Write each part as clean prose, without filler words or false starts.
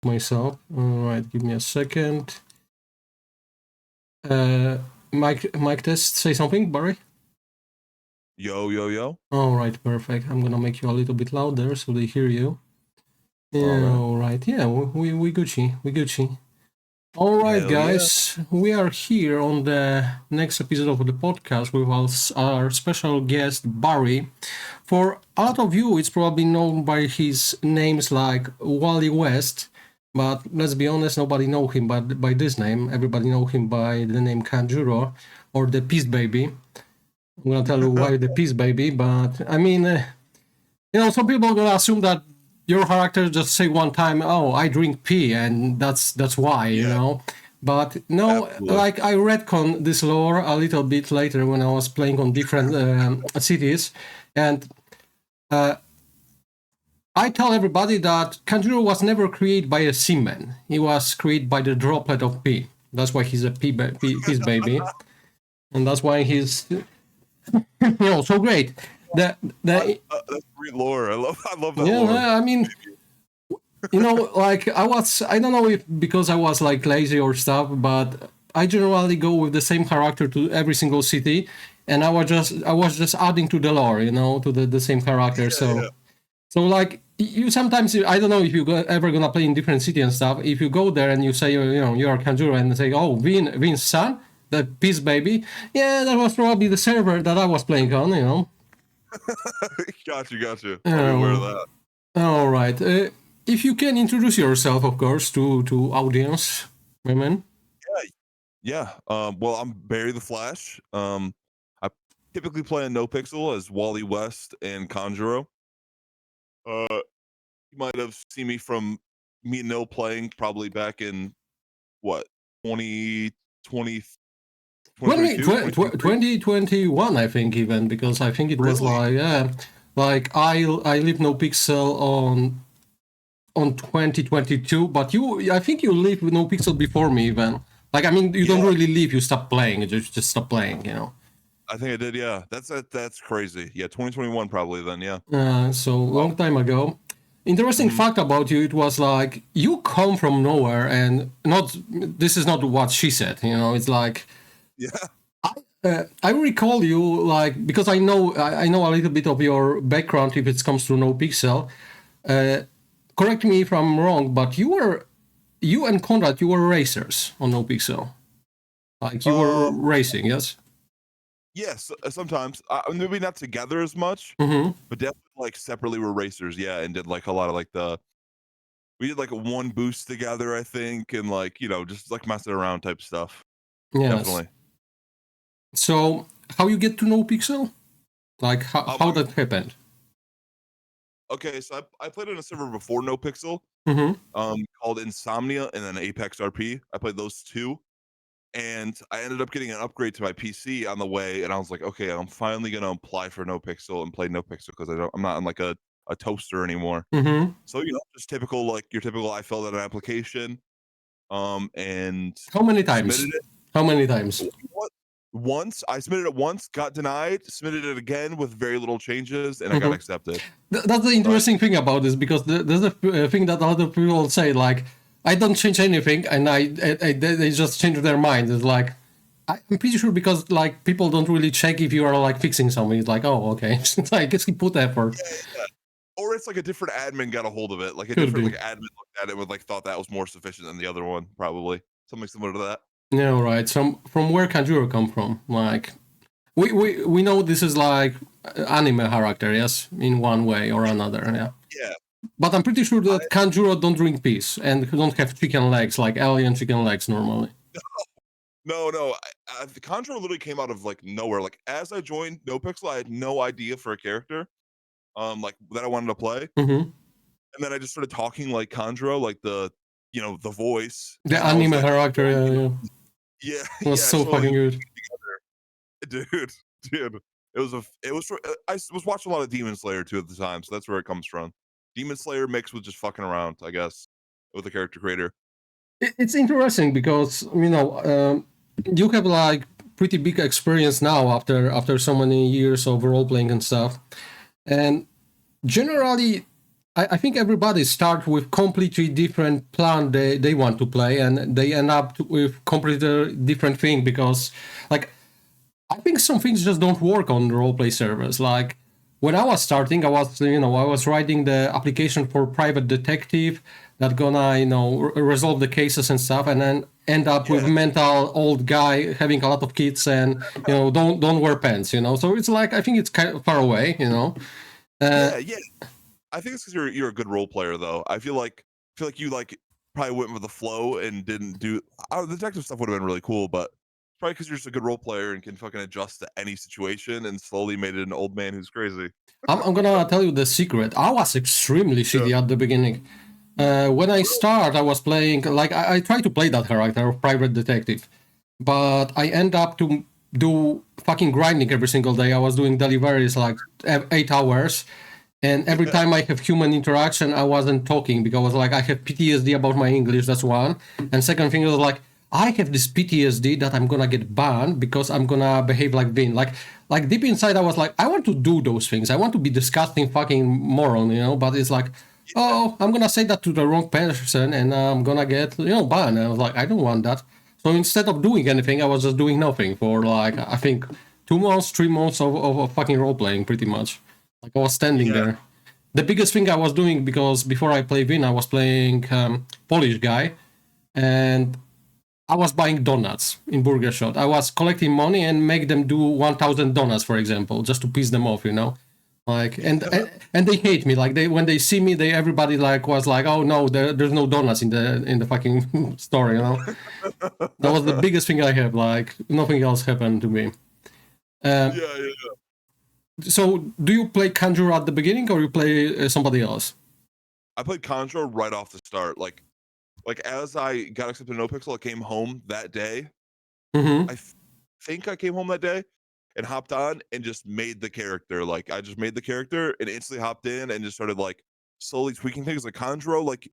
myself. All right, give me a second. Mic test, say something, Barry? Yo, yo, yo. All right, perfect. I'm gonna make you a little bit louder so they hear you. Yeah, all right. Yeah, we Gucci. All right, Hell guys. We are here on the next episode of the podcast with our special guest, Barry. For a lot of you, it's probably known by his names like Wally West, but let's be honest, nobody know him by this name. Everybody know him by the name Kanjuro or the Peace Baby. I'm gonna tell you why the Peace Baby, but I mean, some people are gonna assume that your character just say one time, "Oh, I drink pee," and that's why, But no, Absolutely. like I retcon this lore a little bit later when I was playing on different cities, and I tell everybody that Kanjuro was never created by a semen. He was created by the droplet of pee. That's why he's a peace baby, and that's why he's so great. That's great lore. I love that yeah, lore. I mean, like I don't know if because I was like lazy or stuff, but I generally go with the same character to every single city, and I was just adding to the lore, to the same character. So like you sometimes, I don't know if you ever gonna play in different city and stuff. If you go there and you say you're Kanjuro and say, oh, Vin's son, the peace baby, yeah, that was probably the server that I was playing on. Got you. I'm aware of that. All right. If you can introduce yourself, of course, to audience, women. Yeah. Well, I'm Barry the Flash. I typically play in No Pixel as Wally West and Conjuro. You might have seen me and No playing probably back in what 2020 2021, I think, even, because I think it was like I live No Pixel on 2022, but I think you live with No Pixel before me even. Like, I mean, you don't really leave, you stop playing, you just stop playing, I think I did, yeah. That's crazy. Yeah, 2021 probably then, yeah. So long time ago. Interesting fact about you, it was like you come from nowhere, and this is not what she said, it's like I recall you, like, because I know a little bit of your background if it comes to No Pixel. Correct me if I'm wrong, but you and Conrad, you were racers on No Pixel. Like you were racing, yes? Yes, sometimes. Maybe not together as much, but definitely like separately we're racers, yeah, and did like a lot of we did like a one boost together, I think, and like, just like messing around type stuff. Yes. Definitely. So how you get to No Pixel? Like how that happened? Okay, so I played on a server before No Pixel, called Insomnia and then Apex RP. I played those two, and I ended up getting an upgrade to my PC on the way, and I was like, okay, I'm finally gonna apply for No Pixel and play No Pixel because I'm not on like a toaster anymore. So just typical, like your typical. I filled out an application, and how many times? Submitted it. How many times? Once I submitted it once, got denied, submitted it again with very little changes, and I got accepted. That's the interesting thing about this, because there's a thing that a lot of people say, like, I don't change anything, and they just change their mind. It's like, I'm pretty sure because like people don't really check if you are like fixing something. It's like, oh, okay, I guess he put effort. Yeah. Or it's like a different admin got a hold of it, like a different admin looked at it with like thought that was more sufficient than the other one, probably something similar to that. Yeah, right. So from where Kanjuro come from? Like, we know this is like anime character, yes, in one way or another, yeah. Yeah. But I'm pretty sure that Kanjuro don't drink peas and don't have chicken legs like alien chicken legs normally. No. The Conjuro literally came out of like nowhere. Like as I joined No Pixel, I had no idea for a character, like that I wanted to play, and then I just started talking like Conjuro, like the voice, the anime character. Yeah, it was so fucking good, dude. I was watching a lot of Demon Slayer too at the time, so that's where it comes from. Demon Slayer mixed with just fucking around, I guess, with the character creator. It's interesting because you have like pretty big experience now after so many years of role playing and stuff, and generally I think everybody starts with completely different plan they want to play, and they end up with completely different thing because, like, I think some things just don't work on roleplay servers. Like when I was starting, I was writing the application for private detective that gonna resolve the cases and stuff, and then end up with mental old guy having a lot of kids and don't wear pants. So it's like I think it's kind of far away. Yeah. I think it's because you're a good role player, though. I feel like you like probably went with the flow and didn't do. The detective stuff would have been really cool, but probably because you're just a good role player and can fucking adjust to any situation, and slowly made it an old man who's crazy. I'm gonna tell you the secret. I was extremely shitty at the beginning. When I start, I was playing like I tried to play that character of private detective, but I end up to do fucking grinding every single day. I was doing deliveries like 8 hours, and every time I have human interaction, I wasn't talking because like I have PTSD about my English. That's one, and second thing was like I have this PTSD that I'm gonna get banned because I'm gonna behave like Vin. Like deep inside, I was like, I want to do those things. I want to be disgusting fucking moron, But it's like, oh, I'm gonna say that to the wrong person, and I'm gonna get banned. And I was like, I don't want that. So instead of doing anything, I was just doing nothing for like I think 2 months, 3 months of fucking role playing, pretty much. Like I was standing there. The biggest thing I was doing because before I play Vin, I was playing Polish guy, and I was buying donuts in Burger Shot. I was collecting money and make them do 1,000 donuts, for example, just to piss them off, Like and they hate me. Like when they see me, everybody like was like, oh no, there's no donuts in the fucking store, That was the biggest thing I have. Like nothing else happened to me. Yeah. So do you play Conjure at the beginning or you play somebody else? I played Contra right off the start. Like as I got accepted to NoPixel, I came home that day. Mm-hmm. I think I came home that day and hopped on and just made the character. Like I just made the character and instantly hopped in and just started like slowly tweaking things. Like Conjuro, like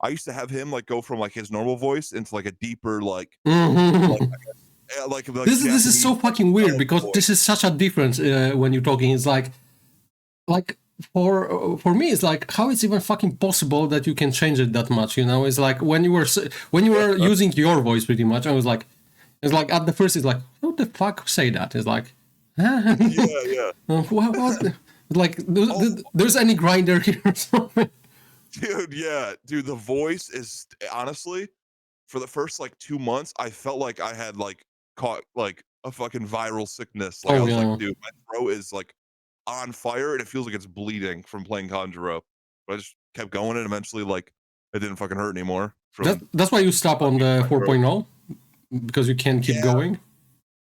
I used to have him like go from like his normal voice into like a deeper like This is Japanese so fucking weird because voice. this is such a difference when you're talking. It's like for me, it's like how it's even fucking possible that you can change it that much. It's like when you were using your voice pretty much. I was like, it's like at the first, it's like, how the fuck say that? It's like, Yeah. what? Like, there's any grinder here or something? Dude, the voice is honestly for the first like 2 months, I felt like I had like caught like a fucking viral sickness. Like I was like, dude, my throat is like on fire and it feels like it's bleeding from playing Conjuro. But I just kept going and eventually like it didn't fucking hurt anymore from That's why you stop on the my throat. 4.0 because you can't keep going.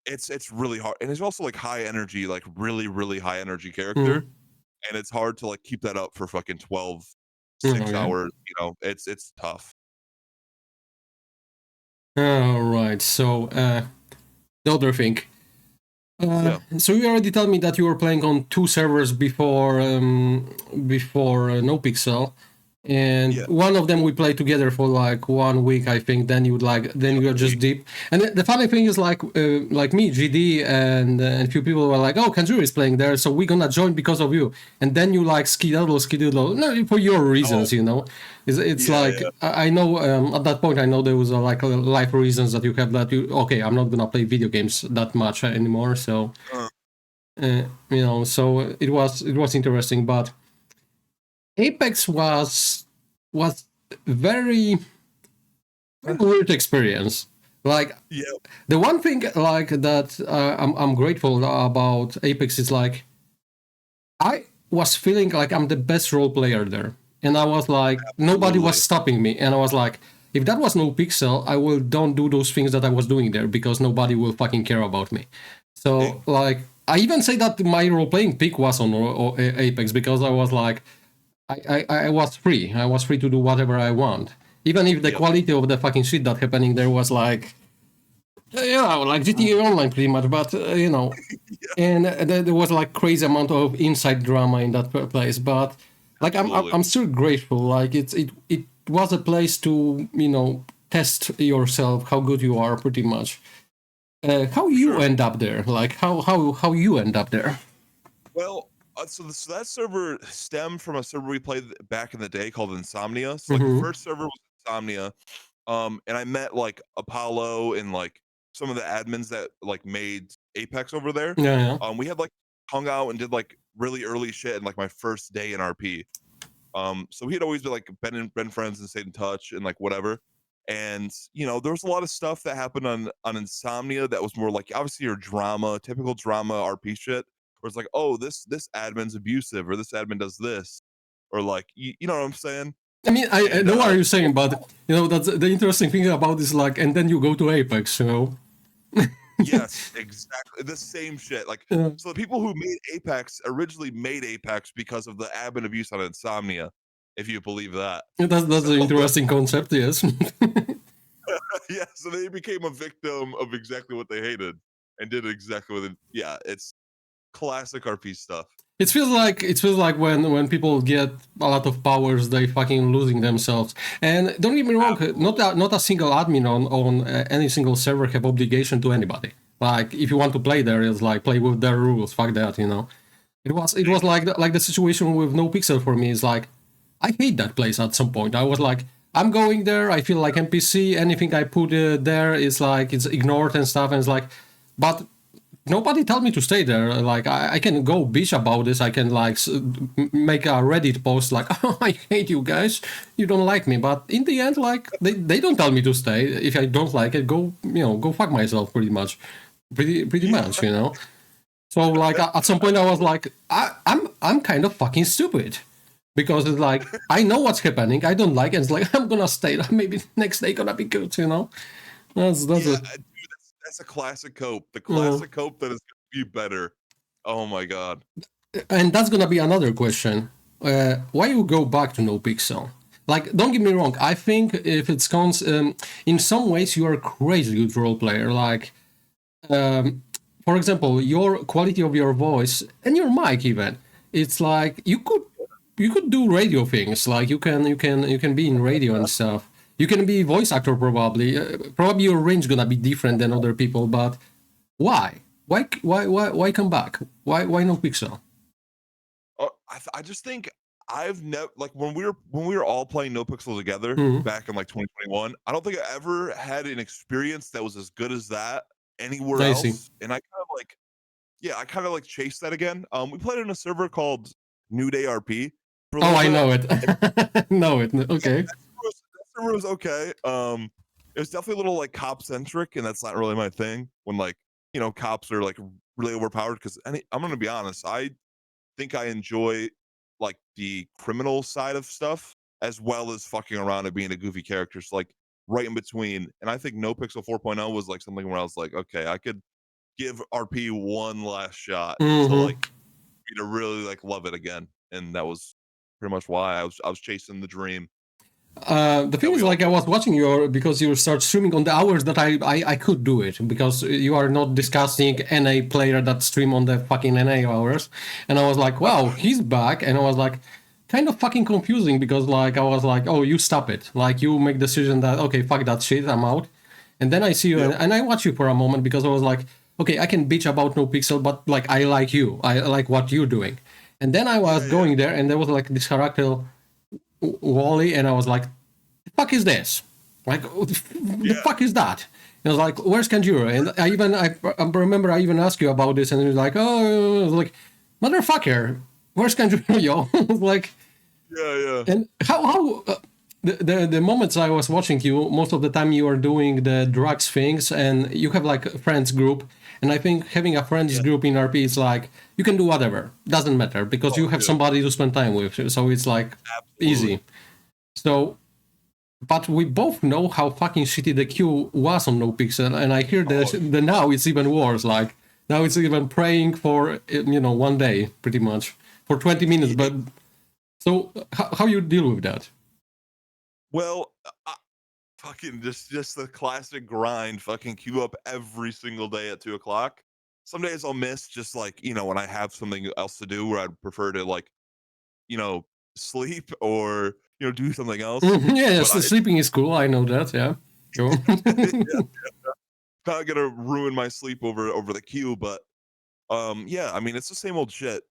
It's really hard. And it's also like high energy, like really, really high energy character. And it's hard to like keep that up for fucking 12, 6 hours. It's tough. All right. So the other thing. So you already told me that you were playing on 2 servers before NoPixel, and one of them we played together for like 1 week, I think. Then you're just deep. And the funny thing is like me, GD, and a few people were like, "Oh, Kanjuro is playing there, so we're gonna join because of you." And then you like skidoodle, no, for your reasons, It's like I know at that point I know there was like life reasons that you have that okay, I'm not gonna play video games that much anymore, so so it was interesting, but Apex was very weird experience. Like the one thing like that I'm grateful about Apex is like I was feeling like I'm the best role player there, and I was like nobody was stopping me, and I was like if that was NoPixel, I will don't do those things that I was doing there because nobody will fucking care about me. So like I even say that my role playing pick was on Apex because I was like. I was free. I was free to do whatever I want. Even if the quality of the fucking shit that happening there was like, like GTA Online pretty much, but and there was like crazy amount of inside drama in that place. But like I'm still grateful. Like it was a place to test yourself, how good you are, pretty much. How you end up there? Like how you end up there? Well, So that server stemmed from a server we played back in the day called Insomnia. So like the first server was Insomnia, and I met like Apollo and like some of the admins that like made Apex over there. Yeah, yeah. We had like hung out and did like really early shit in like my first day in RP. So he had always been friends and stayed in touch and like whatever. And you know, there was a lot of stuff that happened on Insomnia that was more like obviously your drama, typical drama RP shit. Where it's like, oh, this admin's abusive, or this admin does this, or like you know what I'm saying? I mean, I And know what you're saying, but you know that's the interesting thing about this. Like, and then you go to Apex, you know. yes, exactly the same shit. Like, Yeah. so the people who made Apex originally made Apex because of the admin abuse on Insomnia, if you believe that. That's So an interesting concept, yes. yeah, so they became a victim of exactly what they hated and did exactly what. Yeah, it's classic RP stuff. It feels like when people get a lot of powers, they fucking losing themselves. And don't get me wrong, not a single admin on any single server have obligation to anybody. Like if you want to play there, it's like play with their rules. Fuck that, you know. It was like the situation with No Pixel for me. Is like I hate that place at some point. I was like, I'm going there. I feel like NPC. Anything I put there is like it's ignored and stuff. And it's like, but nobody told me to stay there. Like I can go bitch about this. I can like make a Reddit post like, oh, I hate you guys. You don't like me. But in the end, like they don't tell me to stay. If I don't like it, go fuck myself. Pretty much, pretty much, you know. So like at some point I was like, I'm kind of fucking stupid. Because it's like I know what's happening. I don't like it. It's like I'm gonna stay. Maybe next day gonna be good. You know, that's Yeah, a dude, that's a classic cope. The classic cope that is gonna be better. Oh my god. and that's gonna be another question. Why you go back to No Pixel? Like, don't get me wrong. I think if it's in some ways you are a crazy good role player. Like, for example, your quality of your voice and your mic even. It's like you could do radio things. Like you can be in radio and stuff. You can be voice actor probably. Probably your range gonna be different than other people. But why? Why come back? Why No Pixel? I just think I've never like when we were all playing No Pixel together Mhm. back in like 2021. I don't think I ever had an experience that was as good as that anywhere I see. else. And I kind of like yeah, I kind of like chased that again. We played in a server called New Day RP for a Oh, little I bit. know it. Know it. Okay. That server was okay. It was definitely a little like cop centric, and that's not really my thing. When like cops are like really overpowered because I'm gonna be honest, I think I enjoy like the criminal side of stuff as well as fucking around and being a goofy character. So like right in between. And I think No Pixel 4.0 was like something where I was like, okay, I could give RP one last shot to Hmm. like me to really like love it again. And that was pretty much why I was chasing the dream The that thing is, we all like, I was watching because you start streaming on the hours that I could do it because you are not discussing NA player that stream on the fucking NA hours, and I was like, wow, he's back, and I was like, kind of fucking confusing because like I was like, oh, you stop it, like you make decision that okay, fuck that shit, I'm out, and then I see you Yep. and I watch you for a moment because I was like, okay, I can bitch about No Pixel, but like I like you, I like what you're doing, and then I was Yeah, yeah. going there and there was like this character Wally, and I was like, "The fuck is this? Like, what the Yeah. fuck is that?" And I was like, "Where's Kanjuro?" And I remember I even asked you about this, and he was like, "Oh," I was like, "Motherfucker, where's Kanjuro, yo?" I was like, Yeah, yeah. and how the moments I was watching you, most of the time you are doing the drugs things, and you have like a friends group, and I think having a friends Yeah. group in RP is like you can do whatever, doesn't matter because you Oh, have dude. somebody to spend time with, so it's like Absolutely. easy. So, but we both know how fucking shitty the queue was on No Pixel, and I hear the now it's even worse. Like now it's even praying for 1 day pretty much for 20 minutes. But so how you deal with that? Well, fucking just the classic grind. Fucking queue up every single day at 2 o'clock. Some days I'll miss just like when I have something else to do where I'd prefer to like you know sleep or do something else. Yeah, But sleeping is cool. I know that. Yeah, sure. yeah, not gonna ruin my sleep over the queue. But yeah, I mean it's the same old shit.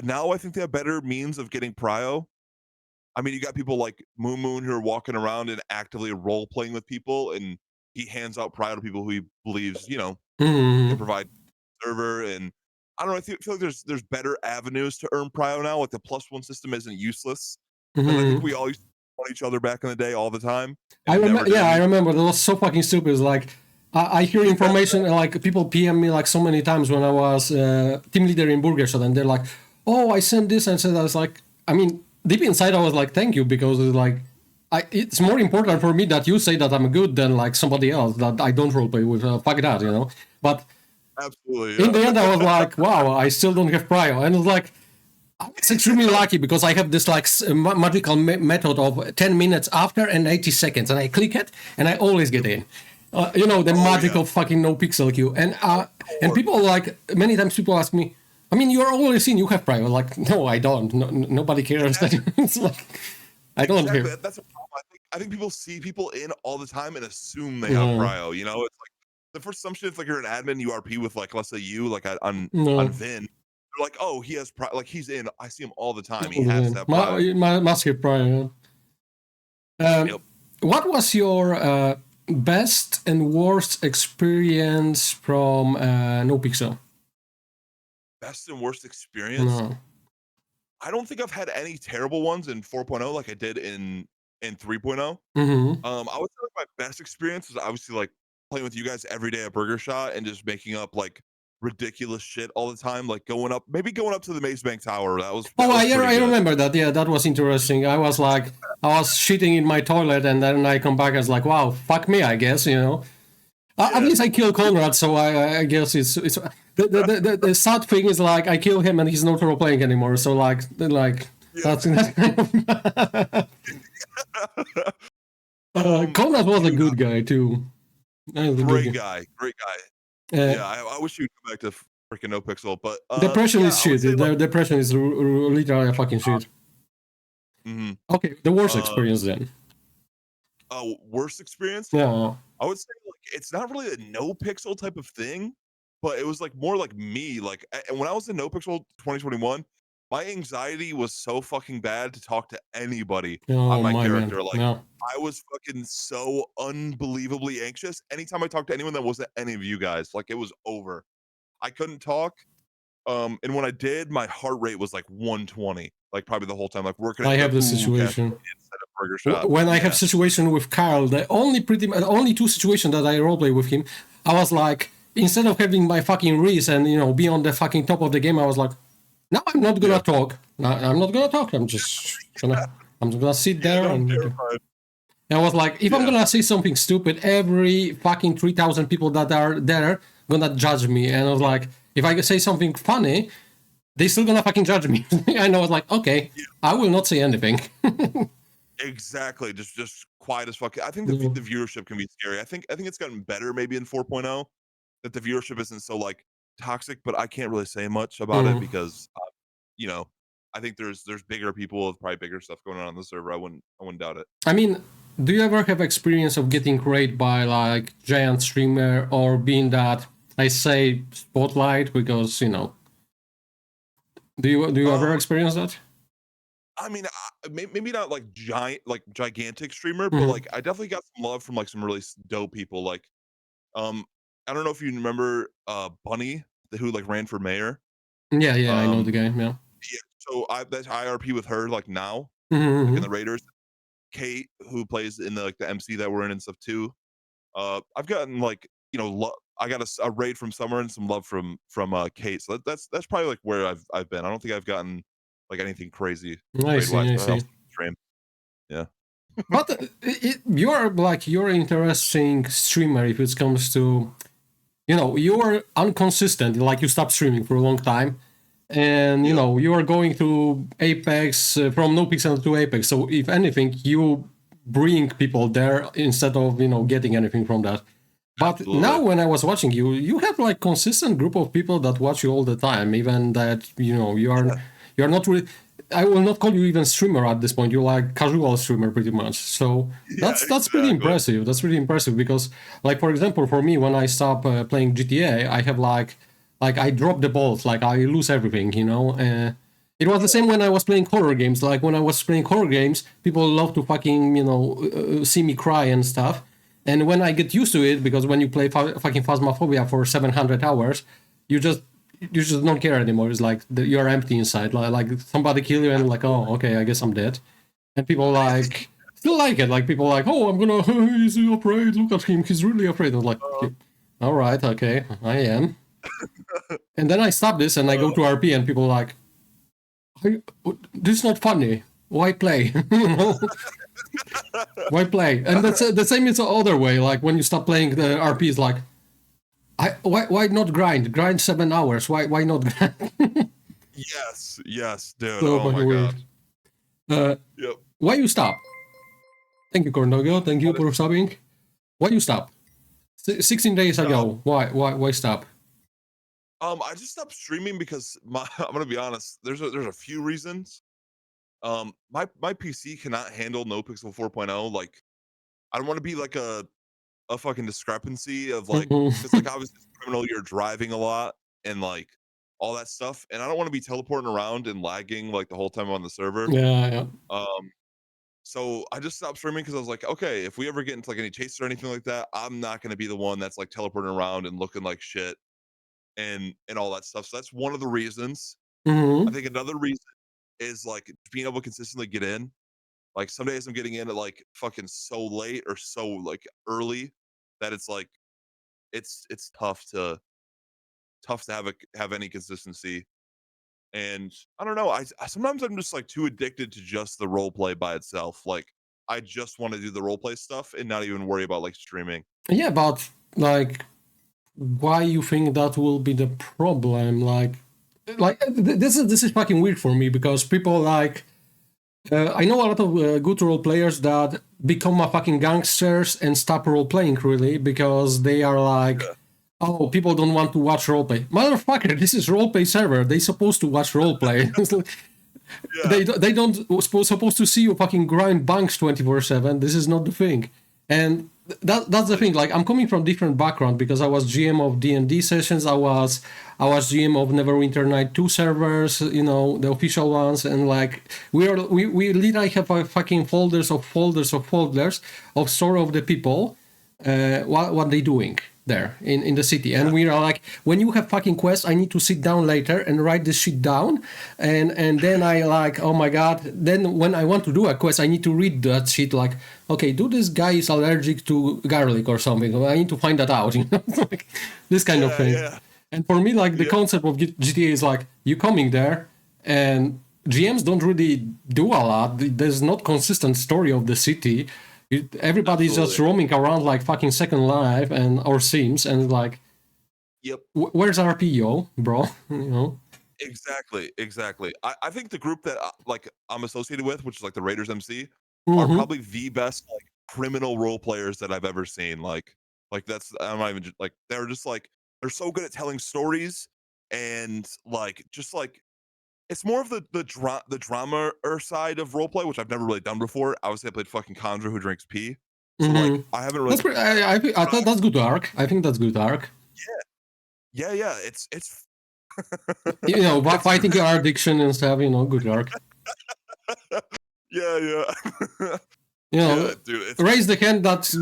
now I think they have better means of getting prio. I mean, you got people like Moon who are walking around and actively role playing with people, and he hands out prio to people who he believes, can provide server. And I don't know. Feel like there's better avenues to earn prio now. Like the +1 system isn't useless because I think we all used to on each other back in the day all the time. I remember. That was so fucking stupid. It's like I hear information like people PM me like so many times when I was team leader in Burger Shot, and they're like, "Oh, I sent this and said." I was like, I mean, deep inside, I was like, "Thank you," because it's like, it's more important for me that you say that I'm good than like somebody else that I don't roleplay with. Fuck that, But absolutely, in the end, I was like, "Wow, I still don't have prio," and it's like. It's extremely lucky because I have this like magical method of 10 minutes after and 80 seconds, and I click it and I always get in. The magical fucking no pixel queue. And people like, many times people ask me, I mean, you're always in, you have prio. Like, no, I don't. No, nobody cares. It's like, I don't care. That's a problem. I think people see people in all the time and assume they have prio. It's like the first assumption is like you're an admin URP with like, let's say you like on Vin. They're like, oh, he has like he's in. I see him all the time. He has that prio. Must have prio. What was your best and worst experience from NoPixel? Best and worst experience? No. I don't think I've had any terrible ones in 4.0 like I did in 3.0. I would say like my best experience was obviously like playing with you guys every day at Burger Shot and just making up like ridiculous shit all the time, like going up to the Maze Bank Tower. That was I remember that. Yeah, that was interesting. I was shitting in my toilet, and then I come back and was like, wow, fuck me, I guess, At least I kill Conrad, so I guess it's the sad thing is like I kill him and he's not role playing anymore. So that's Conrad was a good guy too. Great guy. I wish you'd come back to freaking NoPixel, but depression is shit. Depression is literally a fucking shit. Okay, the worst experience then. Worst experience? Yeah. I would say like it's not really a NoPixel type of thing, but it was like more like me. Like, and when I was in NoPixel 2021, my anxiety was so fucking bad to talk to anybody on my character. I was fucking so unbelievably anxious. Anytime I talked to anyone that wasn't any of you guys, like it was over. I couldn't talk. And when I did, my heart rate was like 120, like probably the whole time. Like working. I have the situation. Instead of Burger Shop. When I have situation with Carl, the only two situations that I roleplay with him, I was like, instead of having my fucking Reese and be on the fucking top of the game, I was like, no, I'm not gonna talk. I'm not gonna talk. I'm just gonna sit there and I was like, if I'm gonna say something stupid, every fucking 3,000 people that are there gonna judge me. And I was like, if I say something funny, they still gonna fucking judge me. And I was like, okay, I will not say anything. Exactly, just quiet as fuck. I think the viewership can be scary. I think it's gotten better maybe in 4.0 that the viewership isn't so like toxic, but I can't really say much about it because I think there's bigger people with probably bigger stuff going on the server. I wouldn't doubt it. I mean, do you ever have experience of getting raided by like giant streamer or being that I say spotlight because do you ever experience that? I mean, maybe not like gigantic streamer, but like I definitely got some love from like some really dope people. Like, I don't know if you remember Bunny, who like ran for mayor. Yeah, I know the guy. Yeah. So that's IRP with her like now, like in the Raiders. Kate, who plays in the MC that we're in and stuff too. I've gotten like I got a raid from Summer and some love from Kate. So that's probably like where I've been. I don't think I've gotten like anything crazy. I see. Yeah. But you're an interesting streamer if it comes to, you're inconsistent. Like you stopped streaming for a long time, and you are going to Apex from NoPixel to Apex. So if anything, you bring people there instead of getting anything from that. But absolutely. Now when I was watching you have like consistent group of people that watch you all the time, even that you're not really. I will not call you even streamer at this point. You're like casual streamer pretty much. So that's pretty impressive. That's really impressive because, like for example, for me when I stop playing GTA, I have like I drop the balls, like I lose everything, It was the same when I was playing horror games. Like when I was playing horror games, people love to fucking, see me cry and stuff. And when I get used to it, because when you play fucking Phasmophobia for 700 hours, you just don't care anymore. It's like you're empty inside. Like somebody kill you and like, oh, okay, I guess I'm dead. And people like still like it. Like people like, oh, I'm gonna, he's afraid. Look at him, he's really afraid. I'm like, all right, okay, I am. And then I stop this and I go to RP and people like, this is not funny. Why play? Why play? And that's the same is the other way. Like when you stop playing the RP, is like, why not grind? Grind 7 hours. Why not grind? Yes, dude. So oh my weird. god. Yep. Why you stop? Thank you, Cornogio. Thank you for subbing. Why you stop? 16 days ago. Why stop? I just stopped streaming because I'm gonna be honest. There's a few reasons. My PC cannot handle NoPixel 4.0. Like, I don't want to be like a fucking discrepancy of like, because like obviously as a criminal, you're driving a lot and like all that stuff, and I don't want to be teleporting around and lagging like the whole time on the server. Yeah. So I just stopped streaming because I was like, okay, if we ever get into like any chases or anything like that, I'm not gonna be the one that's like teleporting around and looking like shit and all that stuff. So that's one of the reasons. I think another reason is like being able to consistently get in. Like some days I'm getting in at like fucking so late or so like early that it's like it's tough to have any consistency. And I don't know. I sometimes I'm just like too addicted to just the role play by itself. Like I just want to do the role play stuff and not even worry about like streaming. Yeah, but like, why you think that will be the problem? Like this is fucking weird for me because people like. I know a lot of good role players that become a fucking gangsters and stop role playing really because they are like, oh, people don't want to watch roleplay. Motherfucker, this is roleplay server. They supposed to watch roleplay. They don't supposed to see you fucking grind banks 24/7. This is not the thing. And that's the thing. Like I'm coming from different background because I was GM of D&D sessions. I was GM of Neverwinter Night 2 servers, the official ones, and like we literally have a fucking folders of story of the people, what they doing there in the city. And we are like, when you have fucking quests, I need to sit down later and write this shit down, and then I like, oh my god, then when I want to do a quest, I need to read that shit like, okay, do this guy is allergic to garlic or something? I need to find that out, like this kind of thing. And for me, like the concept of GTA is like, you coming there and GMs don't really do a lot. There's not consistent story of the city. Everybody's just roaming around like fucking Second Life or Sims, and like, where's RPO, bro? Exactly. I think the group that like I'm associated with, which is like the Raiders MC, are probably the best like criminal role players that I've ever seen. Like that's I'm not even like they're just like they're so good at telling stories and like just like it's more of the drama side of roleplay, which I've never really done before. Obviously, I played fucking Conjure who drinks pee, so like I haven't really. I thought that's good arc. I think that's good arc. Yeah. It's fighting your addiction and stuff. Good arc. Yeah. Dude, raise the hand that's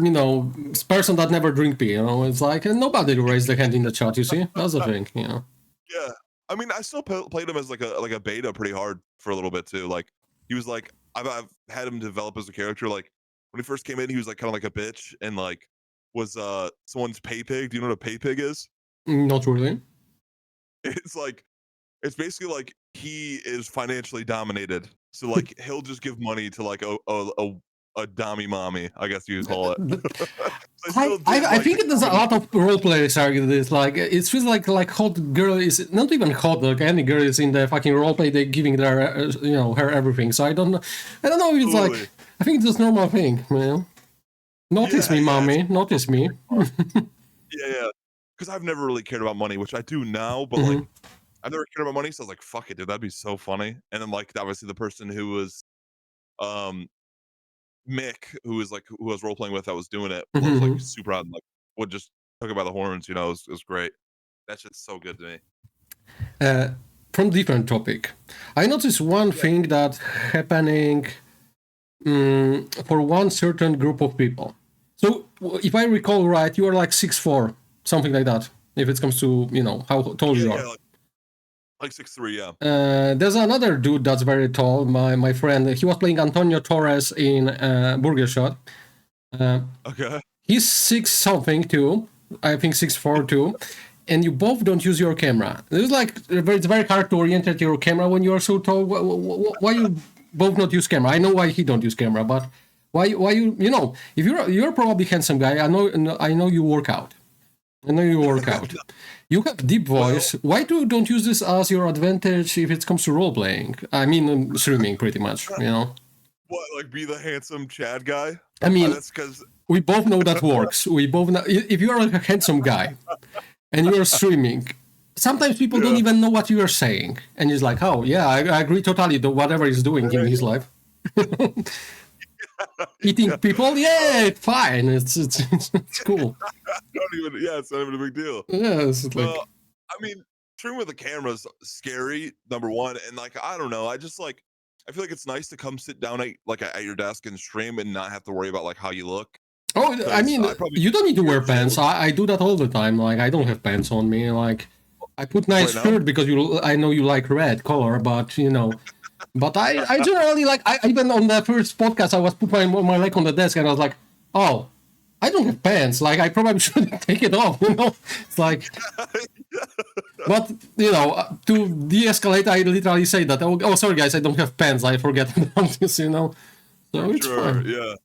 person that never drink pee. It's like nobody will raise the hand in the chat. You see, that's the thing. Yeah. I mean, I still played him as like a beta pretty hard for a little bit too. Like he was like I've had him develop as a character. Like when he first came in, he was like kind of like a bitch and like was someone's pay pig. Do you know what a pay pig is? Not really. It's basically like he is financially dominated. So like he'll just give money to like a dummy mommy, I guess you call it. I think there's a lot of role players argue this. Like it feels like hot girl is not even hot. Like any girl is in the fucking role play, they're giving their her everything. So I don't know if it's like, I think it's just normal thing, man. Notice me, mommy. Notice me. Yeah. Because I've never really cared about money, which I do now, but like I've never cared about money, so I was like, fuck it, dude, that'd be so funny. And then like obviously the person who was Mick, who was role playing with, that was doing it, was like super odd, and like would just took it by the horns, it was great. That's just so good to me. from different topic. I noticed one thing that happening for one certain group of people. So if I recall right, you are like 6'4", something like that. If it comes to how tall you are. Yeah, like 6'3", yeah. There's another dude that's very tall. My friend, he was playing Antonio Torres in Burger Shot. Okay. He's 6 something too. I think 6'4" too. And you both don't use your camera. It's very hard to orientate your camera when you are so tall. Why you both not use camera? I know why he don't use camera, but why you if you're probably handsome guy. I know you work out. You have deep voice. Why don't use this as your advantage if it comes to role playing? I mean, streaming pretty much. What, like be the handsome Chad guy? I mean, that's because we both know that works. We both know if you are like a handsome guy and you're streaming, sometimes people don't even know what you are saying, and he's like, "Oh yeah, I agree totally to whatever he's doing in his life." Eating people, yeah, fine. It's cool. It's not even a big deal. Yeah, it's like. I mean, streaming with a camera is scary, number one, and like I don't know, I feel like it's nice to come sit down at your desk and stream and not have to worry about like how you look. Oh, I mean, you don't need to wear pants. I do that all the time. Like I don't have pants on me. Like I put nice shirt because I know you like red color, but But I generally like, I even on the first podcast, I was put my leg on the desk and I was like, oh, I don't have pants. Like, I probably shouldn't take it off, It's like, but, to de-escalate, I literally say that, oh, sorry, guys, I don't have pants. I forget about this, So it's fine. Yeah.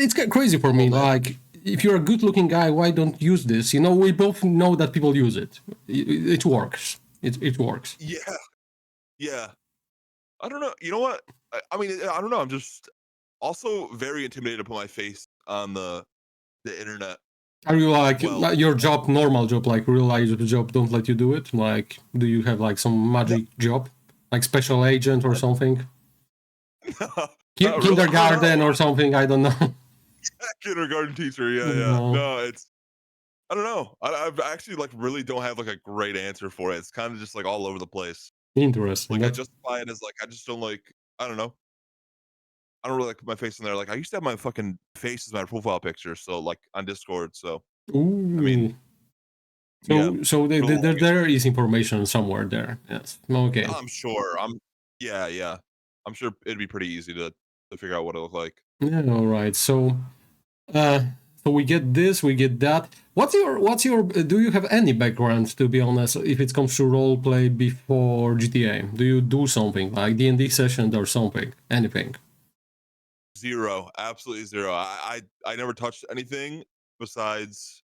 It's crazy for me. Like, if you're a good-looking guy, why don't use this? We both know that people use it. It works. It works. Yeah. Yeah. I don't know. You know what? I mean, I don't know. I'm just also very intimidated to put my face on the internet. Are you like your job, normal job, like real life job, don't let you do it? Like, do you have like some magic job, like special agent or something? Kindergarten or something? I don't know. Kindergarten teacher. Yeah. No, I don't know. I've actually like really don't have like a great answer for it. It's kind of just like all over the place. Interesting. Like I justify it as like I just don't like. I don't know. I don't really like put my face in there. Like I used to have my fucking face as my profile picture, so like on Discord. So ooh. I mean, so there is information somewhere there. Yes. Okay. I'm sure. Yeah. I'm sure it'd be pretty easy to figure out what it looked like. Yeah. All right. So we get this, we get that. What's your? Do you have any background, to be honest, if it comes to role play before GTA? Do you do something like D&D sessions or something? Anything? Zero, absolutely zero. I never touched anything besides,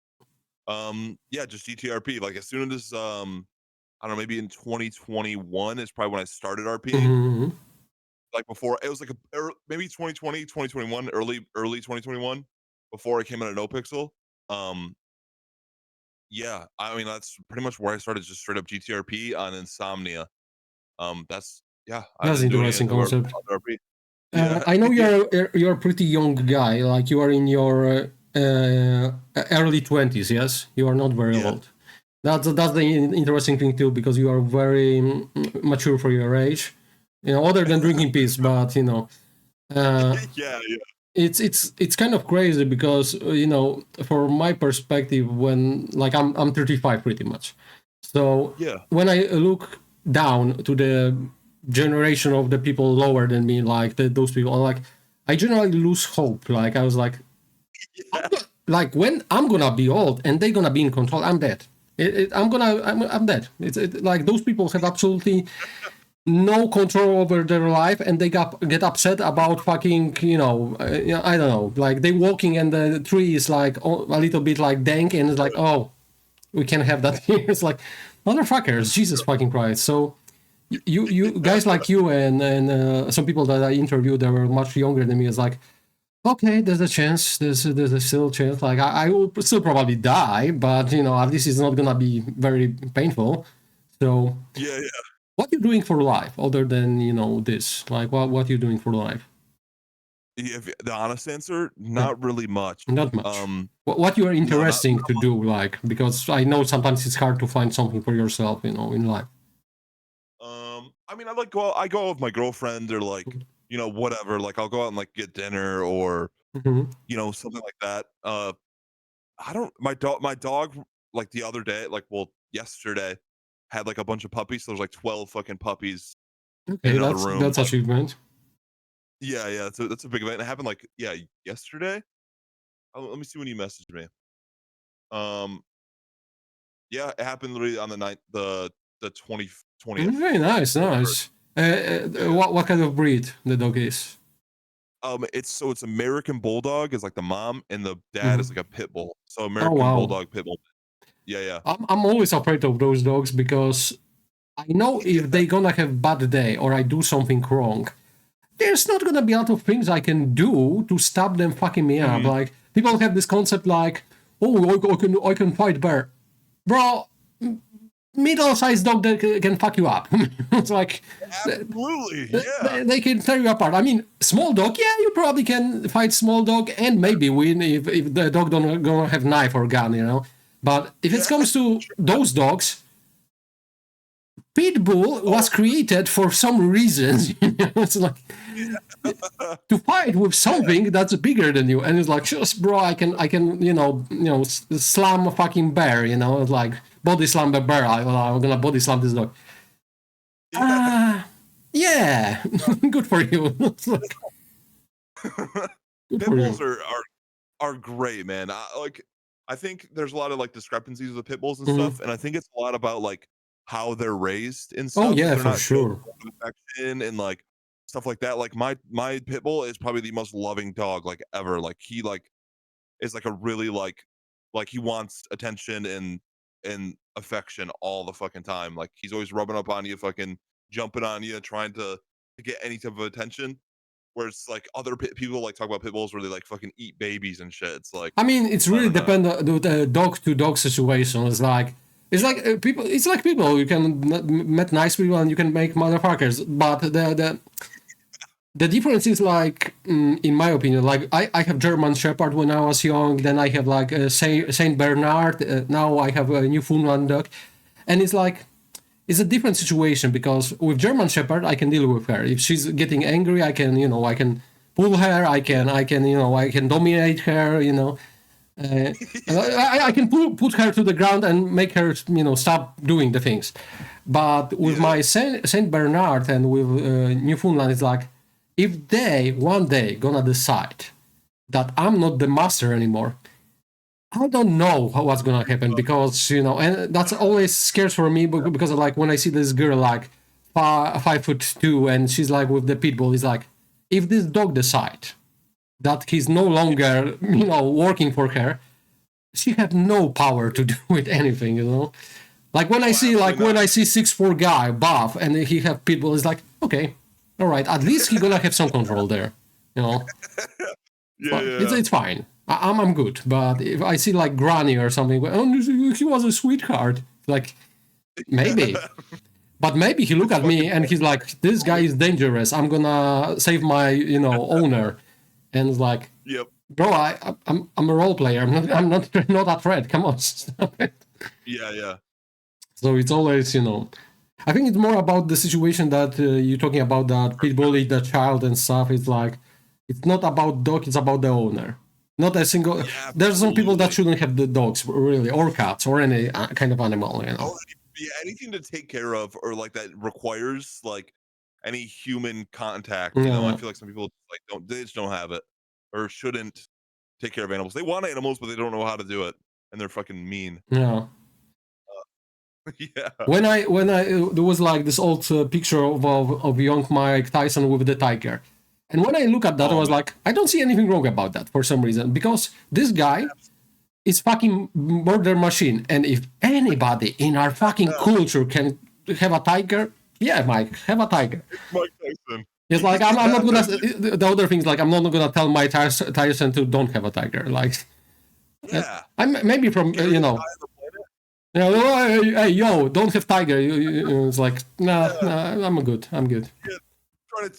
just GTRP. Like as soon as I don't know, maybe in 2021 is probably when I started RPing. Mm-hmm. Like before, it was like maybe 2020, 2021, early 2021, before I came out of NoPixel. Yeah, I mean that's pretty much where I started, just straight up GTRP on Insomnia. That's interesting concept. Yeah. I know you're a pretty young guy. Like you are in your early 20s. Yes, you are not very old. That's the interesting thing too, because you are very mature for your age. Other than drinking piss, but It's kind of crazy because for my perspective, when like I'm 35 pretty much, so when I look down to the generation of the people lower than me, like those people, like I generally lose hope. Like I was like, like when I'm gonna be old and they're gonna be in control, I'm dead. I'm dead. It's like those people have absolutely no control over their life, and they get upset about fucking, I don't know, like they walking and the tree is like a little bit like dank, and it's like, oh, we can't have that here. It's like, motherfuckers, Jesus fucking Christ. So you guys like you and some people that I interviewed that were much younger than me is like, okay, there's a chance, there's a still chance. Like I will still probably die, but at least it's not gonna be very painful. So yeah. What are you doing for life other than, this? Like, what are you doing for life? The honest answer, not really much. Not much. What you are interesting to do, like, because I know sometimes it's hard to find something for yourself, in life. I mean, I go out with my girlfriend or like, whatever. Like I'll go out and like get dinner or, Mm-hmm. something like that. I don't my dog like the other day, like yesterday had like a bunch of puppies. So there's like 12 fucking puppies in Okay, another room. that's achievement. Yeah. That's a big event. It happened like yesterday. Let me see when you messaged me. Um, yeah, it happened literally on the night the 20th. Very nice, nice. Yeah. What kind of breed the dog is? It's American Bulldog is like the mom and the dad is Mm-hmm. like a pit bull. So Oh American wow. Bulldog pit bull. Yeah. I'm always afraid of those dogs because I know if they gonna have bad day or I do something wrong, there's not gonna be a lot of things I can do to stop them fucking me up. Mhm. Like people have this concept like, oh, I can fight bear, bro. Middle-sized dog that can fuck you up. It's like Absolutely. Yeah. they can tear you apart. I mean, small dog, yeah, you probably can fight small dog and maybe win if the dog don't gonna have knife or gun, you know. But if it Yeah. comes to those dogs, Pitbull was created for some reason. It's like to fight with something that's bigger than you, and it's like, just bro, I can, slam a fucking bear, it's like body slam the bear. I'm gonna body slam this dog. Yeah, good for you. It's like, good Pit for bulls you. are great, man. I think there's a lot of like discrepancies with the pit bulls and Mhm. stuff, and I think it's a lot about like how they're raised and Oh stuff. yeah, They're for not shown sure. affection and like stuff like that. Like my pit bull is probably the most loving dog like ever. Like he like is like a really like he wants attention and affection all the fucking time. Like he's always rubbing up on you, fucking jumping on you, trying to get any type of attention. Whereas like other people like talk about pit bulls where they like fucking eat babies and shit. It's like I mean, it's I really don't know. depend on the dog to dog situation. It's like people. It's like people. You can meet nice people and you can make motherfuckers. But the difference is like, in my opinion, like I have German Shepherd when I was young. Then I have like Saint Bernard. Now I have a Newfoundland dog, and it's like it's a different situation because with German Shepherd I can deal with her. If she's getting angry, I can pull her. I can dominate her. Uh, I can put her to the ground and make her stop doing the things. But with Yeah. my Saint Bernard and with Newfoundland, it's like if they one day gonna decide that I'm not the master anymore, I don't know what's gonna happen because and that's always scares for me because like when I see this girl like 5'2" and she's like with the pit bull, it's like if this dog decide that he's no longer working for her, she had no power to do with anything. Like when I see when I see 6'4" guy buff and he have pit bull, it's like okay, all right, at least he gonna have some control there, you know. Yeah. It's fine. I'm good. But if I see like Granny or something, oh, he was a sweetheart. Like maybe, but maybe he look at me and he's like, this guy is dangerous. I'm gonna save my owner, and it's like, Yep. bro, I'm a role player. I'm not a threat. Come on, stop it. Yeah. So it's always I think it's more about the situation that you're talking about, that pitbull eat the child and stuff. It's like it's not about dog, it's about the owner. Not a single. Yeah, There's some people that absolutely. shouldn't have the dogs, really, or cats, or any kind of animal. Oh, yeah, anything to take care of or like that requires like any human contact. I Yeah, feel like some people like they just don't have it or shouldn't take care of animals. They want animals, but they don't know how to do it, and they're fucking mean. yeah. Yeah. When I there was like this old picture of young Mike Tyson with the tiger, and when I look at that, I Oh was man. like, I don't see anything wrong about that for some reason, because this guy is fucking murder machine, and if anybody in our fucking culture can have a tiger, yeah, Mike, have a tiger. Mike Tyson. It's like I'm not gonna. Yeah. The other things like I'm not gonna tell my Tyson to don't have a tiger. Like Yeah. I'm maybe from Scariest guy on the planet. hey, yo, don't have tiger. It's like nah, I'm good. I'm good. Yeah.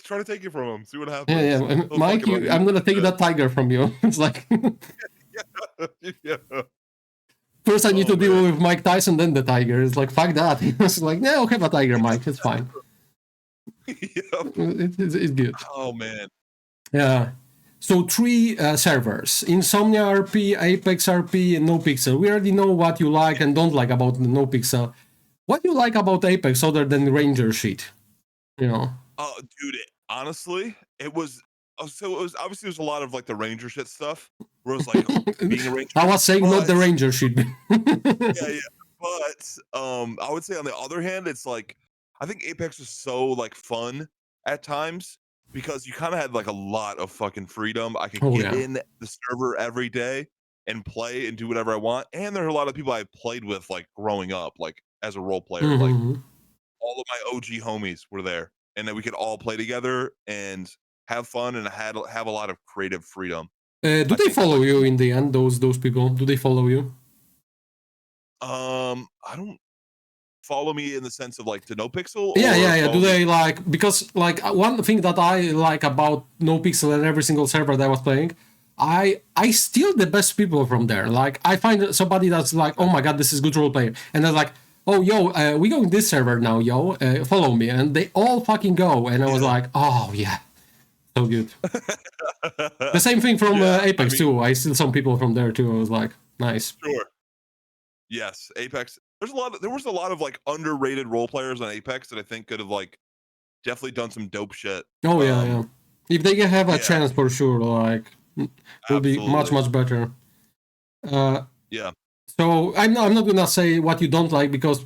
Try to take it from him. See what Yeah, happens. yeah. He'll Mike, fucking run I'm gonna take you. that tiger from you. It's like Yeah. first I need to Oh, deal man. with Mike Tyson, then the tiger. It's like fuck that. It's like no, have a tiger, Mike. It's fine. Yep. It's good. Oh man. Yeah. So 3 servers: Insomnia RP, Apex RP, and NoPixel. We already know what you like and don't like about the NoPixel. What do you like about Apex other than Ranger shit? You know. Oh, dude, honestly, it was so it was obviously there's a lot of like the Ranger shit stuff where it was like being a Ranger. I was saying not the but- Ranger shit. yeah. But I would say on the other hand, it's like I think Apex was so like fun at times because you kind of had like a lot of fucking freedom. I could Oh, get yeah. in the server every day and play and do whatever I want. And there are a lot of people I played with like growing up, like as a role player. Like Mhm. all of my OG homies were there, and then we could all play together and have fun and have a lot of creative freedom. Do I they think was follow like you in the end? Those people? Do they follow you? I don't follow me in the sense of like to NoPixel. Yeah. Do Follow me? they like, because like one thing that I like about NoPixel and every single server that I was playing, I steal the best people from there. Like I find somebody that's like, oh my god, this is good role player, and they're like, oh yo, we going this server now, yo, follow me, and they all fucking go, and I was like, oh yeah, so good. The same thing from Apex too. I steal some people from there too. I was like, nice. Sure. Yes, Apex. There was a lot of like underrated role players on Apex that I think could have like definitely done some dope shit. Oh yeah. If they have a chance, for sure, like will be much better. Yeah. So I'm not gonna say what you don't like, because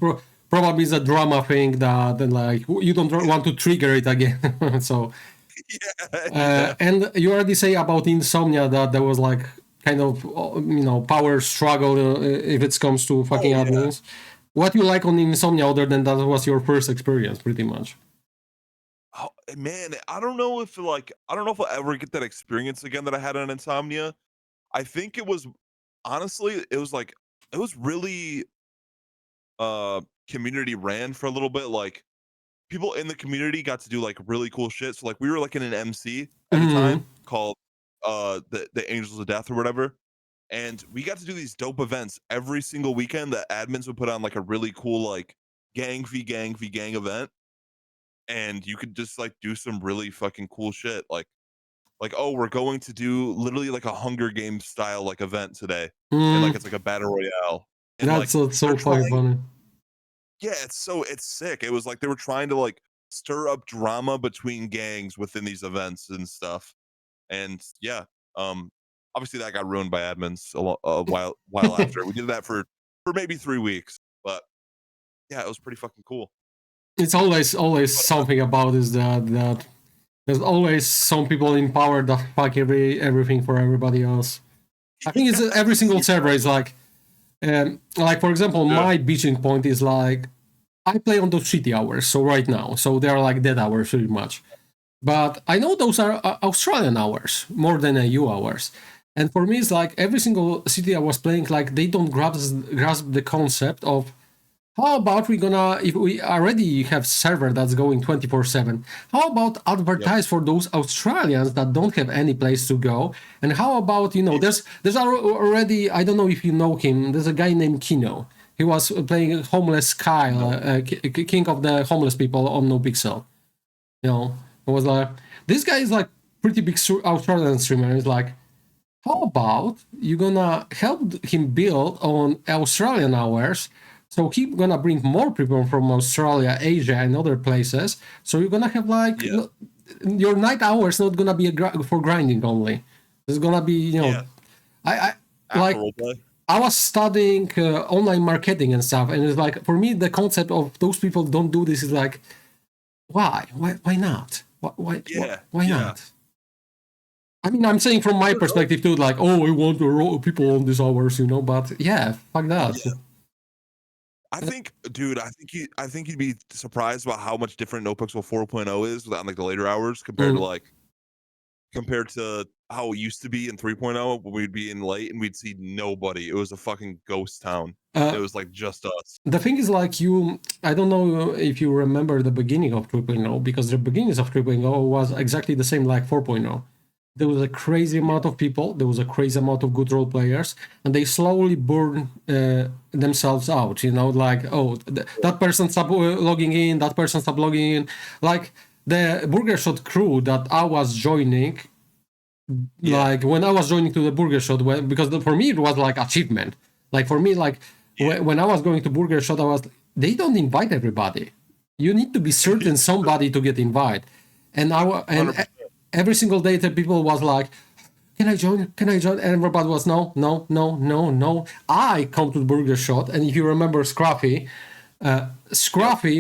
probably it's a drama thing that like you don't want to trigger it again. So and you already say about Insomnia that there was like kind of power struggle if it comes to fucking admins. What you like on Insomnia other than that was your first experience, pretty much? Oh man, I don't know if I'll ever get that experience again that I had on Insomnia. I think it was honestly, it was really community ran for a little bit. Like people in the community got to do like really cool shit. So like we were like in an MC at the time called the Angels of Death or whatever. And we got to do these dope events every single weekend. The admins would put on like a really cool like gang v gang event. And you could just like do some really fucking cool shit. Like, oh, we're going to do literally like a Hunger Games style like event today. And like it's like a battle royale. And That's like so fucking funny. Yeah, it's sick. It was like they were trying to like stir up drama between gangs within these events and stuff. And yeah, obviously that got ruined by admins a while after. We did that for maybe 3 weeks, but yeah, it was pretty fucking cool. It's always something about is that there's always some people in power that fuck everything for everybody else. I think it's every single server is like for example, my bitching point is like I play on those shitty hours, so right now, so they are like dead hours pretty much. But I know those are Australian hours more than EU hours, and for me it's like every single city I was playing, like they don't grasp the concept of how about if we already have server that's going 24/7, how about advertise for those Australians that don't have any place to go? And how about, there's already, I don't know if you know him, there's a guy named Kino. He was playing Homeless Kyle, king of the homeless people on NoPixel. It was like, this guy is like pretty big Australian streamer. He's like, how about you're gonna help him build on Australian hours? So he's gonna bring more people from Australia, Asia, and other places. So you're gonna have like your night hours not gonna be for grinding only. It's gonna be I like I was studying online marketing and stuff, and it's like for me the concept of those people don't do this is like why not why not? I mean, I'm saying from my perspective too, like, oh, I want to roll people on these hours, but yeah, fuck that. Yeah. I think, dude, I think you'd be surprised about how much different NoPixel 4.0 is on like the later hours compared to how it used to be in 3.0 when we'd be in late and we'd see nobody. It was a fucking ghost town. It was like just us. The thing is, like, I don't know if you remember the beginning of 3.0, because the beginnings of 3.0 was exactly the same like 4.0. There was a crazy amount of people, there was a crazy amount of good role players, and they slowly burn themselves out, like, oh, that person stopped logging in, that person stopped logging in. Like, the Burger Shot crew that I was joining, like when I was joining to the Burger Shot, because for me it was like achievement. Like for me, like when I was going to Burger Shot, they don't invite everybody. You need to be certain somebody to get invited. And every single day the people was like, can I join? Can I join? And everybody was no. I come to the Burger Shot, and if you remember Scruffy,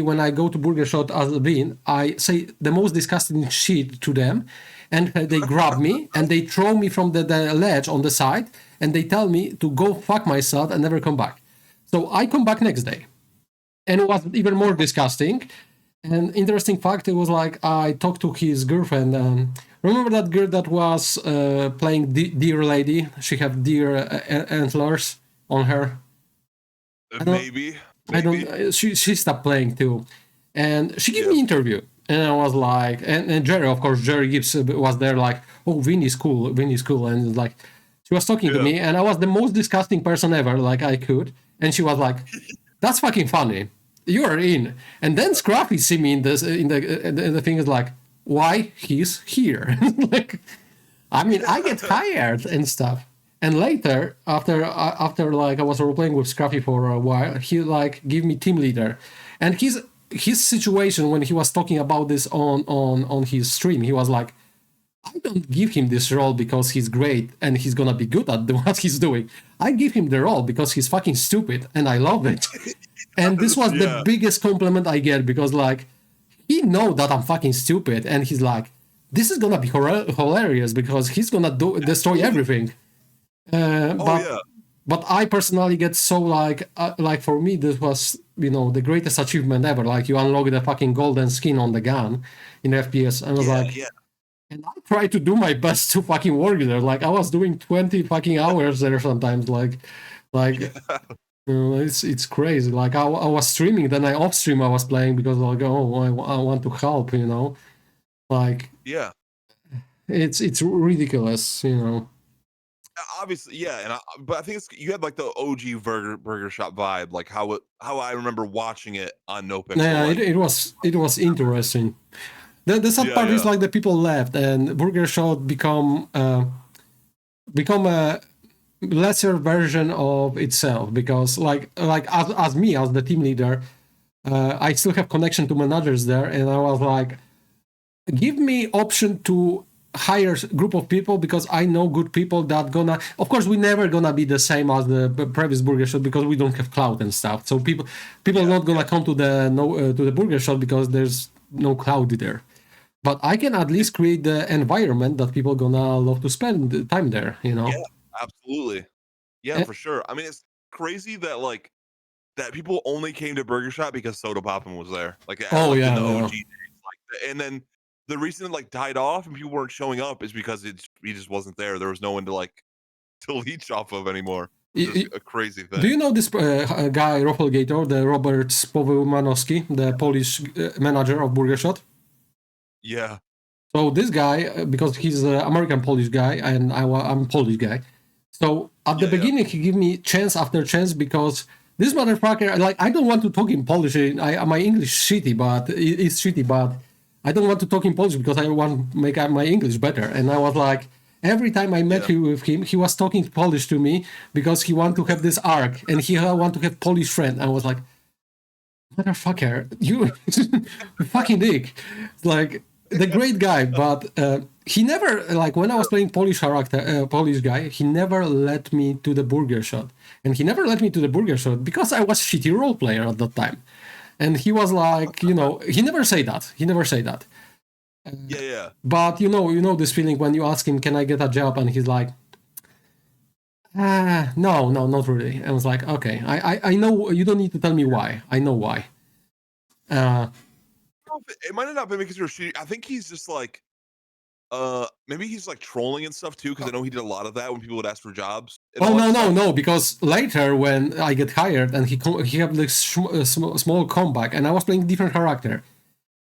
when I go to Burger Shot as a bean, I say the most disgusting shit to them, and they grab me and they throw me from the ledge on the side, and they tell me to go fuck myself and never come back. So I come back next day, and it was even more disgusting. And interesting fact, it was like I talked to his girlfriend. Remember that girl that was playing Deer Lady? She had deer antlers on her. Maybe. I don't. She stopped playing too, and she gave me an interview, and I was like, and Jerry, of course, Jerry Gibbs was there, like, oh, Vinny's cool, and like, she was talking to me, and I was the most disgusting person ever, like I could, and she was like, that's fucking funny, you are in, and then Scruffy see me in the thing is like, why he's here, like, I mean, I get hired and stuff. And later, after like I was role playing with Scruffy for a while, he like gave me team leader, and his situation when he was talking about this on his stream, he was like, I don't give him this role because he's great and he's gonna be good at what he's doing. I give him the role because he's fucking stupid and I love it. And this was the biggest compliment I get, because like he know that I'm fucking stupid, and he's like, this is gonna be hilarious because he's gonna destroy everything. But I personally get so like for me this was, you know, the greatest achievement ever. Like you unlock the fucking golden skin on the gun in FPS, and I was and I try to do my best to fucking work there. Like I was doing 20 fucking hours there sometimes. Like you know, it's crazy. Like I was streaming, then off stream I was playing because like, oh, I want to help, you know, like it's ridiculous, you know. Obviously, but I think you had like the OG burger shop vibe, like how I remember watching it on No Pixel. Yeah, like, it was interesting. The sad part is like the people left, and Burger Shot become a lesser version of itself, because like as me as the team leader, I still have connection to managers there, and I was like, give me option to hire group of people, because I know good people that gonna, of course we never gonna be the same as the previous Burger Shot because we don't have cloud and stuff, so people not gonna come to the Burger Shot because there's no cloud there, but I can at least create the environment that people gonna love to spend time there, you know. Absolutely, for sure. I mean, it's crazy that like that people only came to Burger Shot because Soda Poppin was there, like in the OG days, like, and then the reason it like died off and people weren't showing up is because he just wasn't there. There was no one to leech off of anymore. It's a crazy thing. Do you know this guy, Roppelgator, the Robert Spowymanowski, the Polish manager of Burger Shot? Yeah. So this guy, because he's an American Polish guy and I'm Polish guy, so at the beginning he gave me chance after chance, because this motherfucker, like, I don't want to talk in Polish. My English shitty, but it's shitty, but I don't want to talk in Polish because I want to make my English better. And I was like, every time I met with him, he was talking Polish to me because he want to have this arc and he want to have Polish friend. I was like, motherfucker, you fucking dick. Like, the great guy, but he never, like, when I was playing Polish guy, he never let me to the Burger Shot. And he never let me to the Burger Shot because I was shitty role player at that time. And he was like, you know, he never say that. But you know this feeling when you ask him, can I get a job? And he's like, no, not really. And I was like, okay, I know, you don't need to tell me why. I know why. It might have not been because you're shitty. I think he's just like, maybe he's like trolling and stuff too, because I know he did a lot of that when people would ask for jobs. No, because later when I get hired and he have like small comeback, and I was playing different character,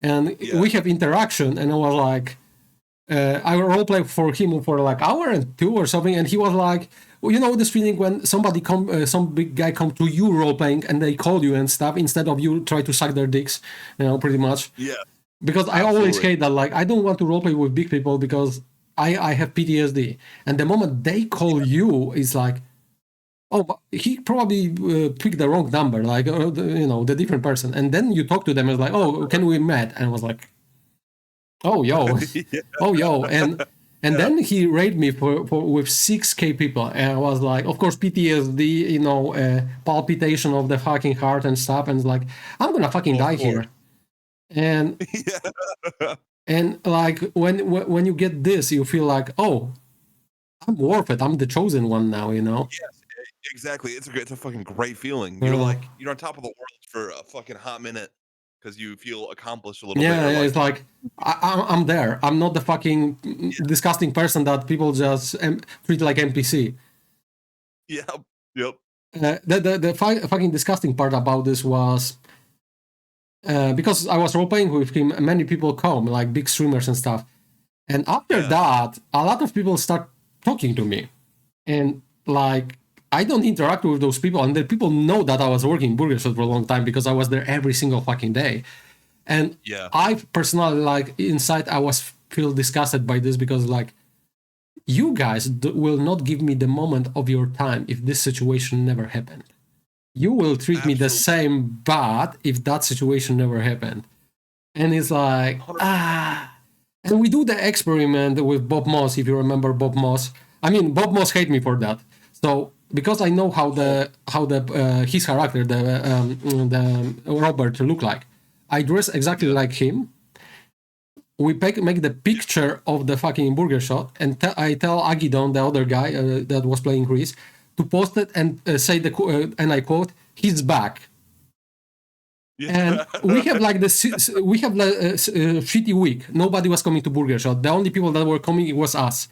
and we have interaction, and I was like, I roleplay for him for like hour and two or something, and he was like, well, you know this feeling when somebody some big guy come to you role playing and they call you and stuff instead of you try to suck their dicks, you know, pretty much. Yeah. Because I always hate that. Like, I don't want to roleplay with big people because I have PTSD. And the moment they call you, it's like, oh, but he probably picked the wrong number, like, the different person. And then you talk to them, and it's like, oh, can we meet? And I was like, oh, yo, oh, yo. And then he raided me for with 6K people. And I was like, of course, PTSD, palpitation of the fucking heart and stuff. And it's like, I'm going to fucking die here. And and like when you get this, you feel like, oh, I'm worth it. I'm the chosen one now, Yes, exactly. It's a fucking great feeling. You're like, you're on top of the world for a fucking hot minute because you feel accomplished a little bit. Yeah, it's like I'm there. I'm not the fucking disgusting person that people just treat like NPC. Yep. Yep. The fucking disgusting part about this was because I was role playing with him. Many people come, like big streamers and stuff, and after that, a lot of people start talking to me, and like I don't interact with those people, and the people know that I was working Burger Shot for a long time because I was there every single fucking day. And I personally, like, inside, I was feel disgusted by this because, like, you guys will not give me the moment of your time if this situation never happened. You will treat me the same bad if that situation never happened. And it's like, And we do the experiment with Bob Moss, if you remember Bob Moss. I mean, Bob Moss hate me for that. So because I know how his character, the Robert, look like, I dress exactly like him. We make the picture of the fucking Burger Shot, and I tell Agidon, the other guy that was playing Chris, to post it and say and I quote, "He's back." Yeah. And we have like shitty week. Nobody was coming to Burger Shot. The only people that were coming was us.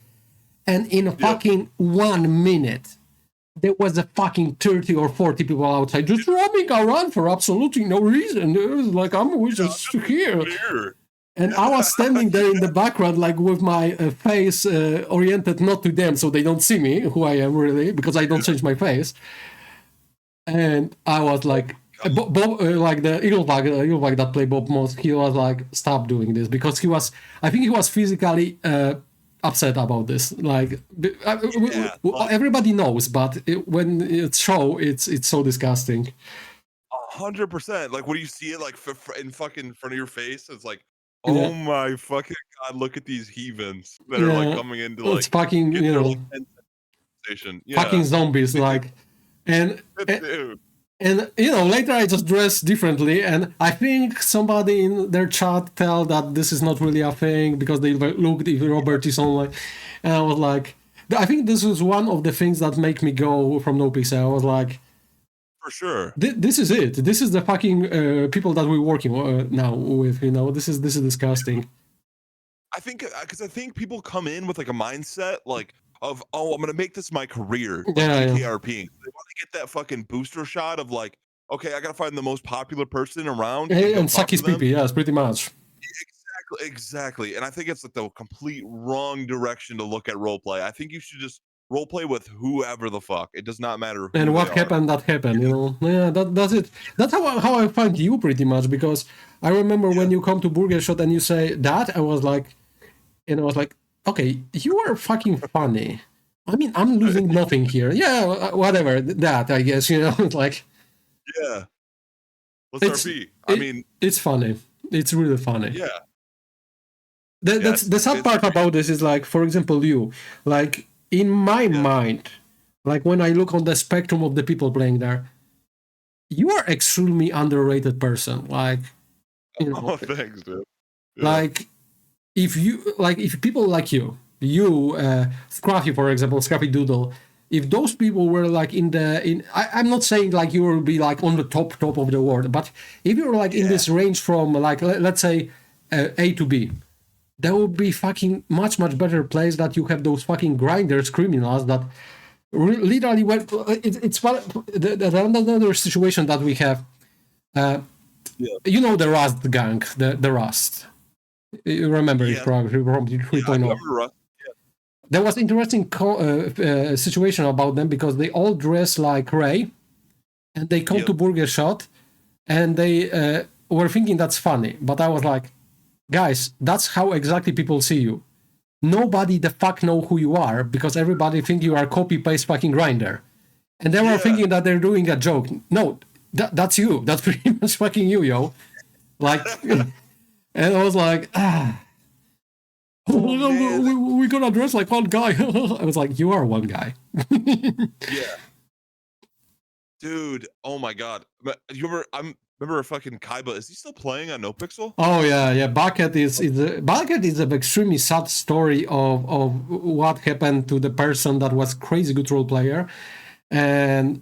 And in fucking 1 minute, there was a fucking 30 or 40 people outside just roaming around for absolutely no reason. It was like, we're just here. And I was standing there in the background, like with my face oriented not to them, so they don't see me, who I am really, because I don't change my face. And I was like, Bob, like the Eaglebag that played Bob Moss, he was like, stop doing this, because I think he was physically upset about this. Like, everybody knows, but when it's show, it's so disgusting. 100%. Like, when you see it like in fucking front of your face, it's like, oh my fucking god! Look at these heathens that are like coming into like, it's fucking fucking zombies, like, and later I just dress differently, and I think somebody in their chat tell that this is not really a thing because they looked if Robert is online, and I was like, I think this was one of the things that make me go from No Pixel. I was like, for sure, this is it. This is the fucking people that we're working now with. This is disgusting. I think because I think people come in with like a mindset like of, oh, I'm gonna make this my career, like KRPing. They want to get that fucking booster shot of like, okay, I gotta find the most popular person around and suck his pee-pee. Yes, pretty much. Exactly. And I think it's like the complete wrong direction to look at roleplay. I think you should just roleplay with whoever the fuck. It does not matter. And what happened, that happened, Yeah, that's it. That's how I find you pretty much, because I remember when you come to Burger Shot and you say that, I was like, okay, you are fucking funny. I mean, I'm losing nothing here. Yeah, whatever, that, I guess, like... Yeah. Let's RP. I mean... It's funny. It's really funny. Yeah. That's the sad part about this is, like, for example, you, like, in my mind, like, when I look on the spectrum of the people playing there, you are extremely underrated person. Like, oh, thanks, dude. Yeah. Like, if people like you, Scruffy, for example, Scruffy Doodle, if those people were like I'm not saying like you will be like on the top of the world, but if you're like in this range from like, let's say A to B, there would be fucking much better place that you have those fucking grinders, criminals that literally it's another situation that we have. The Rust gang, the Rust. You remember it probably from 3.0. There was interesting situation about them because they all dress like Ray, and they come to Burger Shot, and they were thinking that's funny. But I was like, guys, that's how exactly people see you. Nobody the fuck know who you are because everybody think you are copy paste fucking grinder, and they were Yeah. thinking that they're doing a joke. No, that's you. That's pretty much fucking you, yo. Like, and I was like, Oh man. we're gonna dress like one guy. I was like, you are one guy. Yeah. Dude, oh my god. You remember fucking Kaiba. Is he still playing on NoPixel? Oh yeah. Bucket is an extremely sad story of what happened to the person that was crazy good role player, and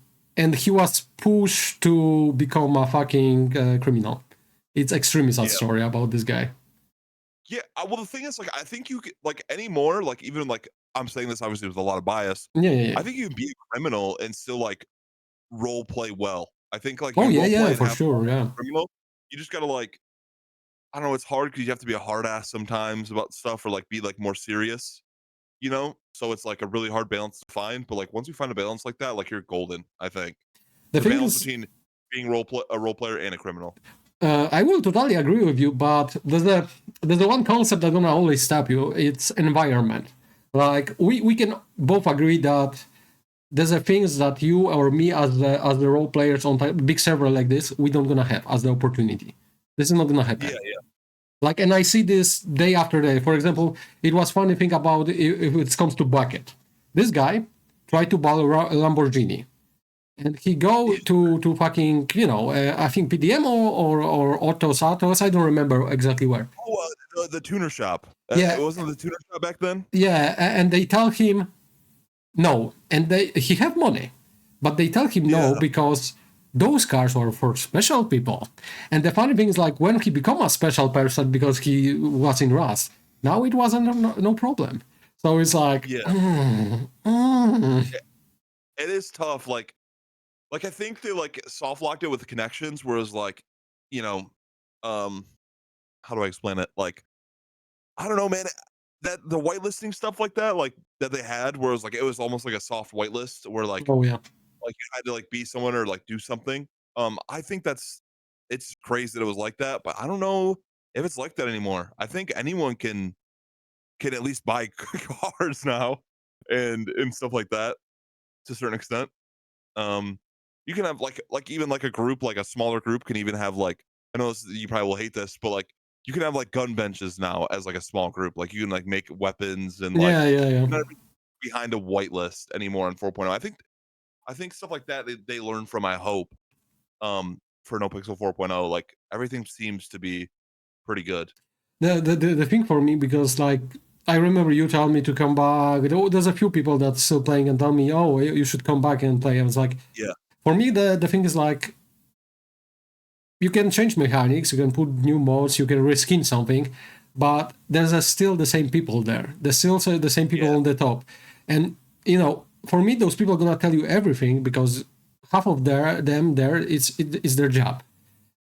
he was pushed to become a fucking criminal. It's extremely sad story about this guy. Yeah. Well, the thing is, like, I think you could, like, anymore, like, even like I'm saying this obviously with a lot of bias. Yeah. I think you can be a criminal and still like role play well. I think like you Oh can role play and for have fun sure. as Yeah. a criminal. You just gotta like, I don't know, it's hard because you have to be a hard ass sometimes about stuff or like be like more serious, you know? So it's like a really hard balance to find. But like once you find a balance like that, like you're golden, I think. The The thing balance is, between being a role player and a criminal. I will totally agree with you, but there's the one concept that's gonna always stop you. It's environment. Like we can both agree that there's a things that you or me as the role players on a big server like this we don't gonna have as the opportunity. This is not gonna Yeah, happen. yeah. Like, and I see this day after day. For example, it was funny thing about if it comes to bucket. This guy tried to buy a Lamborghini, and he go to fucking I think PDM or Autos. I don't remember exactly where. Oh, the tuner shop. It Yeah, wasn't the tuner shop back then. yeah, and they tell him no, and he have money, but they tell him Yeah, no because those cars are for special people. And the funny thing is, like when he become a special person because he was in Rust, now it wasn't no problem. So it's like, yeah. It is tough. Like I think they like soft locked it with the connections, whereas like, you know, um, how do I explain it? Like, I don't know, man. That the whitelisting stuff like that, like that they had, where it was almost like a soft whitelist, where oh yeah. like you had to like be someone or like do something. I think it's crazy that it was like that, but I don't know if it's like that anymore. I think anyone can at least buy cars now and stuff like that to a certain extent. Um, you can have like even like a group, like a smaller group can even have like, I know you probably will hate this, but like you can have like gun benches now as like a small group. Like you can like make weapons and like Yeah. you're not behind a whitelist anymore in 4.0. I think stuff like that they learn from, I hope, for NoPixel 4.0. Like everything seems to be pretty good. The thing for me, because like I remember you telling me to come back. There's a few people that's still playing and tell me, oh, you should come back and play. I was like, Yeah. for me, the thing is like you can change mechanics, you can put new modes, you can reskin something, but there's still the same people there. There's still the same people Yeah. on the top, and for me, those people are gonna tell you everything because half of them there it's their job.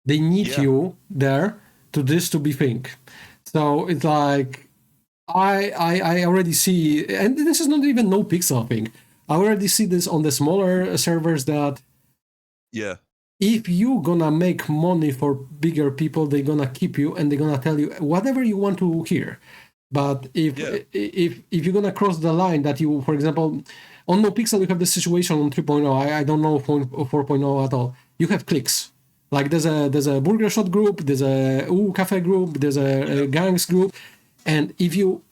They need Yeah. you there to be think. So it's like I already see, and this is not even no pixel thing. I already see this on the smaller servers that Yeah. if you gonna make money for bigger people, they're gonna keep you and they're gonna tell you whatever you want to hear. But Yeah. if you're gonna cross the line that you, for example, on no pixel you have the situation on 3.0. I don't know 4.0 at all. You have clicks. Like there's a burger shot group, there's a cafe group, there's a gangs group, and if you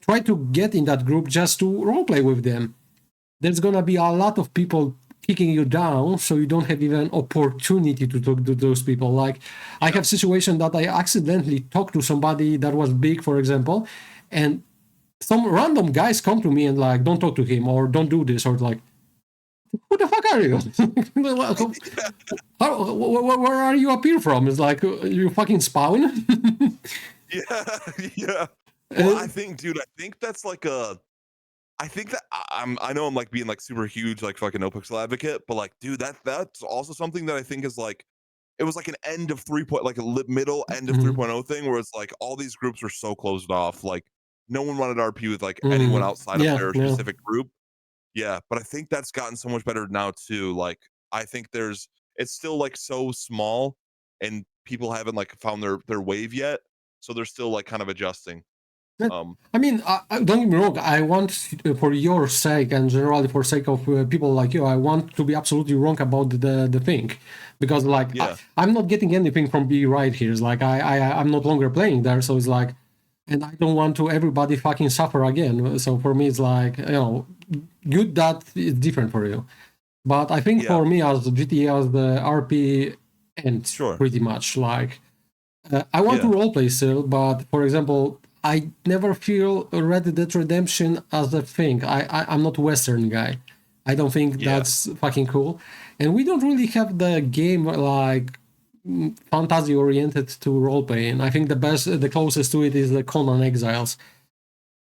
try to get in that group just to roleplay with them, there's gonna be a lot of people kicking you down, so you don't have even opportunity to talk to those people. Like I have situation that I accidentally talked to somebody that was big, for example, and some random guys come to me and like, don't talk to him or don't do this, or like, who the fuck are you? Where are you appear from? It's like you fucking spawn. Yeah. Yeah. Well, I think, dude, I think that's like I think that I know I'm like being like super huge, like fucking no pixel advocate, but like, dude, that's also something that I think is like, it was like an end of like a middle end of 3.0 thing where it's like all these groups were so closed off. Like no one wanted RP with like anyone outside of their Yeah. specific group. Yeah. But I think that's gotten so much better now too. Like I think it's still like so small and people haven't like found their wave yet. so they're still like kind of adjusting. I mean, don't get me wrong. I want, for your sake and generally for sake of people like you, I want to be absolutely wrong about the thing, because like I'm not getting anything from being right here. It's like I'm not longer playing there, so it's like, and I don't want to everybody fucking suffer again. So for me, it's like, good that it's different for you, but I think for me as GTA as the RP ends pretty much like. I want to roleplay still, but for example, I never feel Red Dead Redemption as a thing. I'm not a Western guy. I don't think that's fucking cool. And we don't really have the game like fantasy oriented to roleplaying. I think the closest to it is the Conan Exiles.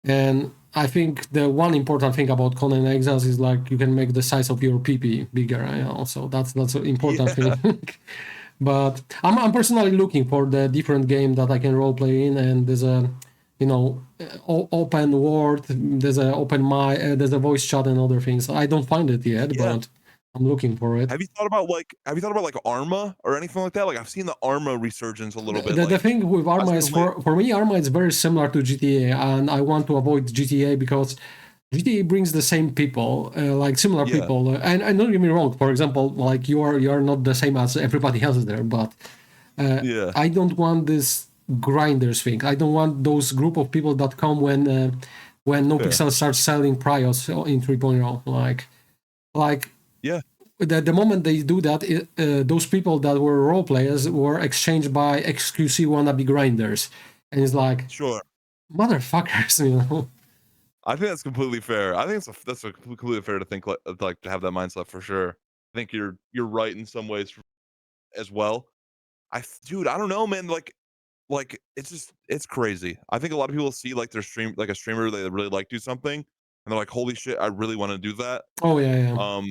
And I think the one important thing about Conan Exiles is like you can make the size of your PP bigger. So that's an important thing. But I'm personally looking for the different game that I can roleplay in, and there's a open world, there's a there's a voice chat and other things. I don't find it yet, but I'm looking for it. Have you thought about like Arma or anything like that? Like I've seen the Arma resurgence a little bit. The thing with Arma is for me, Arma is very similar to GTA, and I want to avoid GTA because GTA brings the same people, like similar people, and don't get me wrong. For example, like you are not the same as everybody else there, but I don't want this grinders thing. I don't want those group of people that come when NoPixel starts selling Prios in 3.0. Like the moment they do that, those people that were role players were exchanged by XQC wannabe grinders, and it's like motherfuckers, I think that's completely fair. I think that's completely fair to think like to have that mindset for sure. I think you're right in some ways as well. Dude, I don't know, man. Like it's crazy. I think a lot of people see like their a streamer they really like do something, and they're like, holy shit, I really want to do that. Oh yeah.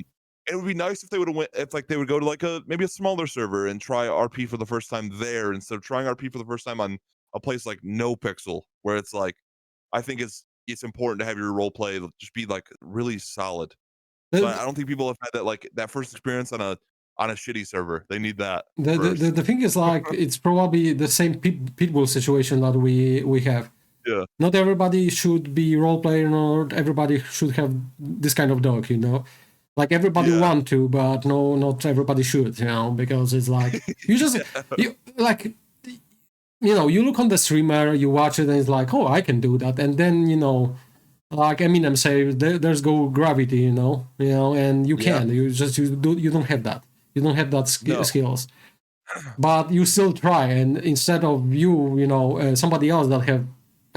It would be nice if they would have went if like they would go to like maybe a smaller server and try RP for the first time there instead of trying RP for the first time on a place like NoPixel, where it's like I think it's important to have your role play just be like really solid. So I don't think people have had that first experience on a shitty server. They need that. The thing is like it's probably the same pitbull situation that we have. Yeah. Not everybody should be role player, nor everybody should have this kind of dog. Like everybody want to, but no, not everybody should. Because it's like you just you look on the streamer, you watch it, and it's like, oh, I can do that, and then like Eminem say, there's go gravity, and you can. You don't have that. You don't have that skills, but you still try. And instead of somebody else that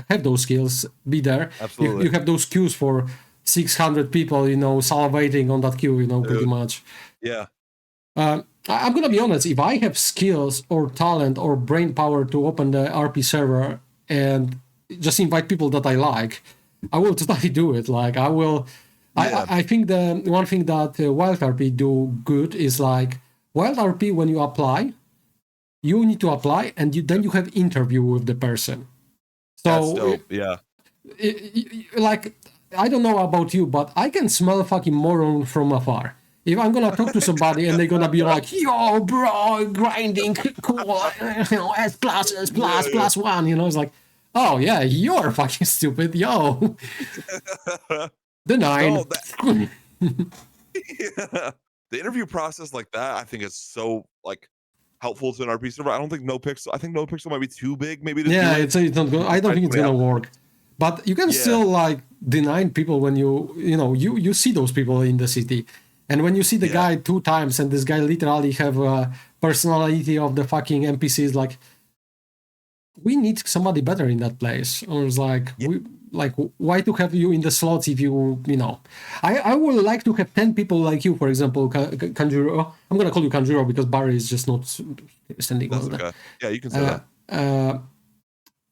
have those skills be there, you have those queues for 600 people, salivating on that queue, pretty much. Yeah. I'm gonna be honest. If I have skills or talent or brain power to open the RP server and just invite people that I like, I will totally do it. Like I will. I think the one thing that Wild RP do good is like Wild RP when you apply, you need to apply and then you have interview with the person. So that's dope. Yeah. Like I don't know about you, but I can smell a fucking moron from afar. If I'm gonna talk to somebody and they're gonna be like, yo, bro, grinding, cool, S plus one, it's like, oh yeah, you're fucking stupid, yo. The 9. The interview process like that, I think is so like helpful to an RP server. I don't think NoPixel. I think NoPixel might be too big, maybe. To do it's not good. I don't think it's gonna work. But you can still like deny people when you see those people in the city. And when you see the guy 2 times and this guy literally have a personality of the fucking NPCs, like we need somebody better in that place. Or it's like why to have you in the slots if I would like to have 10 people like you, for example, Kanjuro. I'm gonna call you Kanjuro because Barry is just not standing well. Okay. Yeah, you can say that.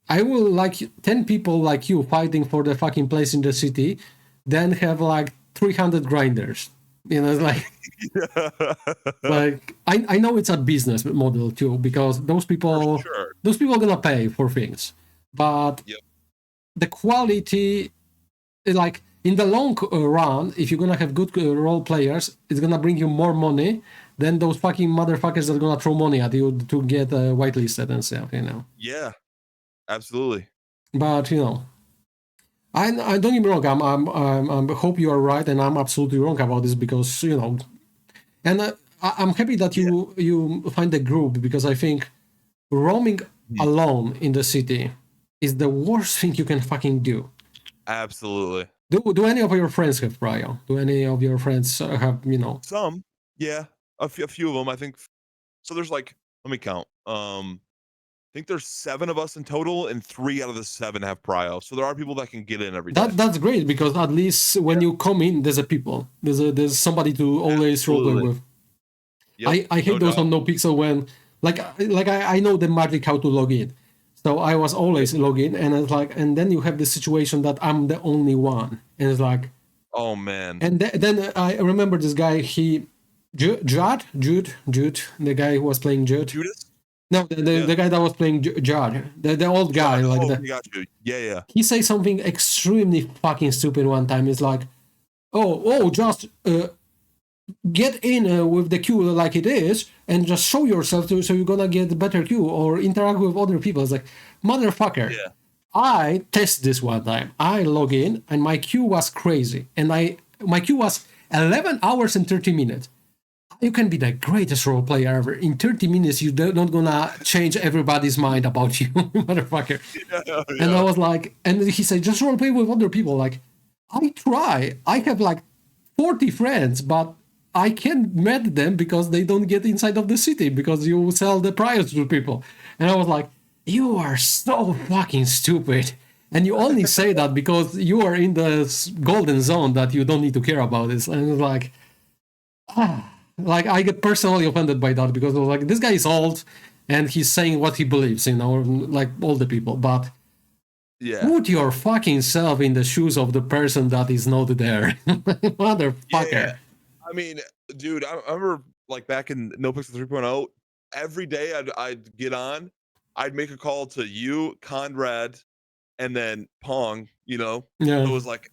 I will like 10 people like you fighting for the fucking place in the city, then have like 300 grinders. It's like, like I know it's a business model too, because those people are gonna pay for things, but the quality, like in the long run, if you're gonna have good role players, it's gonna bring you more money than those fucking motherfuckers that are gonna throw money at you to get whitelisted and stuff. Yeah. Absolutely. But I don't get me wrong. I hope you are right, and I'm absolutely wrong about this because and I'm happy that you find a group because I think roaming alone in the city is the worst thing you can fucking do. Absolutely. Do any of your friends have Prio? Do any of your friends have Some, yeah, a few of them. I think so. There's like, let me count. I think there's 7 of us in total, and 3 out of the 7 have prio. So there are people that can get in every day. That's great because at least when you come in, there's a people. There's somebody to always roleplay with. Yep, I hate those on NoPixel when I know the magic how to log in. So I was always login, and it's like, and then you have the situation that I'm the only one, and it's like, oh man. And then I remember this guy. Jude, the guy who was playing Jude. Judas? No, the guy that was playing Judd, the old guy, got you. Yeah. He says something extremely fucking stupid one time. It's like, just get in with the queue like it is, and just show yourself so you're gonna get a better queue or interact with other people. It's like, motherfucker. Yeah. I test this one time. I log in and my queue was crazy, and my queue was 11 hours and 30 minutes. You can be the greatest role player ever. In 30 minutes, you're not gonna change everybody's mind about you, motherfucker. Yeah. And I was like, and he said, just role play with other people. Like, I try. I have like 40 friends, but I can't meet them because they don't get inside of the city because you sell the priors to people. And I was like, you are so fucking stupid. And you only say that because you are in the golden zone that you don't need to care about this. And it's like, like I get personally offended by that because like this guy is old and he's saying what he believes, like all the people. But put your fucking self in the shoes of the person that is not there, motherfucker. Yeah. I mean, dude, I remember like back in NoPixel 3.0, every day I'd get on, I'd make a call to you, Conrad, and then Pong. Yeah. It was like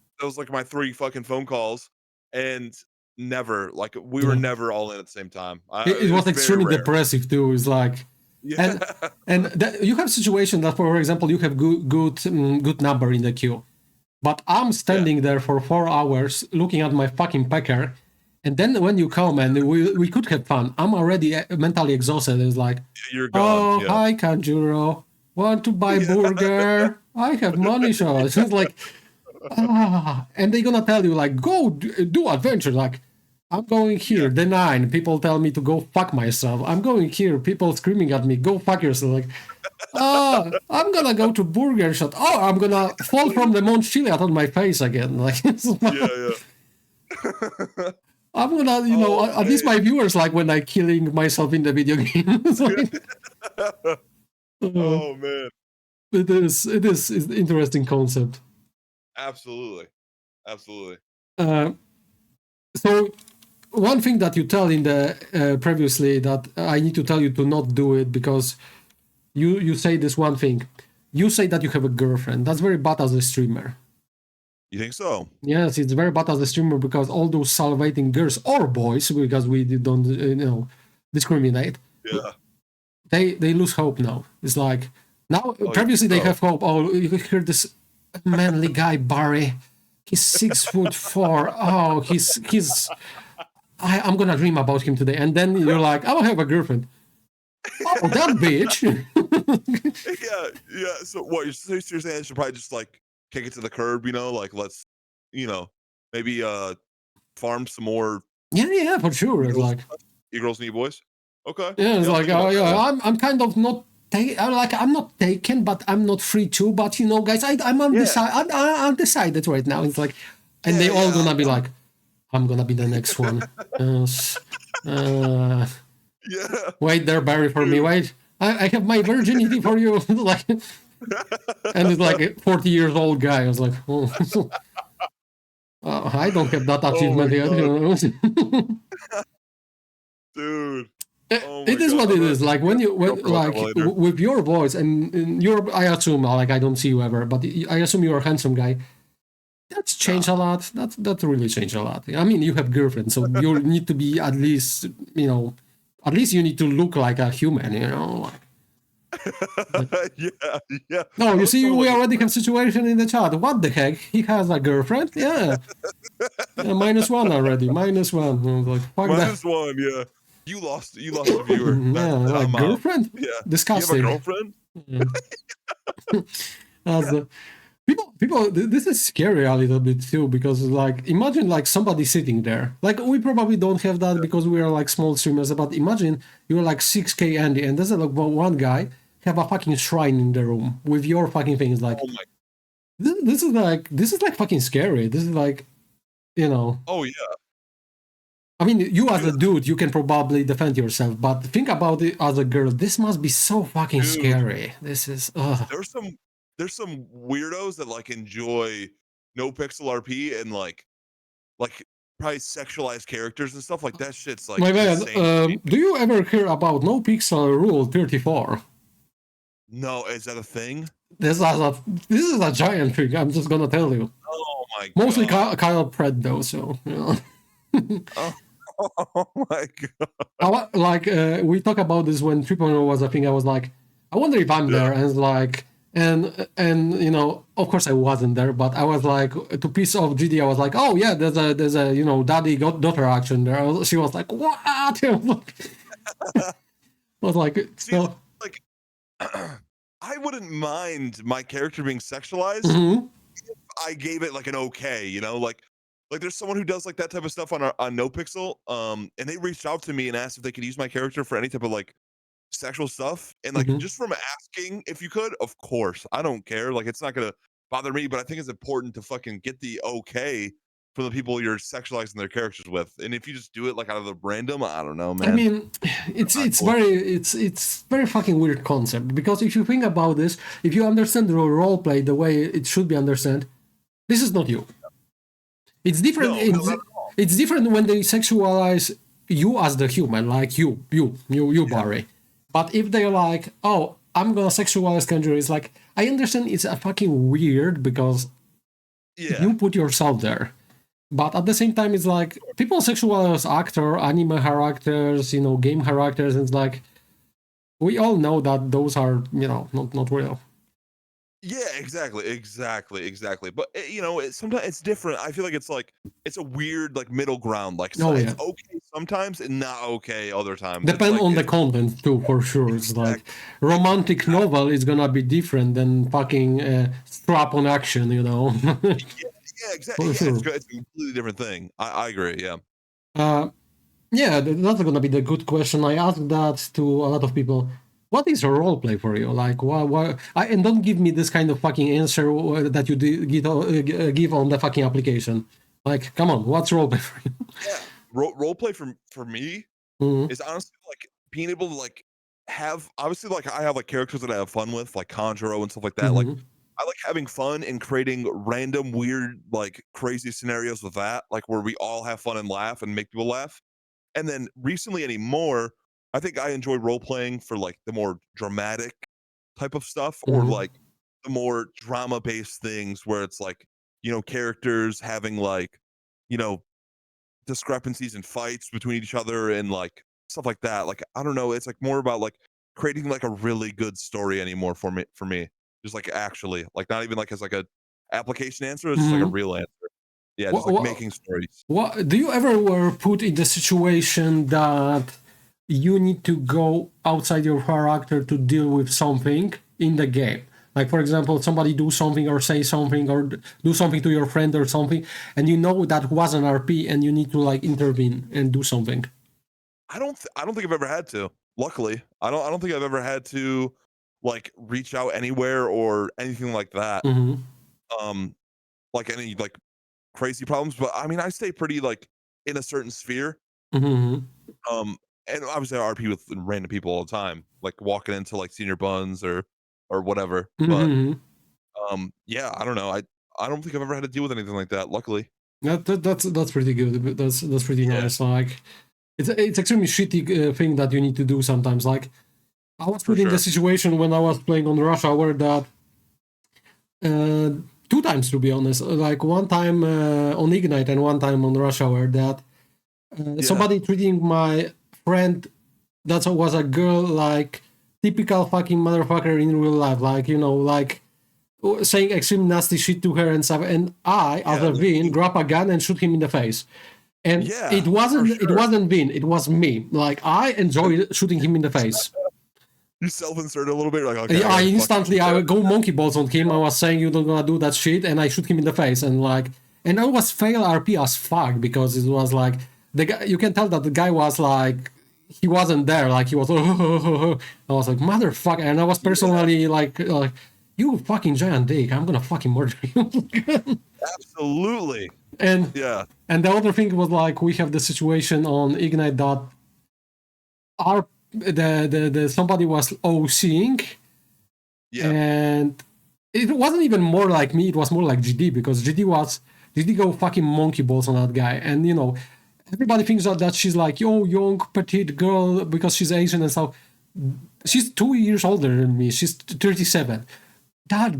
my 3 fucking phone calls, and never we were never all in at the same time. It was extremely depressive too. It's like, and you have situation that, for example, you have good number in the queue, but I'm standing there for 4 hours looking at my fucking packer, and then when you come and we could have fun, I'm already mentally exhausted. It's like, you're gone. Hi Kanjuro, want to buy burger? I have money shows. It's like, and they're gonna tell you like, go do adventure. Like, I'm going here, the 9. People tell me to go fuck myself. I'm going here. People screaming at me, go fuck yourself. Like, I'm gonna go to burger shop. I'm gonna fall from the Mount Chiliad on my face again. Like, I'm gonna, at least my viewers like when I'm killing myself in the video game. Like, oh man. It is an interesting concept. Absolutely. So one thing that you tell in the previously that I need to tell you to not do it because you say this one thing. You say that you have a girlfriend. That's very bad as a streamer. You think so? Yes, it's very bad as a streamer because all those salvating girls or boys, because we don't discriminate. Yeah. They lose hope now. It's like now previously they have hope. Oh, you hear this manly guy Barry. He's 6'4". Oh, he's. I'm gonna dream about him today, and then you're like, I will have a girlfriend. Oh, that bitch. yeah. So what you're saying? I should probably just like kick it to the curb, like let's, maybe farm some more. Yeah, for sure. It's like e-girls need boys. Okay. Yeah, it's like I'm kind of not. I'm not taken, but I'm not free too. But guys, I'm undecided. I'm undecided right now. It's like, and they all gonna be like, I'm gonna be the next one. Wait there, Barry, for me. Wait, I have my virginity for you. Like, and it's like a 40 years old guy. I was like, I don't have that achievement yet. Dude. It is what it is. Like when with your voice and I assume like I don't see you ever, but I assume you're a handsome guy. That's changed a lot. That really changed a lot. I mean, you have girlfriend, so you need to be at least you need to look like a human. Like. Yeah. No, you see, we already have situation in the chat. What the heck? He has a girlfriend? Yeah. -1 already. -1. I'm like, fuck that. -1, yeah. You lost a viewer. Yeah, like I'm girlfriend? out. Yeah. Disgusting. You have a girlfriend? That's the people. This is scary a little bit too, because like imagine like somebody sitting there. Like we probably don't have that because we are like small streamers. But imagine you're like 6K Andy, and there's like one guy have a fucking shrine in the room with your fucking things. Like Oh my. this is like fucking scary. This is like, you know. Oh yeah. I mean, you as a dude, you can probably defend yourself, but think about it as a girl. This must be so fucking scary. This is. There's some weirdos that like enjoy no pixel RP and like probably sexualized characters and stuff like that. Shit's like My man, insane. do you ever hear about no pixel rule 34? No, is that a thing? This is a giant thing. I'm just gonna tell you. Oh my god. Mostly Kyle Pratt though, so you know. Oh my god. Like we talked about this when 3.0 was a thing. I was like, I wonder if I'm there, and like, and you know, of course I wasn't there, but I was like, to piece of GD, I was like, oh yeah, there's a you know daddy daughter action there. She was like, what? I was like, see, so, like I wouldn't mind my character being sexualized if I gave it like an okay, you know, like there's someone who does like that type of stuff on NoPixel, and they reached out to me and asked if they could use my character for any type of like sexual stuff, and like just from asking if you could, of course, I don't care, like it's not gonna bother me, but I think it's important to fucking get the okay from the people you're sexualizing their characters with, and if you just do it like out of the random, I don't know, man. I mean, it's very fucking weird concept, because if you think about this, if you understand the role play the way it should be understood, this is not you. It's different. It's different when they sexualize you as the human, like you, Barry. But if they're like, oh, I'm gonna sexualize Kendra, it's like, I understand it's a fucking weird because you put yourself there. But at the same time, it's like people sexualize actor, anime characters, you know, game characters, and it's like we all know that those are, you know, not real. Yeah, exactly. But you know, sometimes it's different. I feel like it's a weird like middle ground. Like it's okay sometimes and not okay other times. Depend on the content too, for sure. It's like romantic novel is gonna be different than fucking strap on action, you know. Yeah, exactly. Sure. It's a completely different thing. I agree. Yeah. Yeah, that's gonna be the good question. I asked that to a lot of people. What is a role play for you? Like, why? And don't give me this kind of fucking answer that you give on the fucking application. Like, come on, what's role play for you? Yeah, role play for me is honestly like being able to like have, obviously, like I have like characters that I have fun with, like Conjuro and stuff like that. Like I like having fun and creating random, weird, like crazy scenarios with that, like where we all have fun and laugh and make people laugh. And then recently anymore, I think I enjoy role playing for like the more dramatic type of stuff, or like the more drama based things where it's like, you know, characters having like, you know, discrepancies and fights between each other and like stuff like that. Like, I don't know, it's like more about like creating like a really good story anymore for me. Just like actually, like not even like as like a application answer, it's just like a real answer. Yeah, just like making stories. What do you ever were put in the situation that you need to go outside your character to deal with something in the game? Like, for example, somebody do something or say something or do something to your friend or something, and you know that was an RP and you need to like intervene and do something. I don't think I've ever had to. Luckily, I don't think I've ever had to like reach out anywhere or anything like that. Like any like crazy problems, but I mean, I stay pretty like in a certain sphere. And obviously I RP with random people all the time, like walking into like senior buns or whatever. But yeah, I don't know. I don't think I've ever had to deal with anything like that. Luckily. That's pretty good. That's pretty nice. Like it's extremely shitty thing that you need to do sometimes. Like I was put in the situation when I was playing on Rush Hour that 2 times, to be honest. Like one time on Ignite and one time on Rush Hour that somebody treating my friend that was a girl like typical fucking motherfucker in real life, like, you know, like saying extreme nasty shit to her and stuff. And I, as a Vin, grab a gun and shoot him in the face. And it wasn't Vin, it was me. Like, I enjoyed shooting him in the face. You self-insert a little bit, like, okay. I instantly, I would go monkey balls on him. I was saying, you don't gonna do that shit, and I shoot him in the face. And like, and I was fail RP as fuck, because it was like, the guy, you can tell that the guy was like, he wasn't there, like he was I was like, motherfucker. And I was personally like you fucking giant dick, I'm gonna fucking murder you. Absolutely. And and the other thing was like, we have the situation on Ignite that our the somebody was OCing, and it wasn't even more like me, it was more like GD, because GD go fucking monkey balls on that guy. And you know, everybody thinks that she's like, yo, young petite girl because she's Asian and stuff. She's 2 years older than me. She's 37. That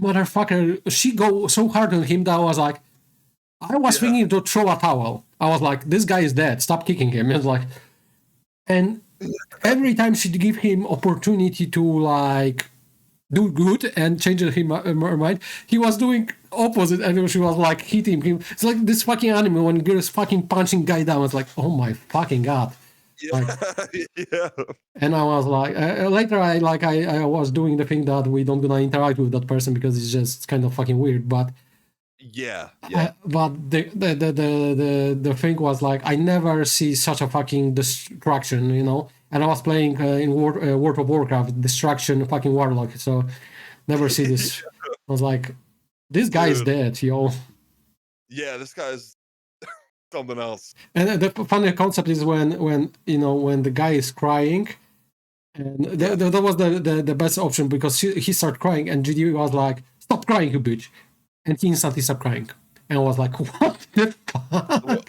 motherfucker, she go so hard on him that I was like, I was thinking to throw a towel. I was like, this guy is dead. Stop kicking him. And like, and every time she'd give him opportunity to like do good and change him mind, he was doing opposite, and she was like hitting him. It's like this fucking anime when girls fucking punching guy down. It's like, oh my fucking god. Like, and I was like, later I was doing the thing that we don't gonna interact with that person because it's just kind of fucking weird. But but the thing was like, I never see such a fucking destruction, you know. And I was playing in World of Warcraft, destruction fucking warlock, so never see this. I was like, this guy is dead, yo. Yeah, this guy's something else. And the funny concept is when you know, when the guy is crying, and that was the best option, because he started crying, and GD was like, stop crying, you bitch. And he instantly stopped crying. And I was like, what the fuck?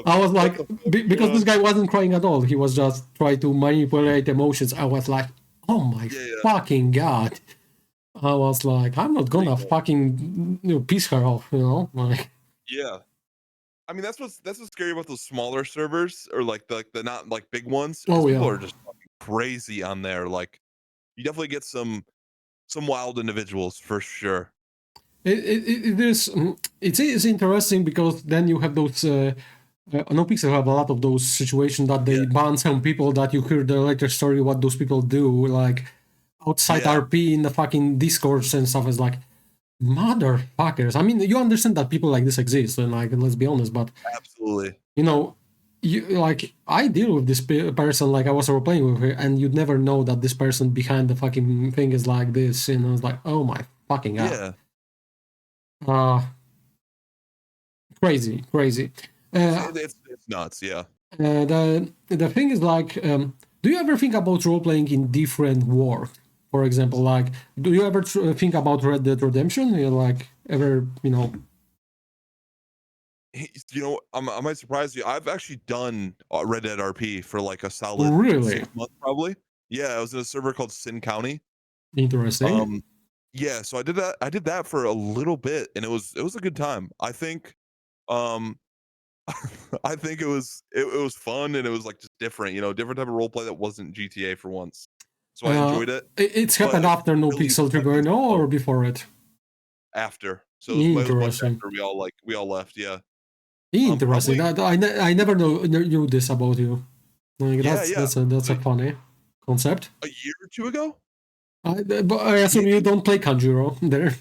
I was like, because this guy wasn't crying at all. He was just trying to manipulate emotions. I was like, oh my fucking god. I was like, I'm not gonna fucking piss her off, you know? Like, I mean, that's what's scary about those smaller servers, or like the not like big ones. Oh, people are just fucking crazy on there. Like, you definitely get some wild individuals for sure. It is interesting, because then you have those no Pixel have a lot of those situations that they ban some people, that you hear the later story what those people do, like outside RP in the fucking Discords and stuff. Is like, motherfuckers. I mean, you understand that people like this exist, and like, let's be honest, but absolutely, you know, you like, I deal with this person, like I was role playing with her, and you'd never know that this person behind the fucking thing is like this, and I was like, oh my fucking god. Crazy. It's nuts, the thing is like, do you ever think about role playing in different world? For example, like, do you ever think about Red Dead Redemption? Like, ever, you know? You know, I might surprise you. I've actually done Red Dead RP for like a solid 6 months, probably. Yeah, I was in a server called Sin County. Interesting. Yeah, so I did that for a little bit, and it was a good time. I think I think it was fun, and it was like just different, you know, different type of role play that wasn't GTA for once. So I enjoyed it. It's happened after No Pixel 3.0 or before it? After. So it was much after we all left, Interesting. I never knew this about you. Like, that's a funny concept. A year or two ago? But I assume you don't play Conjuro there.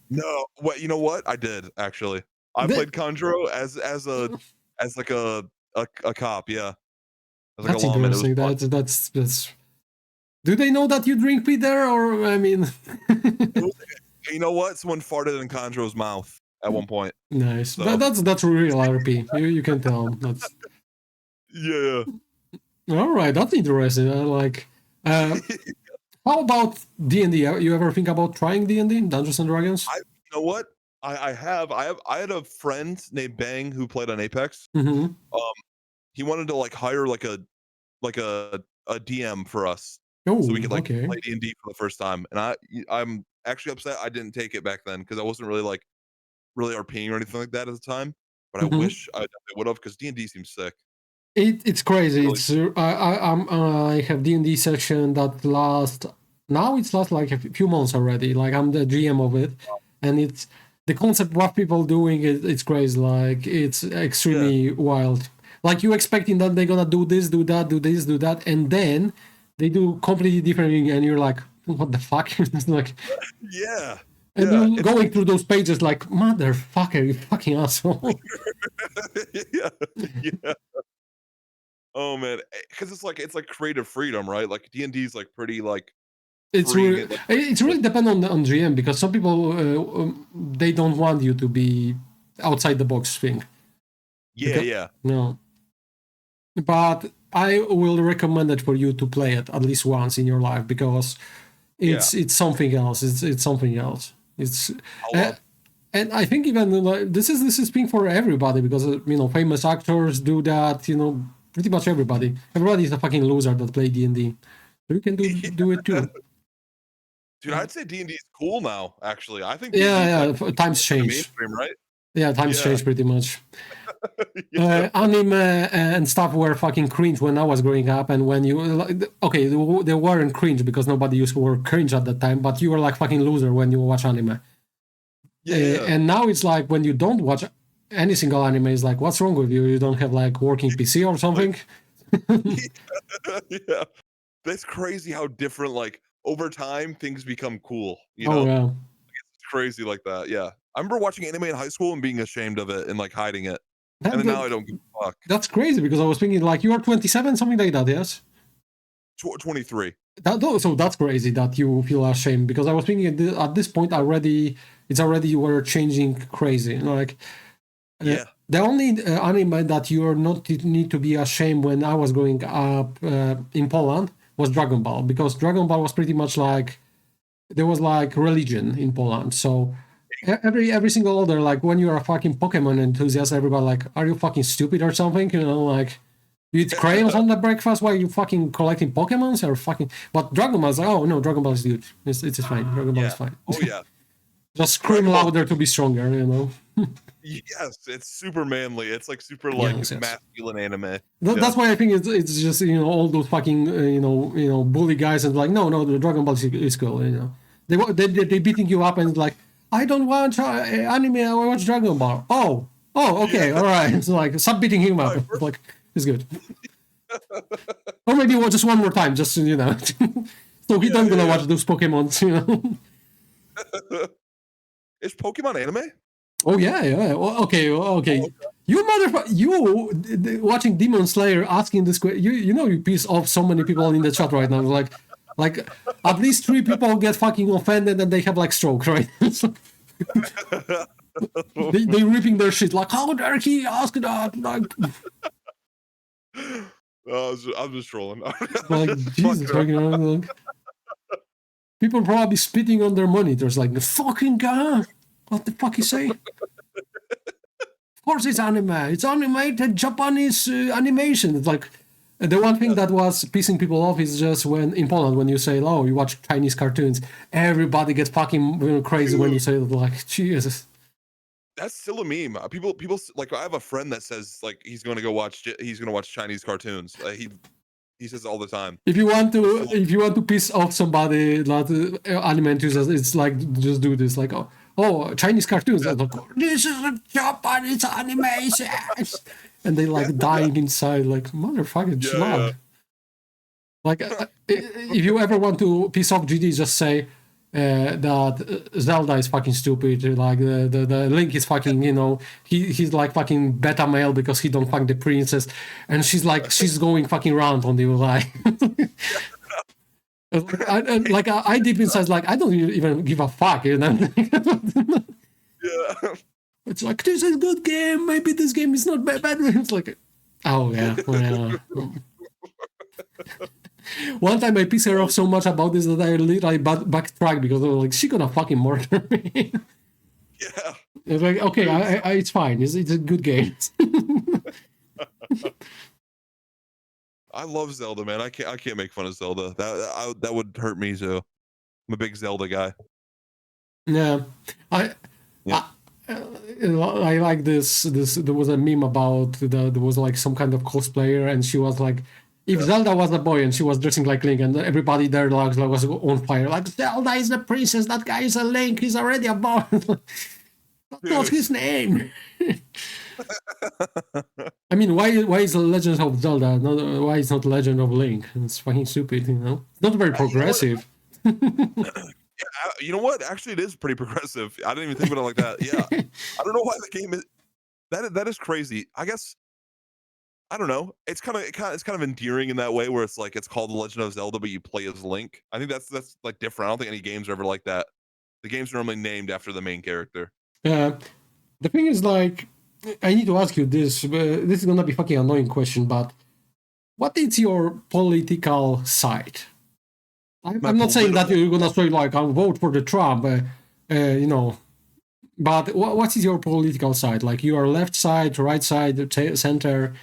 No, you know what? I did, actually. I played Conjuro as like a cop, yeah. That's interesting. That's. Do they know that you drink pee there, or I mean? You know what? Someone farted in Conjuro's mouth at one point. Nice. So. That's real RP. You can tell. That's. Yeah. All right, that's interesting. Like, how about D&D? You ever think about trying D&D, Dungeons and Dragons? You know what? I had a friend named Bang who played on Apex. Mm-hmm. He wanted to like hire like a DM for us, so we could like play D&D for the first time. And I'm actually upset I didn't take it back then, because I wasn't really RPing or anything like that at the time. But I wish I definitely would have, because D&D seems sick. It's crazy. Really? It's I have D&D section that it's last like a few months already. Like I'm the GM of it, and it's the concept what people doing. It's crazy. Like it's Yeah. extremely wild. Like you expecting that they're gonna do this, do that, do this, do that, and then they do completely different thing, and you're like, what the fuck? It's like, Yeah. and Yeah. you going through those pages like, motherfucker, you fucking asshole. Yeah. Yeah. Oh man, because it's like creative freedom, right? Like D&D is like pretty like freeing it. Like It's really depend on GM because some people they don't want you to be outside the box thing. yeah, Because yeah, no, but I will recommend it for you to play it at least once in your life because yeah. it's something else. It's something else. It's I'll, and I think even like, this is thing for everybody because famous actors do that. Pretty much everybody. Everybody is a fucking loser that play D&D. So you can do it yeah. too. Dude, I'd say D&D is cool now. Actually, I think D&D is like Yeah. Times kind of change. mainstream, right? Yeah, times Yeah, change pretty much. yeah, Anime and stuff were fucking cringe when I was growing up, and when you okay, they weren't cringe because nobody used the word cringe at that time, but you were like fucking loser when you watch anime. yeah. And now it's like when you don't watch any single anime, it's like, what's wrong with you? You don't have like working PC or Like, something? yeah. That's crazy how different. Like over time, things become cool. You Oh know, yeah, it's crazy like that. Yeah, I remember watching anime in high school and being ashamed of it and like hiding it, and that, then now I that don't give a fuck. that's crazy because I was thinking like you are 27, something like that. Yes. 23. So that's crazy that you feel ashamed because I was thinking at this point already it's already you were changing crazy like Yeah. the only anime that you are not need to be ashamed when I was growing up in Poland was Dragon Ball because Dragon Ball was pretty much like there was like religion in Poland. So every single other like when you're a fucking Pokemon enthusiast, everybody like, are you fucking stupid or something? Like you eat crayons on the breakfast while you fucking collecting Pokemons or fucking. But Dragon Ball is like, oh no, Dragon Ball is good. It's fine. Dragon Ball is Yeah. fine. Oh yeah. Just scream Dragon Ball. louder to be stronger. Yes, it's super manly. It's like super like Yes, yes. masculine anime. That's Yeah. why I think it's just all those fucking bully guys and like no the Dragon Ball is cool they beating you up and like I don't watch anime I watch Dragon Ball Yeah. okay all right it's like stop beating him All up right, it's like it's good or maybe just one more time just so he yeah, don't gonna yeah, watch those Pokemons. yeah. Is Pokemon anime? Oh yeah. Okay. Oh, You motherfucker! Watching Demon Slayer asking this question. You piss off so many people in the chat right now. Like at least 3 people get fucking offended and they have like stroke, right? okay. They ripping their shit like, how dare he ask that? I'm just trolling. Like Just Jesus, fucking around. like, people probably spitting on their monitors like the fucking guy. What the fuck you say? Of course, it's anime. It's animated Japanese animation. It's like the one thing Yes. that was pissing people off is just when in Poland when you say, "Oh, you watch Chinese cartoons," everybody gets fucking crazy when you Dude, say like, "Jesus." that's still a meme. People like I have a friend that says like he's gonna watch Chinese cartoons. He says it all the time. It's still If you want to piss off somebody that anime enthusiast, it's like just do this like, Chinese cartoons. yeah, And like, this is a Japanese animation, and they like dying inside like motherfucker, chill yeah, out. Like, if you ever want to piss off GD, just say that Zelda is fucking stupid. Like the Link is fucking, he's like fucking beta male because he don't fuck the princess, and she's going fucking round on you like. I deep inside like I don't even give a fuck. yeah. It's like this is a good game. Maybe this game is not bad. It's like, oh yeah, well, one time I pissed her off so much about this that I literally backtracked because I was like, she gonna fucking murder me. Yeah. It's like, okay, Dude, it's fine. It's a good game. I love Zelda, man. I can't make fun of Zelda. That would hurt me too. I'm a big Zelda guy. Yeah, I, Yeah. I I like this. There was a meme about there was like some kind of cosplayer, and she was like, if Zelda was a boy and she was dressing like Link, and everybody there like was on fire, like Zelda is the princess, that guy is a Link, he's already a boy. That's not his name. I mean, why is the Legend of Zelda? Why is not Legend of Link? It's fucking stupid, you know. It's not very progressive. You know what? Actually, it is pretty progressive. I didn't even think about it like that. Yeah, I don't know why the game is that is crazy. I guess I don't know. It's kind of endearing in that way where it's like it's called The Legend of Zelda, but you play as Link. I think that's like different. I don't think any games are ever like that. The games are normally named after the main character. The thing is, like, I need to ask you this. This is gonna be fucking annoying question, but what is your political side? I'm not saying that you're gonna say like I'll vote for the Trump, you know. But what is your political side? Like you are left side, right side, center?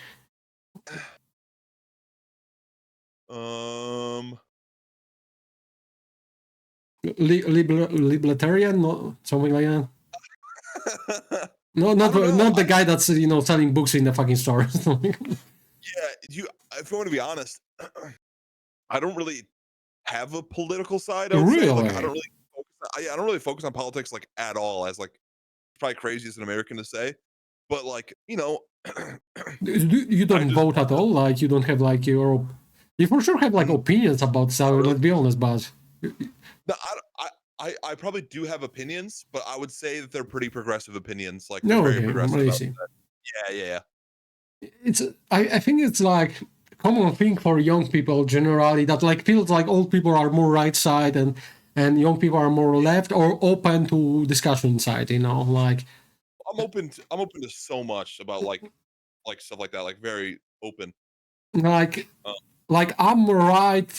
Libertarian, no, something like that. No, not the guy that's selling books in the fucking store. Yeah, if I want to be honest, I don't really have a political side. I would say, like, I don't really focus on politics like at all. As like, it's probably crazy as an American to say, but like, you don't vote at all. Like you don't have like you for sure have like opinions about stuff. Let's be honest, but no, I probably do have opinions, but I would say that they're pretty progressive opinions. Like no, very progressive. Yeah. I think it's like common thing for young people generally that like feels like old people are more right side and young people are more left or open to discussion side. Like I'm open to so much about like stuff like that. Like very open. Like I'm right,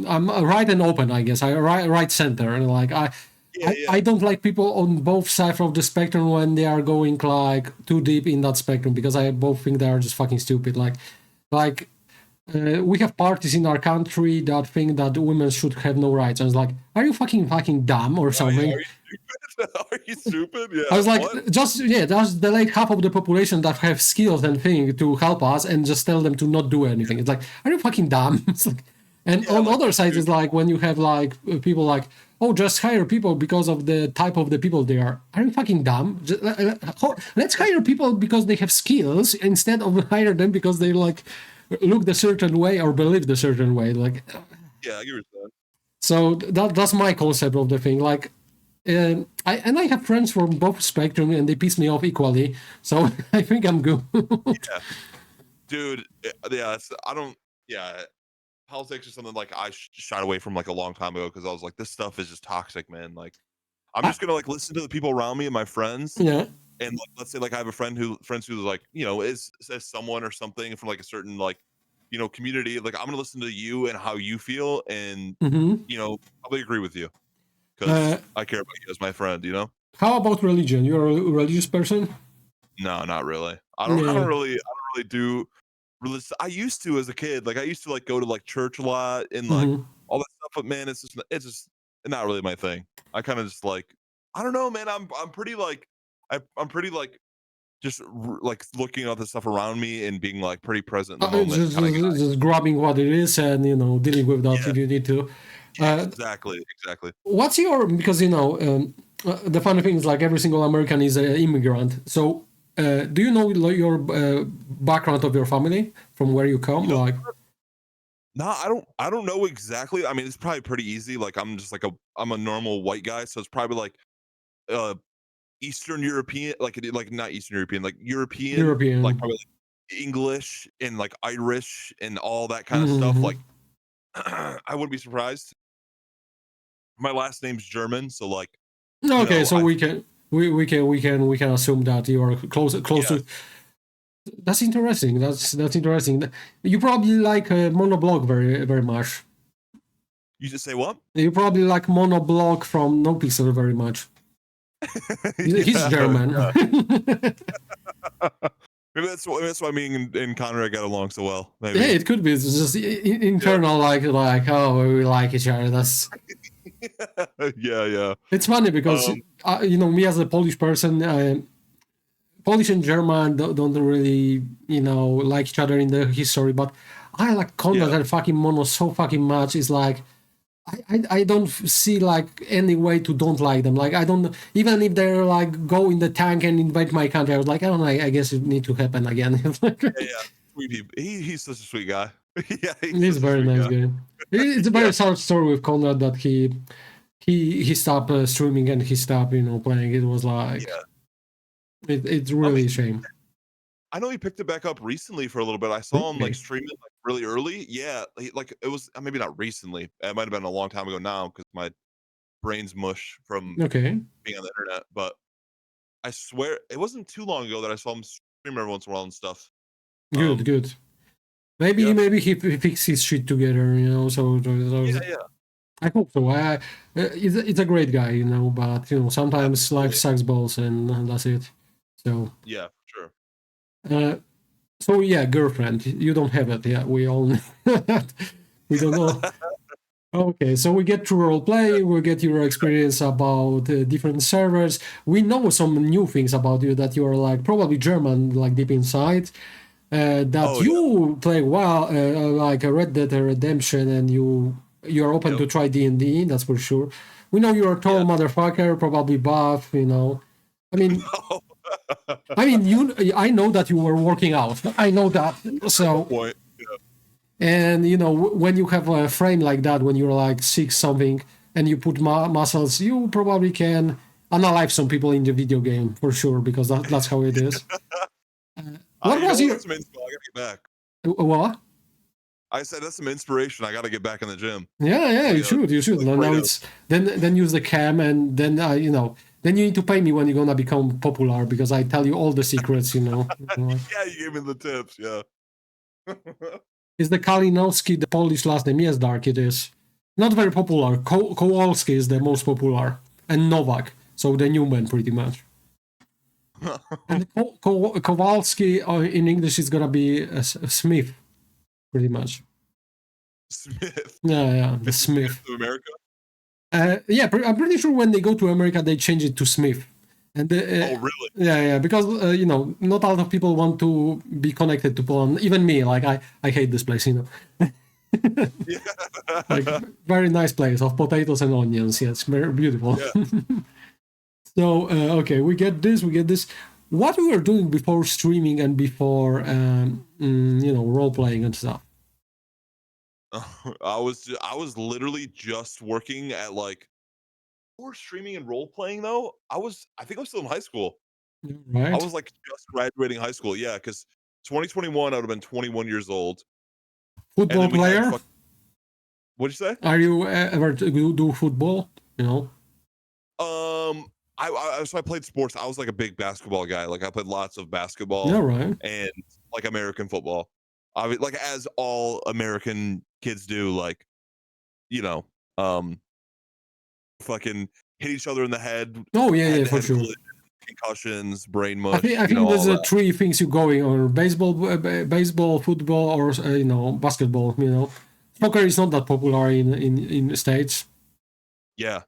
I'm right and open. I guess I right center, and like I don't like people on both sides of the spectrum when they are going like too deep in that spectrum because I both think they are just fucking stupid. Like we have parties in our country that think that women should have no rights. I was like, are you fucking dumb or something? Are you stupid? Yeah. I was like, that's the like half of the population that have skills and thing to help us, and just tell them to not do anything. It's like, are you fucking dumb? And on the other side is like when you have like people like, oh, just hire people because of the type of the people they are. Are you fucking dumb? Let's hire people because they have skills instead of hire them because they like look the certain way or believe the certain way. Like, yeah, I get that. So that's my concept of the thing. Like, I have friends from both spectrum and they piss me off equally. So I think I'm good. Yeah, dude. Yeah, politics is something like I shied away from like a long time ago because I was like, this stuff is just toxic, man. Like, I'm just gonna like listen to the people around me and my friends. Yeah. And like, let's say like I have a friend who's like, is someone or something from like a certain like, community. Like I'm gonna listen to you and how you feel, and probably agree with you because I care about you as my friend. How about religion? You're a religious person? No, not really. I don't really do religious. I used to as a kid. Like I used to like go to like church a lot and like all that stuff. But man, it's just not really my thing. I kind of just like, I don't know, man. I'm pretty like I'm pretty like just like looking at the stuff around me and being like pretty present in the moment. Just grabbing what it is and dealing with that if you need to. Exactly. What's because the funny thing is like every single American is an immigrant. So do you know your background of your family from where you come? No, I don't know exactly. I mean, it's probably pretty easy. Like I'm just like I'm a normal white guy, so it's probably like Eastern European, like not Eastern European, like European. Like probably like English and like Irish and all that kind of stuff. Like I wouldn't be surprised. My last name's German, so like. Okay, so we can assume that you are close to. That's interesting. That's interesting. You probably like Monoblock very very much. You just say what? You probably like Monoblock from NoPixel very much. He's German. Maybe that's why me and Conrad got along so well. Maybe. Yeah, it could be. It's just internal, like oh, we like each other. That's Yeah. It's funny because me as a Polish person, Polish and German don't really like each other in the history, but I like Konrad and fucking Mono so fucking much. It's like I don't see like any way to don't like them. Like I don't, even if they're like go in the tank and invade my country, I was like, I don't know, I guess it need to happen again. Yeah. Sweet people. He's such a sweet guy. Yeah, he's a very nice guy. It's a very sad story with Konrad that he stopped streaming and he stopped playing. It was like it's really a shame. I know he picked it back up recently for a little bit. I saw him like streaming like really early. Yeah, it was maybe not recently. It might have been a long time ago now because my brain's mush from being on the internet. But I swear it wasn't too long ago that I saw him stream every once in a while and stuff. Good. Maybe he fixed his shit together, So yeah. I hope so. It's a great guy, but sometimes Absolutely. life sucks balls and that's it. So yeah, for sure. So yeah, girlfriend. You don't have it. Yeah, we all we don't know. Okay, so we get through role play. We get your experience about different servers. We know some new things about you that you are like probably German, like deep inside. You play well, like a Red Dead Redemption, and you're open to try D&D. That's for sure. We know you're a tall motherfucker, probably buff. I mean. I know that you were working out. I know that. So, and when you have a frame like that, when you're like 6 something, and you put muscles, you probably can unalive some people in the video game for sure, because that's how it is. What was your? I gotta get back. What? I said that's some inspiration. I gotta get back in the gym. Yeah, you should. Now it's then use the cam, and then then you need to pay me when you're gonna become popular, because I tell you all the secrets. Yeah, you gave me the tips. Yeah. Is the Kalinowski the Polish last name? Yes, Dark. It is not very popular. Kowalski is the most popular, and Novak. So the Newman, pretty much. And Kowalski in English is gonna be a Smith, pretty much. Smith. Yeah, the Smith. To America. I'm pretty sure when they go to America, they change it to Smith. And oh, really? Yeah, because not a lot of people want to be connected to Poland. Even me, like I hate this place, Like very nice place of potatoes and onions. Yes, very beautiful. Yeah. So okay, we get this. What we were doing before streaming and before role playing and stuff. I was literally just working at like, before streaming and role playing though. I think I was still in high school. Right. I was like just graduating high school. Yeah, because 2021 I would have been 21 years old. Football player. What'd you say? Are you ever do football? I played sports. I was like a big basketball guy. Like I played lots of basketball. Yeah, right. And like American football. Like as all American kids do, like, fucking hit each other in the head. Oh yeah, for sure. Concussions, brain mush. I think there's 3 things you're going on: baseball, football, or basketball. Soccer is not that popular in the States. Yeah.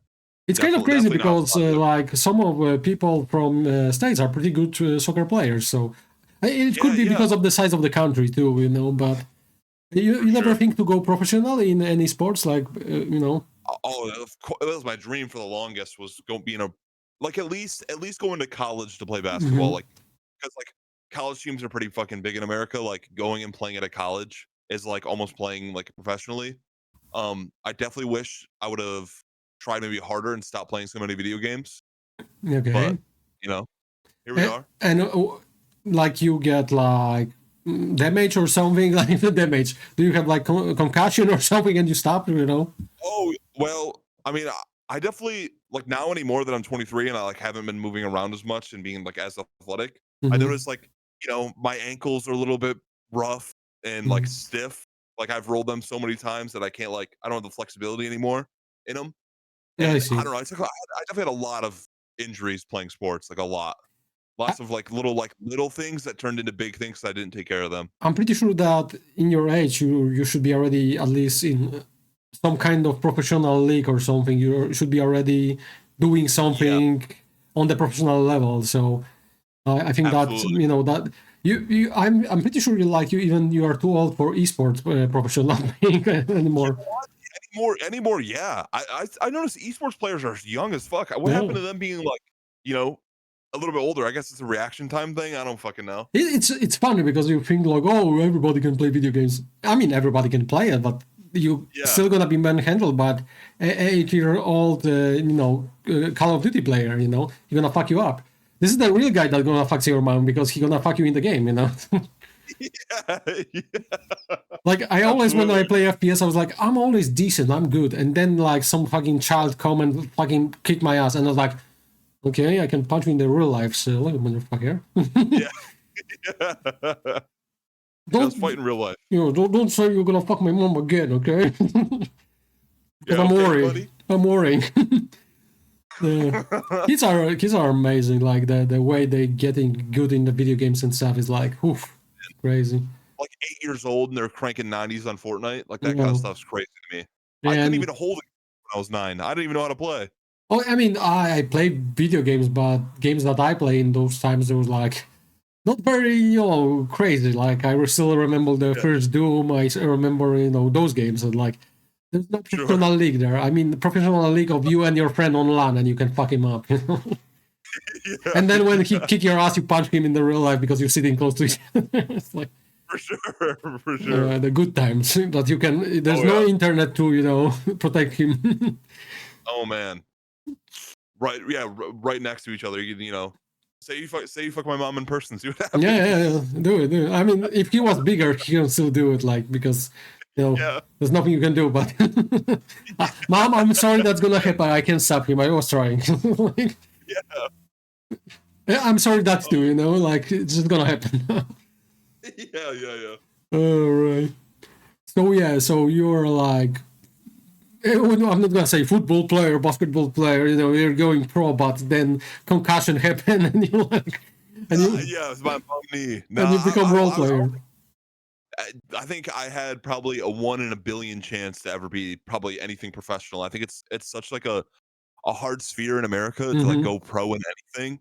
It's kind of crazy because like some of people from States are pretty good soccer players. So it could be because of the size of the country too, But you never think to go professional in any sports, like Oh, that was my dream for the longest, was being at least going to college to play basketball, like, because like college teams are pretty fucking big in America. Like going and playing at a college is like almost playing like professionally. I definitely wish I would have tried maybe harder and stopped playing so many video games. Okay. But here we are. And like you get like damage or something, like the damage. Do you have like concussion or something and you stop? Oh well, I mean, I definitely, like, now anymore that I'm 23 and I like haven't been moving around as much and being like as athletic. I noticed like my ankles are a little bit rough and like stiff. Like I've rolled them so many times that I can't I don't have the flexibility anymore in them. And I see. I don't know. I definitely had a lot of injuries playing sports, like a lot. Lots of like little things that turned into big things. I didn't take care of them. I'm pretty sure that in your age, you should be already at least in some kind of professional league or something. You should be already doing something on the professional level. So I think that that I'm pretty sure you are too old for esports professional anymore. Anymore, yeah. I noticed esports players are young as fuck. What happened to them being like, a little bit older? I guess it's a reaction time thing. I don't fucking know. It's funny because you think like, oh, everybody can play video games. I mean, everybody can play it, but you still gonna be manhandled. But an 8-year-old, Call of Duty player, you're gonna fuck you up. This is the real guy that's gonna fuck your mom because he's gonna fuck you in the game, Like I always, when I play FPS, I was like, I'm always decent, I'm good, and then like some fucking child come and fucking kick my ass, and I was like, okay, I can punch you in the real life, so look, motherfucker. Don't fight in real life. Don't say you're gonna fuck my mom again, okay? I'm worried. Buddy. I'm worrying. Kids are amazing. Like the way they getting good in the video games and stuff is like, oof, crazy. Like 8 years old and they're cranking 90s on Fortnite. Like that kind of stuff's crazy to me. I couldn't even hold it when I was 9. I didn't even know how to play. Oh, I mean, I play video games, but games that I play in those times, there was like not very, crazy. Like I still remember the first Doom. I remember, those games, and like there's no professional league there. I mean, the professional league of you and your friend on LAN, and you can fuck him up. And then when he kick your ass, you punch him in the real life because you're sitting close to each other. It's like for sure. The good times that you can. There's no internet to protect him. Oh man. Right, yeah, right next to each other. Say you fuck my mom in person. See what happens. Yeah. Do it. I mean, if he was bigger, he can still do it. Like because there's nothing you can do. But Mom, I'm sorry that's gonna happen. I can't stop him. I was trying. I'm sorry that's too. Like it's just gonna happen. Yeah. All right. So you're like. I'm not gonna say football player, basketball player. You're going pro, but then concussion happened, and you're like, it's my knee. And you become role player. I think I had probably a 1 in a billion chance to ever be probably anything professional. I think it's such like a hard sphere in America to like go pro in anything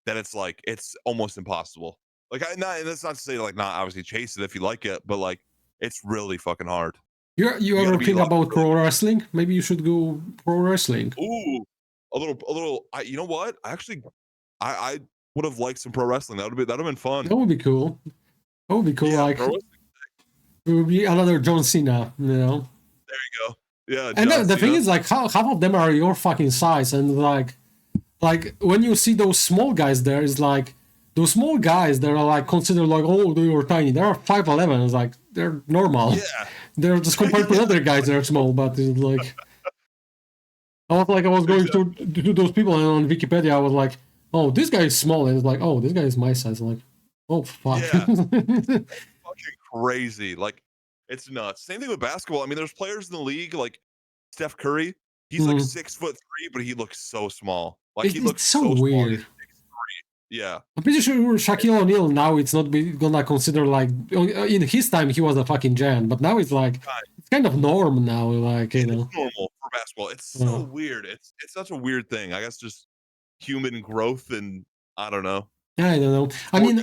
that it's like it's almost impossible. Like and that's not to say like not obviously chase it if you like it, but like it's really fucking hard. You ever think about pro wrestling? Maybe you should go pro wrestling. Ooh, a little. You know what? I would have liked some pro wrestling. That would have been fun. That would be cool. Yeah, like it would be another John Cena. There you go. Yeah. And the thing is, like, half of them are your fucking size, and like when you see those small guys, there is like those small guys that are like considered like, oh, they are tiny. They are 5'11". It's like they're normal. Yeah. They're just compared to other guys that are small, but it's like I was going to those people, and on Wikipedia I was like, oh, this guy is small, and it's like, oh, this guy is my size. I'm like, oh fuck. Yeah. Fucking crazy. Like it's nuts. Same thing with basketball. I mean, there's players in the league like Steph Curry. He's like 6'3", but he looks so small. Like he looks so weird. Small. Yeah, I'm pretty sure Shaquille O'Neal now it's not gonna consider like in his time he was a fucking giant, but now it's like it's kind of norm now. Like it's normal for basketball. It's so weird. It's such a weird thing. I guess just human growth, and I don't know. I don't know. I mean,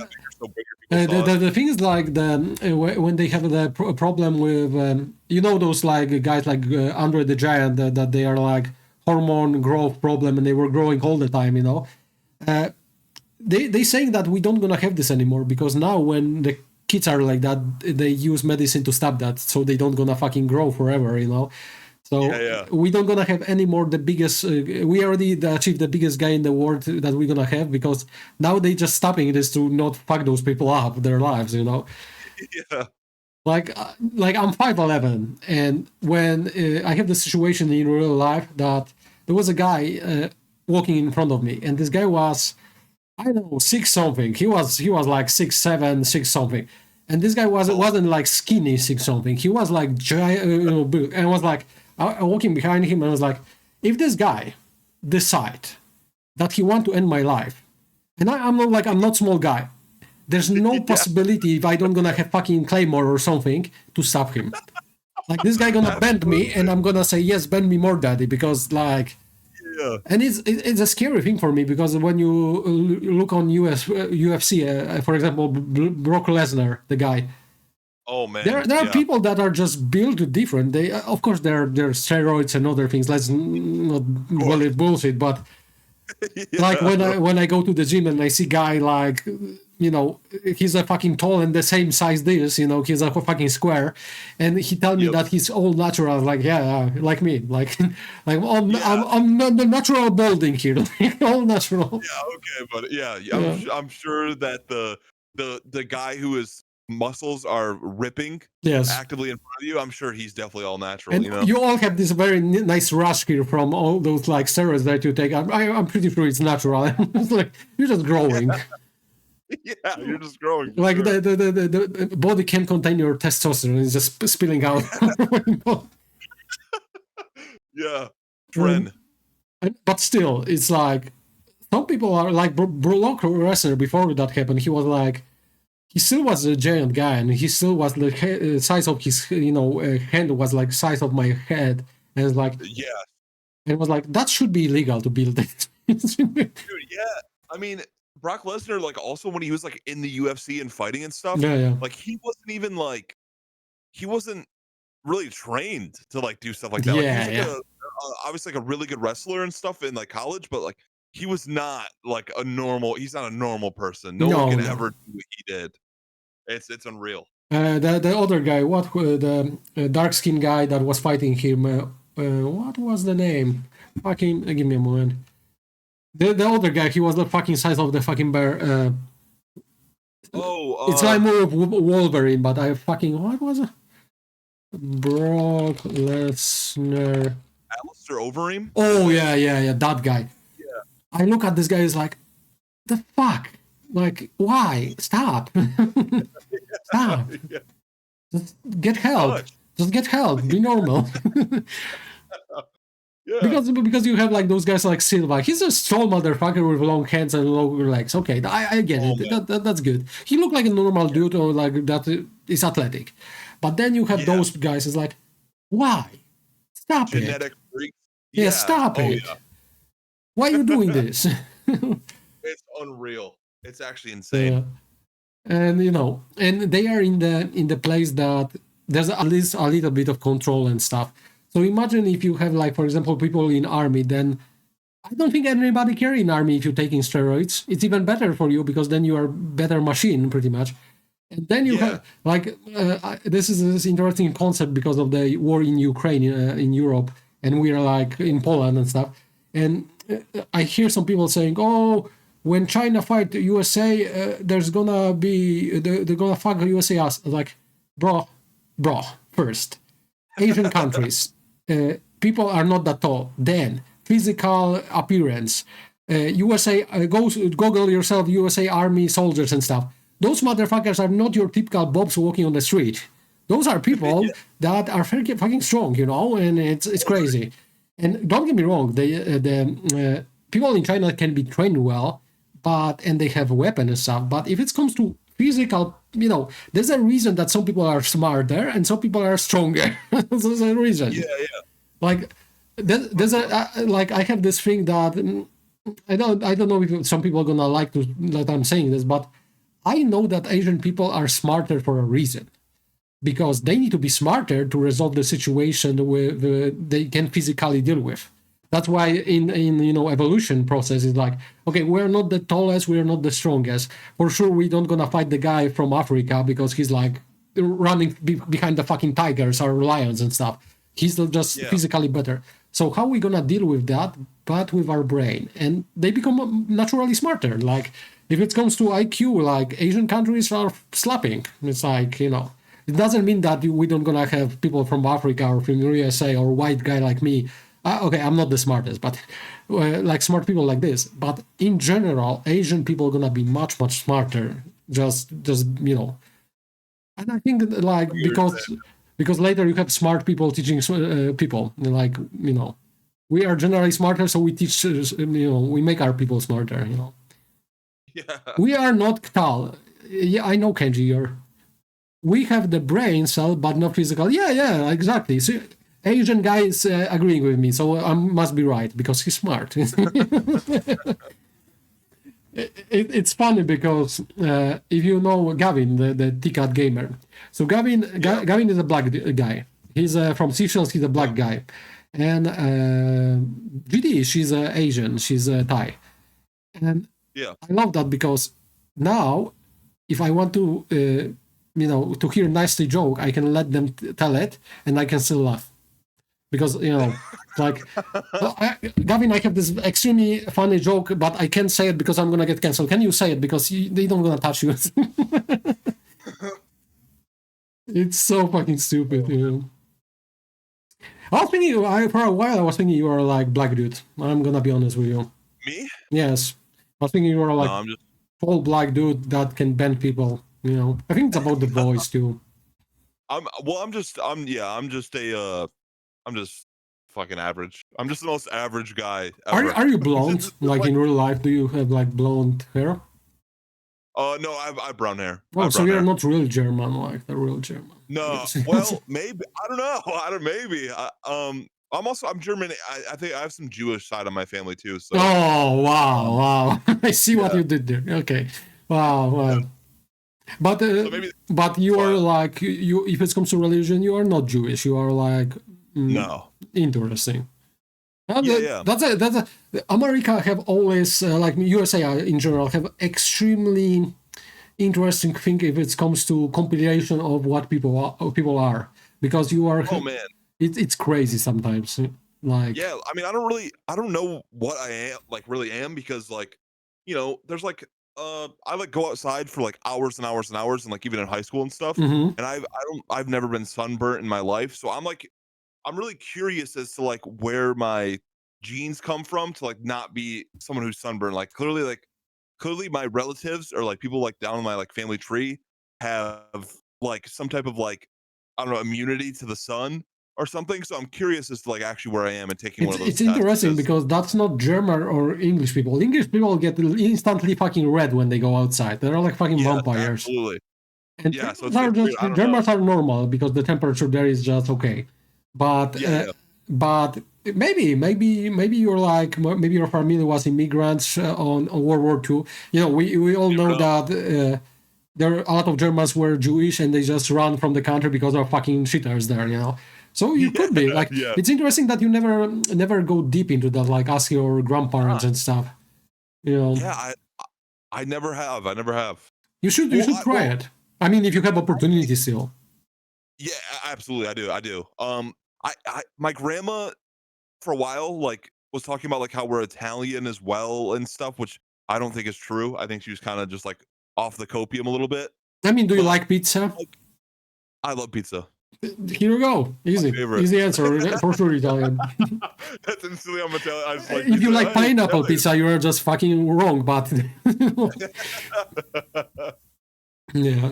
the thing is like when they have the problem with those like guys like Andre the Giant that they are like hormone growth problem and they were growing all the time. They saying that we don't gonna have this anymore because now when the kids are like that, they use medicine to stop that, so they don't gonna fucking grow forever, So we don't gonna have any more the biggest. We already achieved the biggest guy in the world that we're gonna have because now they just stopping this to not fuck those people up their lives, Yeah. Like I'm 5'11", and when I have the situation in real life that there was a guy walking in front of me, and this guy was. I don't know, 6 something. He was like 6'7", 6 something, and this guy wasn't like skinny 6 something. He was like giant, big. And I was like, I walking behind him, and I was like, if this guy decide that he want to end my life, and I'm not small guy, there's no possibility if I don't gonna have fucking Claymore or something to stop him. Like, this guy gonna bend me, and I'm gonna say, yes, bend me more, daddy, because, like... Yeah. And it's a scary thing for me, because when you look on UFC, for example, Brock Lesnar, the guy... Oh man, there are people that are just built different. They, of course, they're steroids and other things. Let's not call it bullshit, but like when I go to the gym and I see guy like, you know, he's a fucking tall and the same size this, you know, he's a fucking square, and he tell me that he's all natural. Like, yeah, like me, like I'm not the natural balding here, all natural. Yeah, okay, but I'm sure that the guy who is muscles are ripping actively in front of you, I'm sure he's definitely all natural. And you know, you all have this very nice rush here from all those like steroids that you take. I'm pretty sure it's natural. It's like you're just growing. Yeah, you're just growing. Like sure. the body can't contain your testosterone; it's just spilling out. Yeah, trend. But still, it's like some people are like Brock Lesnar. Before that happened, he was like. He still was a giant guy, and he still was the size of his, hand was like size of my head, and it's like, and it was like that should be illegal to build it. Dude, yeah, I mean, Brock Lesnar, like, also when he was like in the UFC and fighting and stuff, like he wasn't really trained to like do stuff like that. Like, he was obviously like a really good wrestler and stuff in like college, but like he was not like he's not a normal person. No one can ever do what he did. It's unreal. The other guy, the dark skinned guy that was fighting him, what was the name? Fucking, give me a moment. The other guy, he was the fucking size of the fucking bear. It's like more of Wolverine, but I fucking, what was it? Brock Lesnar. Alistair Overeem? Oh, yeah, that guy. Yeah. I look at this guy, is like, the fuck? Like, why? Stop. Stop. Yeah. Just get help. Just get help. Be normal. Because you have like those guys like Silva. He's a tall motherfucker with long hands and long legs. Okay, I get it. That's good. He looked like a normal dude or like that is athletic. But then you have those guys. It's like, why? Stop Genetic freaks. Yeah, stop it. Yeah. Why are you doing this? It's unreal. It's actually insane. And and they are in the place that there's at least a little bit of control and stuff. So imagine if you have, like, for example, people in army, then I don't think anybody care in army if you're taking steroids. It's even better for you because then you are better machine pretty much. And then you have like this is this interesting concept because of the war in Ukraine in Europe, and we are like in Poland and stuff. And I hear some people saying, "Oh, when China fight the USA, there's gonna be they're gonna fuck USA us." Like, bro, first, Asian countries, people are not that tall. Then physical appearance, USA, Google yourself USA Army soldiers and stuff. Those motherfuckers are not your typical bobs walking on the street. Those are people that are fucking strong, and it's crazy. And don't get me wrong, the people in China can be trained well, and they have weapons and stuff. But if it comes to physical, there's a reason that some people are smarter and some people are stronger. There's a reason. Yeah. Like there's like I have this thing that I don't know if some people are gonna like that I'm saying this, but I know that Asian people are smarter for a reason, because they need to be smarter to resolve the situation they can physically deal with. That's why in evolution process is like, okay, we're not the tallest, we're not the strongest. For sure, we don't gonna fight the guy from Africa because he's like running behind the fucking tigers or lions and stuff. He's just physically better. So how are we gonna deal with that? But with our brain, and they become naturally smarter. Like, if it comes to IQ, like, Asian countries are slapping. It's like, it doesn't mean that we don't gonna have people from Africa or from USA or white guy like me. Okay, I'm not the smartest, but like smart people like this. But in general, Asian people are gonna be much, much smarter. Just And I think that, like, because later you have smart people teaching people. Like, we are generally smarter, so we teach. We make our people smarter. Yeah. We are not Tal. Yeah, I know, Kenji. we have the brain cell, but not physical. Yeah, exactly. So Asian guy is agreeing with me, so I must be right because he's smart. It's funny because if you know Gavin, the T-Cat gamer, so Gavin is a black guy. He's from Seychelles. He's a black guy, and GD, she's Asian. She's Thai, and I love that because now, if I want to, to hear nicely joke, I can let them tell it, and I can still laugh. Because, like, Gavin, I have this extremely funny joke, but I can't say it because I'm going to get canceled. Can you say it? Because they don't going to touch you. It's so fucking stupid, I was thinking, for a while, I was thinking you were like black dude. I'm going to be honest with you. Me? Yes. I was thinking you were like full black dude that can bend people, I think it's about the voice, too. I'm just fucking average. I'm just the most average guy ever. Are you blonde? Like in real life, do you have like blonde hair? No, I have brown hair. Oh, so you're not real German, like the real German. No, well, maybe I don't know. Maybe. I'm German. I think I have some Jewish side of my family too. So. Oh wow! I see what you did there. Okay, wow. Yeah. But you are like you. If it comes to religion, you are not Jewish. You are like no. Interesting. Yeah. That's a. America have always like USA in general have extremely interesting thing if it comes to compilation of what people are because you are. Oh man. It's crazy sometimes. Like I mean, I don't know what I really am because there's like I like go outside for like hours and hours and hours and like even in high school and stuff. Mm-hmm. And I've never been sunburnt in my life, so I'm really curious as to like where my genes come from to like not be someone who's sunburned. Like clearly my relatives or like people like down in my like family tree have like some type of like I don't know immunity to the sun or something. So I'm curious as to like actually where I am and taking one of those. It's interesting because that's not German or English people. English people get instantly fucking red when they go outside. They're like fucking vampires. Absolutely. And Germans are normal because the temperature there is just okay. But but maybe you're like maybe your family was immigrants on World War II. We all know that there are a lot of Germans were Jewish and they just run from the country because of fucking shitters there. So you could be like it's interesting that you never go deep into that, like ask your grandparents and stuff. Yeah, I never have. You should try it. I mean, if you have opportunity still. Yeah, absolutely. I do. My grandma for a while like was talking about like how we're Italian as well and stuff, which I don't think is true. I think she was kind of just like off the copium a little bit. I mean, do you like pizza? I love pizza. Here we go. Easy answer. For sure, Italian. That's instantly I'm Italian. If you like pineapple pizza, you're just fucking wrong. But yeah.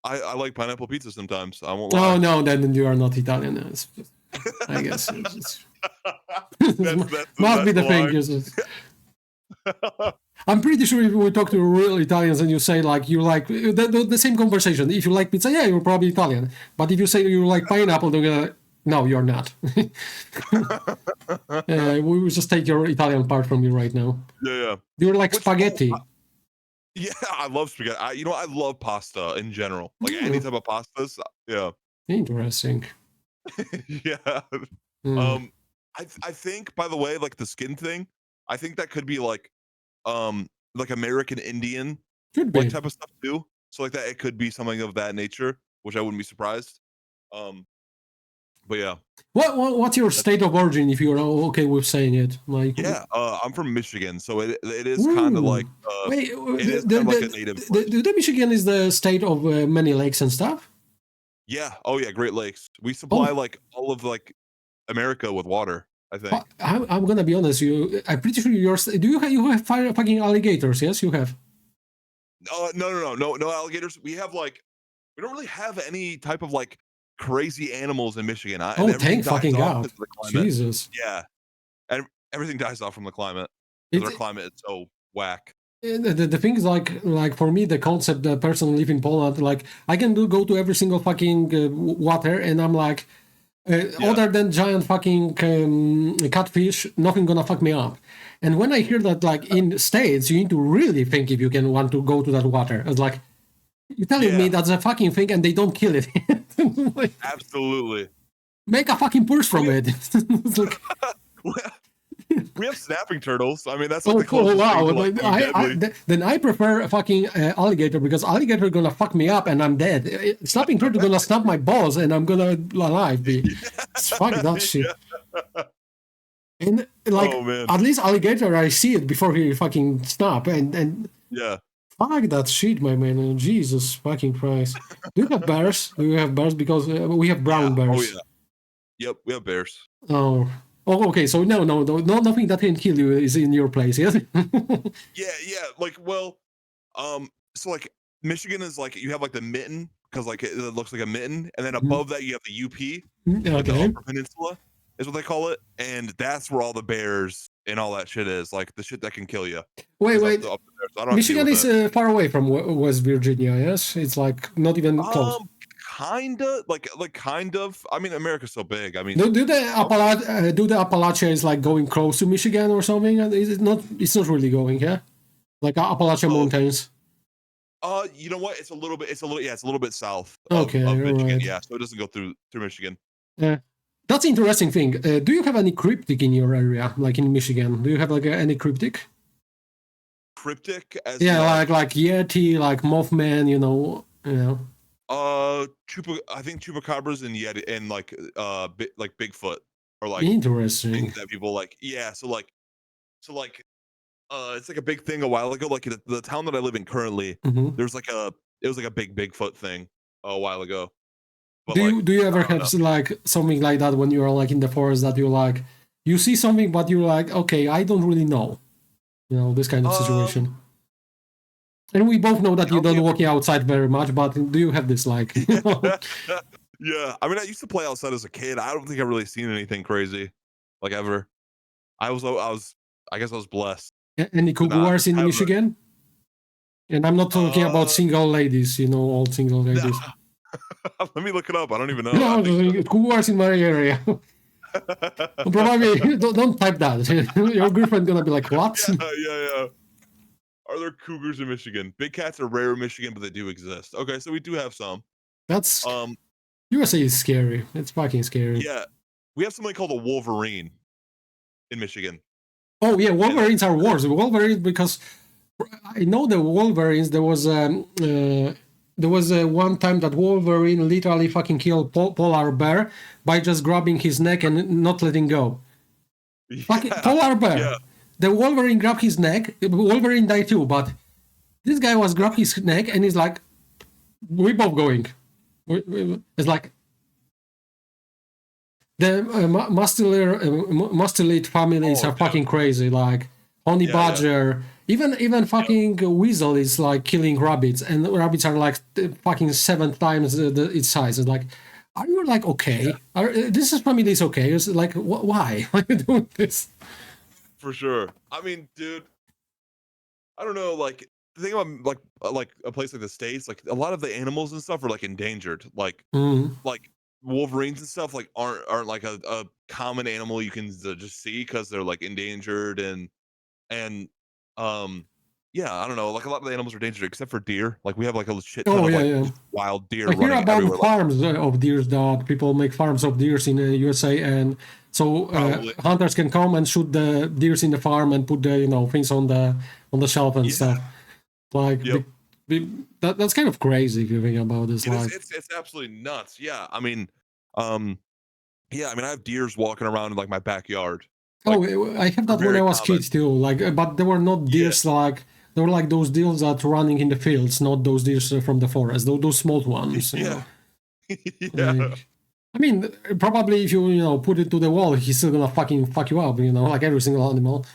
I like pineapple pizza sometimes. I won't lie. Oh no, then you are not Italian. I guess must be the thing. I'm pretty sure if we talk to real Italians and you say like you like the same conversation. If you like pizza, yeah, you're probably Italian. But if you say you like pineapple, they're gonna no, you're not. We will just take your Italian part from you right now. Yeah. You're like spaghetti. Yeah, I love spaghetti. I love pasta in general. Like any type of pastas. Yeah. Interesting. Yeah. I think by the way, like the skin thing, I think that could be like American Indian like type of stuff too. So like that it could be something of that nature, which I wouldn't be surprised. But yeah. What's your state of origin if you're okay with saying it? Like I'm from Michigan, so it is kind of like like a native. The Michigan is the state of many lakes and stuff. Yeah. Oh yeah, Great Lakes. We supply like all of like America with water. I think. I'm gonna be honest. I'm pretty sure yours. Do you have fucking alligators? Yes, you have. No alligators. We don't really have any type of like crazy animals in Michigan. Thank fucking God. Jesus. Yeah, and everything dies off from the climate. Our climate is so whack. The thing is, like for me, the concept, the person live in Poland, like I can go to every single fucking water, and I'm like, other than giant fucking catfish, nothing gonna fuck me up. And when I hear that, like in States, you need to really think if you can want to go to that water. It's like you're telling me that's a fucking thing, and they don't kill it. Like, Absolutely. make a fucking purse from it. It's like, we have snapping turtles. I mean, that's oh, like the closest wow. thing to, like, Then I prefer a fucking alligator, because alligator gonna fuck me up and I'm dead. Snapping turtle gonna snap my balls and I'm gonna alive be. Fuck that shit. And like, at least alligator, I see it before he fucking snap, and yeah. Fuck that shit, my man. Jesus fucking Christ. Do you have bears? Do you have bears? Because we have brown bears. Oh yeah. Yep, we have bears. Oh, okay. So no, nothing that can kill you is in your place, yes? yeah. Like, well, so like Michigan is like you have like the mitten, because like it looks like a mitten, and then above that you have the UP, like the Upper Peninsula is what they call it, and that's where all the bears and all that shit is, like the shit that can kill you. Wait. Up there, so Michigan is far away from West Virginia, yes? It's like not even close. Kinda, like kind of. I mean, America's so big. I mean, do the Appalachia is like going close to Michigan or something? Is it not? It's not really going, yeah. Like Appalachian Mountains. You know what? It's a little bit south. Okay, of Michigan. Right. Yeah, so it doesn't go through Michigan. Yeah. That's an interesting thing. Do you have any cryptic in your area, like in Michigan? Do you have like any cryptic? Cryptic as like Yeti, like Mothman, you know. I think chupacabras and Yeti and like Bigfoot are like interesting things that people like. Yeah, so it's like a big thing a while ago. Like the town that I live in currently, there's like it was like a big Bigfoot thing a while ago. But do you ever have like something like that when you're like in the forest that you see something but you're like, okay, I don't really know, this kind of situation? And we both know that you don't walk outside very much, but do you have this like? Yeah, I mean, I used to play outside as a kid. I don't think I've really seen anything crazy, like ever. I guess I was blessed. Any cougar in Michigan? And I'm not talking about single ladies, all single ladies. Let me look it up. I don't even know. No, cougars in my area. Probably don't type that. Your girlfriend's gonna be like, what? Yeah. Are there cougars in Michigan? Big cats are rare in Michigan, but they do exist. Okay, so we do have some. That's USA is scary. It's fucking scary. Yeah, we have something called a wolverine in Michigan. Oh yeah, wolverines are worse. Wolverines, because I know the wolverines. There was one time that Wolverine literally fucking killed polar bear by just grabbing his neck and not letting go. Fucking polar bear. Yeah. The Wolverine grabbed his neck. Wolverine died too, but this guy was grabbed his neck and he's like, we're both going. It's like the mustelid families are fucking crazy. Like honey badger, even fucking weasel is like killing rabbits, and rabbits are like fucking 7 times its size. It's like, are you like okay? This is family is okay? It's like why? Why are you doing this? For sure. I mean, dude, I don't know. Like the thing about like a place like the States, like a lot of the animals and stuff are like endangered. Like like wolverines and stuff like aren't like a common animal you can just see because they're like endangered and yeah, I don't know. Like a lot of the animals are endangered except for deer. Like we have like a shit ton of wild deer. I hear about farms of deer that people make farms of deer in the USA, and so hunters can come and shoot the deer in the farm and put the things on the shelf and stuff. Like that's kind of crazy if you think about this. It's absolutely nuts. Yeah, I mean, I have deers walking around in like my backyard. Like, I have that when I was kid too. Like, but there were not deers like. They were like those deers that running in the fields, not those deers from the forest. Those small ones. Yeah. Like, I mean, probably if you put it to the wall, he's still gonna fucking fuck you up. Like every single animal.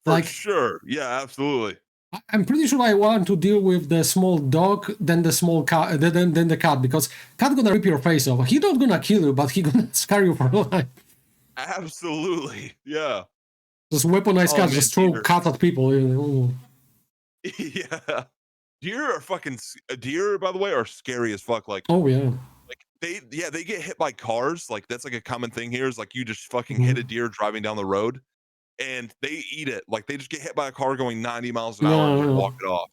For sure. Yeah, absolutely. I'm pretty sure I want to deal with the small dog, then the small cat, then the cat, because cat gonna rip your face off. He not gonna kill you, but he gonna scare you for life. Absolutely. Yeah. Just weaponized cat, just throw cat at people. Yeah. Deer, by the way, are scary as fuck. Oh yeah. Like they get hit by cars. Like that's like a common thing here. Is like you just fucking hit a Mhm. deer driving down the road, and they eat it. Like they just get hit by a car going 90 miles an hour and No, just walk no. it off.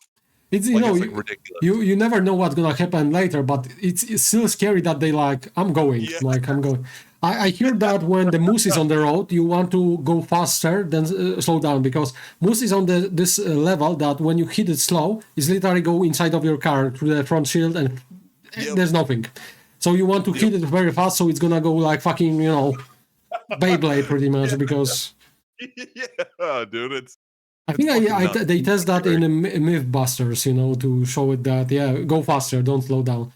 It's Like it's like ridiculous. you never know what's gonna happen later, but it's still scary that they like I'm going, Yeah. like I'm going. I hear that when the moose is on the road, you want to go faster than slow down because moose is on this level that when you hit it slow, it's literally go inside of your car through the front shield and Yep. there's nothing. So you want to hit it very fast, so it's gonna go like fucking Beyblade pretty much because. Yeah, dude, it's I think fucking nuts. they test that Scary. in Mythbusters, to show it that go faster, don't slow down.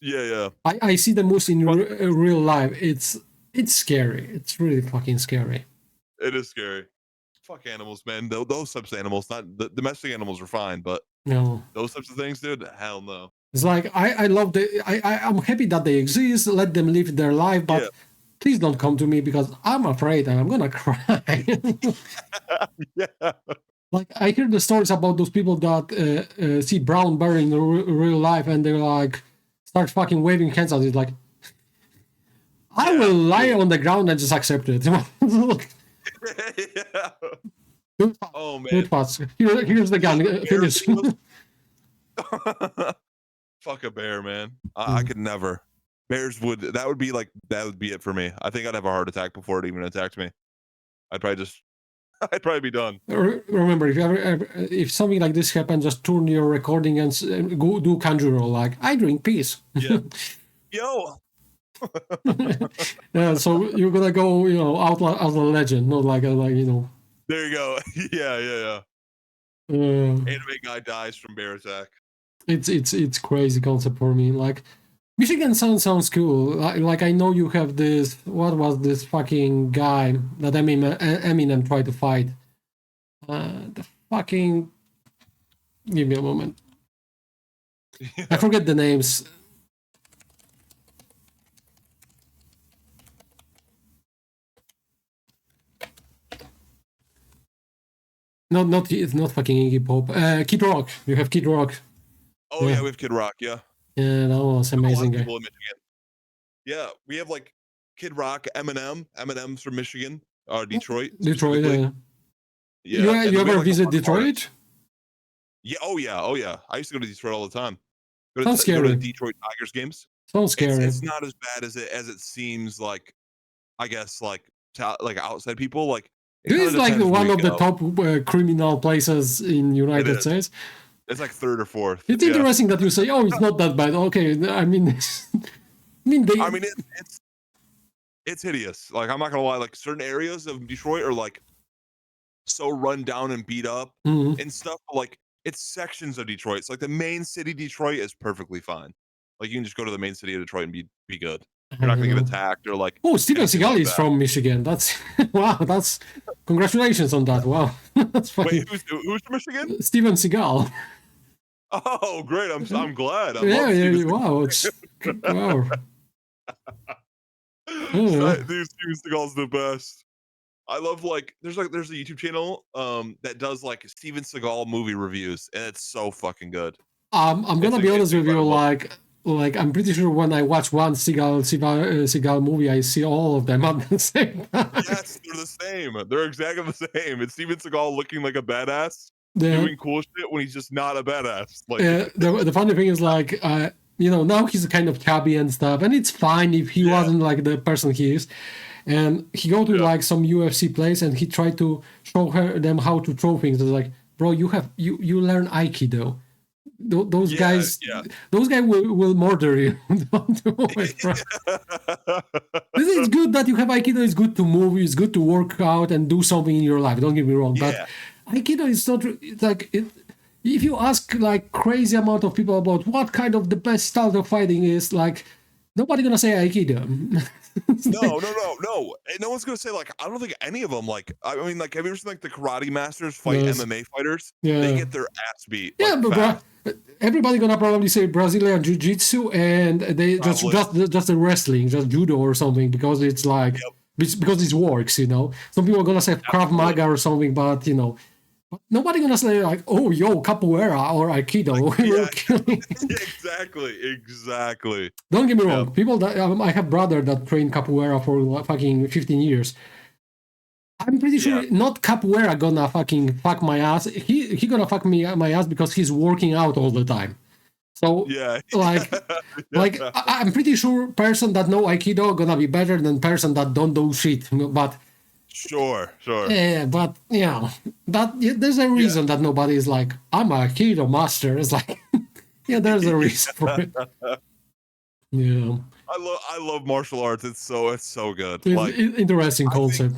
Yeah. I see the moose in real life. It's scary. It's really fucking scary. It is scary. Fuck animals, man. Those types of animals, not the domestic animals, are fine, but No, those types of things, dude, hell no. it's like I love I'm happy that they exist. Let them live their life, but Yeah. please don't come to me because I'm afraid and I'm gonna cry. Yeah. Like I hear the stories about those people that see brown bear in real life and they're like start fucking waving hands at it like I will lie on the ground and just accept it. Yeah. Good Oh man. Good pass. Here's the gun. Finish. Fuck a bear, man. I could never. Bears would be it for me. I think I'd have a heart attack before it even attacked me. I'd probably be done. Remember, if something like this happens, just turn your recording and go do Conjural like I drink peace. Yeah. Yo. Yeah, so you're gonna go, out as a legend, not like There you go. Yeah. Anime guy dies from bear attack. It's crazy concept for me. Like Michigan sounds cool. Like I know you have this. What was this fucking guy that Eminem tried to fight? The fucking. Give me a moment. Yeah. I forget the names. It's not fucking Iggy Pop. Kid Rock. You have Kid Rock. Oh yeah, we have Kid Rock. Yeah. Yeah, that was amazing. People in Michigan. Yeah, we have like Kid Rock, Eminem. Eminem's from Michigan, Detroit. Detroit. Yeah. You ever visit Detroit? Yeah. Oh yeah. I used to go to Detroit all the time. Sounds scary. Go to Detroit Tigers games. Sounds scary. It's not as bad as it seems. Like, I guess like outside people like. This is like one of the top criminal places in United States. It's like third or fourth. It's interesting that you say, "Oh, it's not that bad." Okay, I mean, it's hideous. Like I'm not gonna lie. Like certain areas of Detroit are like so run down and beat up and stuff. But, like it's sections of Detroit. It's like the main city, Detroit, is perfectly fine. Like you can just go to the main city of Detroit and be good. You're not gonna get attacked or like. Oh, Steven Seagal is from Michigan. That's wow. That's congratulations on that. Wow. That's fucking. Wait, who's from Michigan? Steven Seagal. Oh, great! I'm glad. Yeah. Wow. It's wow. Dude, Steven Seagal's the best. I love there's a YouTube channel that does like Steven Seagal movie reviews, and it's so fucking good. I'm gonna be honest with you, like I'm pretty sure when I watch one Seagal movie, I see all of them at the same time. Yes, they're the same. They're exactly the same. It's Steven Seagal looking like a badass, doing cool shit when he's just not a badass. Like the funny thing is like now he's kind of chubby and stuff, and it's fine if he wasn't like the person he is. And he go to like some UFC place and he tried to show them how to throw things. It's like, bro, you learn Aikido. Those guys will murder you. Don't do it, bro. It's good that you have Aikido. It's good to move. It's good to work out and do something in your life. Don't get me wrong, but Aikido is not like it. If you ask like crazy amount of people about what kind of the best style of fighting is, like nobody gonna say Aikido. No. And no one's gonna say like I don't think any of them like. I mean, like have you ever seen like the karate masters fight MMA fighters? Yeah. They get their ass beat. Yeah, but everybody gonna probably say Brazilian Jiu-Jitsu and they just the wrestling, just judo or something because it's like because it works. Some people are gonna say Krav Maga or something, but Nobody gonna say like, "Oh, yo, capoeira or aikido." Exactly. Don't get me wrong. People that I have brother that trained capoeira for fucking 15 years. I'm pretty sure not capoeira gonna fucking fuck my ass. He gonna fuck my ass because he's working out all the time. So like I'm pretty sure person that know aikido gonna be better than person that don't do shit. But sure. Yeah, but there's a reason that nobody is like, I'm a aikido master. It's like, there's a reason for it. Yeah, I love martial arts. It's so good. It's like interesting concept.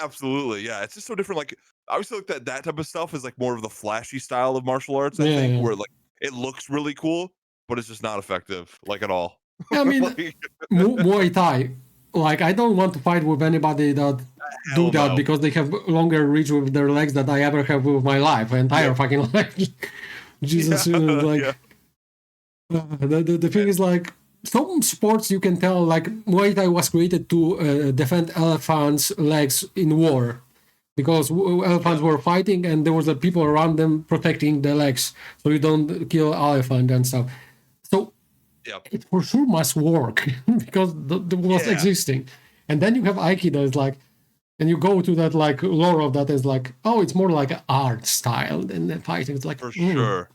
Absolutely. Yeah, it's just so different. Like I always feel like that type of stuff is like more of the flashy style of martial arts. I think where like it looks really cool, but it's just not effective, like at all. I mean, Muay Thai. Like I don't want to fight with anybody that do that because they have longer reach with their legs than I ever have with my life, entire fucking life. Jesus, the thing is like some sports you can tell like Muay Thai was created to defend elephants' legs in war because elephants were fighting and there was people around them protecting the legs so you don't kill elephant and stuff. So it for sure must work because the was existing. And then you have Aikido, it's like, and you go to that like lore of that is like, oh, it's more like an art style than the fighting. It's like for sure.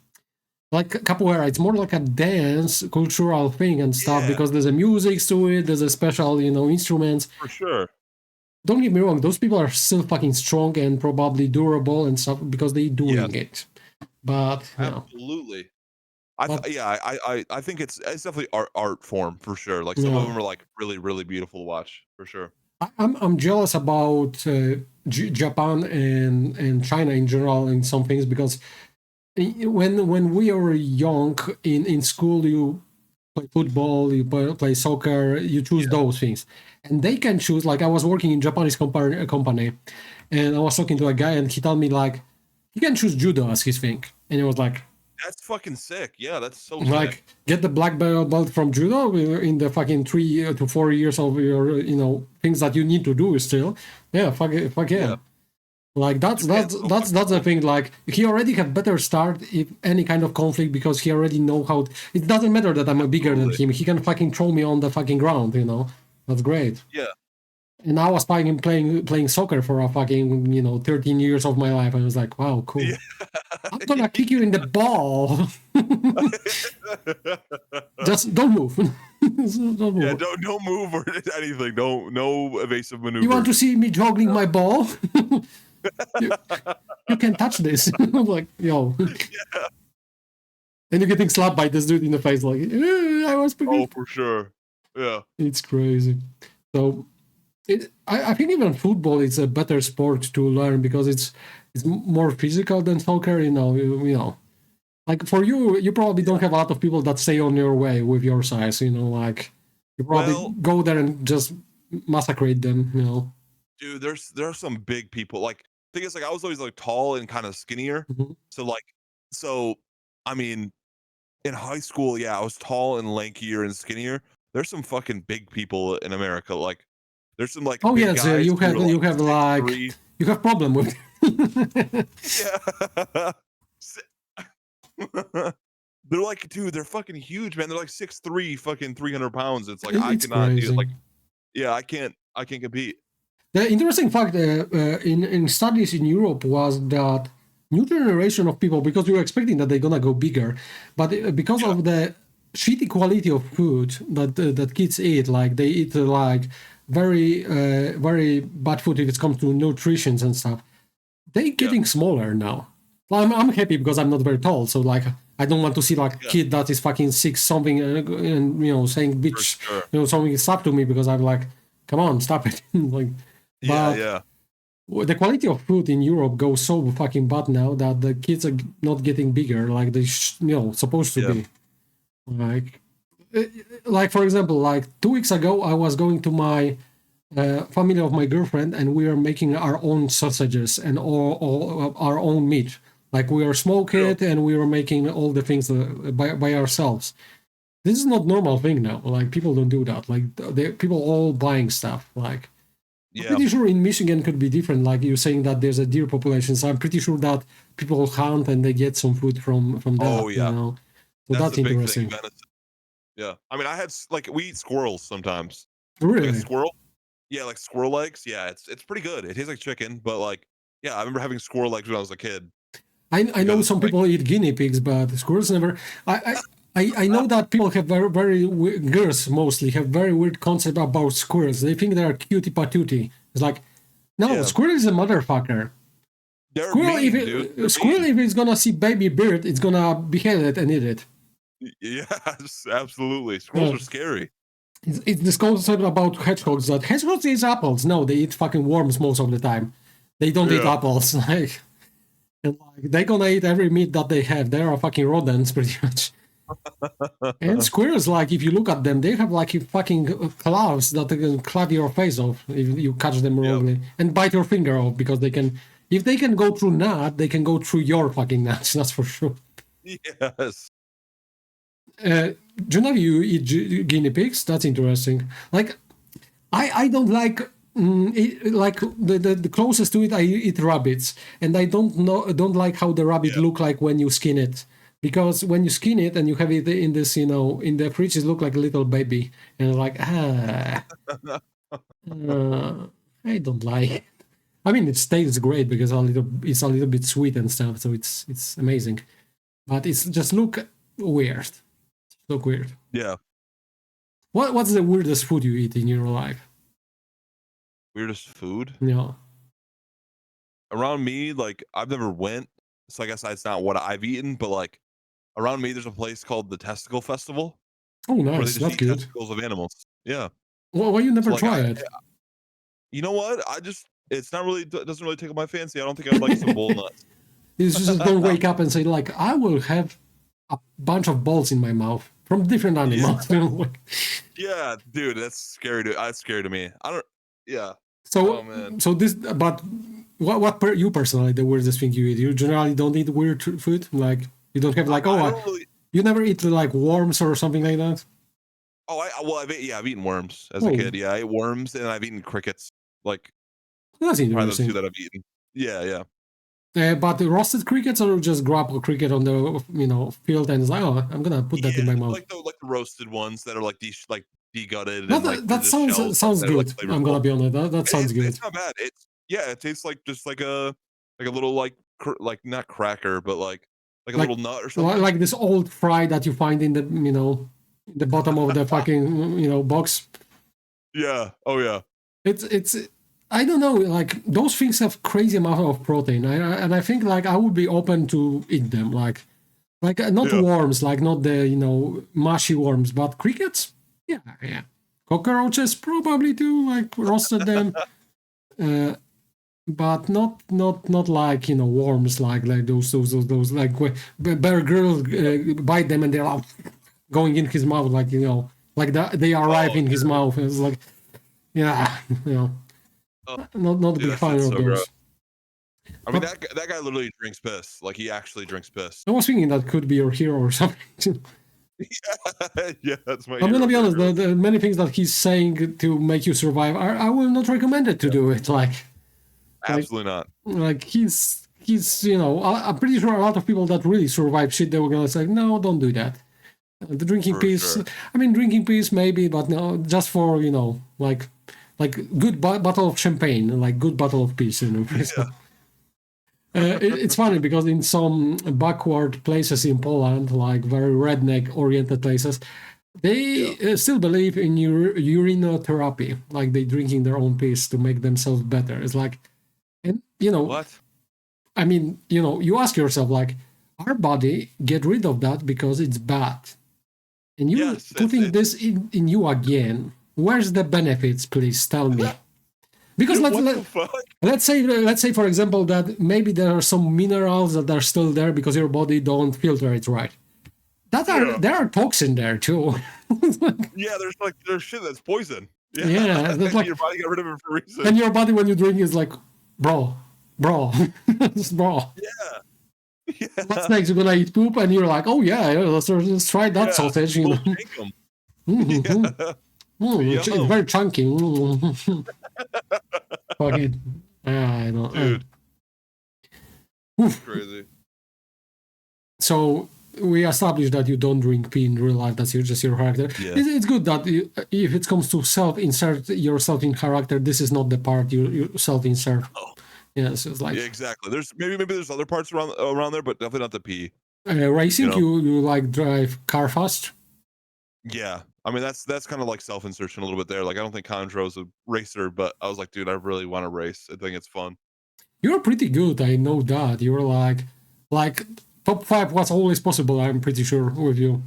Like capoeira, it's more like a dance, cultural thing and stuff because there's a music to it, there's a special, instruments. For sure. Don't get me wrong, those people are still fucking strong and probably durable and stuff because they're doing it. But absolutely. I think it's definitely art form for sure. Like some of them are like really, really beautiful to watch for sure. I'm jealous about Japan and China in general in some things because when we were young in school, you play football, you play soccer, you choose those things, and they can choose. Like I was working in Japanese company, and I was talking to a guy, and he told me like he can choose judo as his thing, and it was like. That's fucking sick. Yeah, that's so like sick. Get the black belt from judo in the fucking 3 to 4 years of your things that you need to do still. Yeah, fuck yeah. Like that's the thing. Like he already have better start if any kind of conflict because he already know how. It doesn't matter that I'm bigger than him. He can fucking throw me on the fucking ground. That's great. Yeah. And I was playing soccer for a fucking 13 years of my life. I was like, wow, cool. Yeah. I'm gonna kick you in the ball. Just don't move. Don't move. Yeah, don't move or anything. No evasive maneuver. You want to see me juggling my ball? you can touch this. I'm like, yo. Yeah. And you're getting slapped by this dude in the face, like, I was. Oh, for sure. Yeah. It's crazy. So. I think even football is a better sport to learn because it's more physical than soccer. Like for you probably don't have a lot of people that stay on your way with your size. Like you probably go there and just massacre them. Dude, there are some big people. Like the thing is, like I was always like tall and kind of skinnier. Mm-hmm. So I mean, in high school, I was tall and lankier and skinnier. There's some fucking big people in America, like. There's some like you have like you have problem with they're like, dude, they're fucking huge, man. They're like 6'3", fucking 300 pounds. It's like I cannot do it. Like I can't compete. The interesting fact in studies in Europe was that new generation of people, because we were expecting that they're gonna go bigger, but because of the shitty quality of food that kids eat, like they eat like very very bad food if it comes to nutrition and stuff, they're getting smaller now. Well, I'm happy because I'm not very tall, so like I don't want to see like a kid that is fucking 6 something and saying bitch something stop to me because I'm like, come on, stop it. Like the quality of food in Europe goes so fucking bad now that the kids are not getting bigger like they supposed to be. Like for example, like 2 weeks ago, I was going to my family of my girlfriend, and we are making our own sausages and all our own meat. Like we are smoking it, and we were making all the things by ourselves. This is not normal thing now. Like people don't do that. Like people all buying stuff. Like I'm pretty sure in Michigan could be different. Like you're saying that there's a deer population, so I'm pretty sure that people hunt and they get some food from that. Oh yeah, So that's the big interesting. thing. Yeah, I mean, we eat squirrels sometimes. Really? Like a squirrel? Yeah, like squirrel legs. Yeah, it's pretty good. It tastes like chicken, but like, yeah, I remember having squirrel legs when I was a kid. I know some people eat guinea pigs, but squirrels never. I know that people have girls mostly have very weird concept about squirrels. They think they're cutie patootie. It's like, no, squirrel is a motherfucker. They're Squirrel, mean, dude. Squirrel, if it's gonna see baby bird, it's gonna behead it and eat it. Yes, absolutely. Squirrels are scary. It's this concept about hedgehogs that hedgehogs eat apples. No, they eat fucking worms most of the time. They don't eat apples. Like they're gonna eat every meat that they have. They are fucking rodents, pretty much. And squirrels, like if you look at them, they have like fucking claws that they can claw your face off if you catch them wrongly and bite your finger off because they can. If they can go through nut, they can go through your fucking nuts. That's for sure. Yes. Junav, you eat guinea pigs? That's interesting. Like, I don't like like the closest to it. I eat rabbits, and I don't like how the rabbit look like when you skin it. Because when you skin it and you have it in this, in the fridge, it look like a little baby, and like I don't like it. I mean, it tastes great because it's a little bit sweet and stuff, so it's amazing. But it's just look weird. Look weird. Yeah. What's the weirdest food you eat in your life? Weirdest food? Yeah. Around me, like I've never went, so I guess that's not what I've eaten. But like around me, there's a place called the Testicle Festival. Oh, nice. Where they just That's eat good. testicles of animals. Yeah. Well, why you never try it? You know what? It's not really doesn't really tickle my fancy. I don't think I'd like some bull nuts. You just don't wake up and say like, I will have a bunch of balls in my mouth from different animals. Yeah, dude, that's scary. That's scary to me. I don't. Yeah. So, but what you personally the weirdest thing you eat? You generally don't eat weird food. Like you don't have like you never eat like worms or something like that. Oh, I've eaten worms as a kid. Yeah, I ate worms and I've eaten crickets. Like that's interesting. Those two that I've eaten. Yeah. But roasted crickets or just grab a cricket on the field and it's like, oh, I'm gonna put that in my mouth. Like the roasted ones that are like degutted. That sounds good. I'm gonna be honest. That sounds good. It's not bad. It tastes like just like a little like not cracker, but like a little nut or something. Like this old fry that you find in the bottom of the fucking box. Yeah. Oh yeah. It's I don't know, like those things have crazy amount of protein, and I think like I would be open to eat them, like not worms, like not the mushy worms, but crickets, yeah, cockroaches probably too, like roasted them, but not like worms, like those like Bear Grylls bite them and they're like going in his mouth, like like they are ripe in his mouth. It's like not a big fan of those. Gross. I mean, that guy literally drinks piss. Like, he actually drinks piss. I was thinking that could be your hero or something. Yeah, that's my I'm going to be honest, the many things that he's saying to make you survive, I will not recommend it to do it. Absolutely not. Like, he's I'm pretty sure a lot of people that really survive shit, they were going to say, no, don't do that. The drinking piss, sure. I mean, drinking piss maybe, but no, just for, like good bottle of champagne, like good bottle of piss, Yeah. It's funny because in some backward places in Poland, like very redneck-oriented places, they still believe in urinotherapy, like they drinking their own piss to make themselves better. It's like, and what? I mean, you ask yourself, like, our body get rid of that because it's bad, and you putting this in you again. Where's the benefits? Please tell me. Because let's say for example that maybe there are some minerals that are still there because your body don't filter it right. There are toxin there too. Yeah, there's shit that's poison. Yeah, that's like, your body got rid of it for a reason. And your body when you drink is like, bro, just bro. Yeah. What's next? You're gonna eat poop, and you're like, oh yeah, let's try that sausage. Mm-hmm. It's very chunky. Fuck it. I don't. Dude, crazy. So we established that you don't drink pee in real life. That's just your character. Yeah. It's good that if it comes to self-insert yourself in character, this is not the part you self-insert. Oh. Yes, it's like Yeah, exactly. There's maybe there's other parts around there, but definitely not the pee. Racing. You like drive car fast. Yeah, I mean that's kind of like self-insertion a little bit there. Like I don't think Contro's a racer, but I was like, dude, I really want to race. I think it's fun. You're pretty good. I know that. You're like top 5 was always possible. I'm pretty sure with you.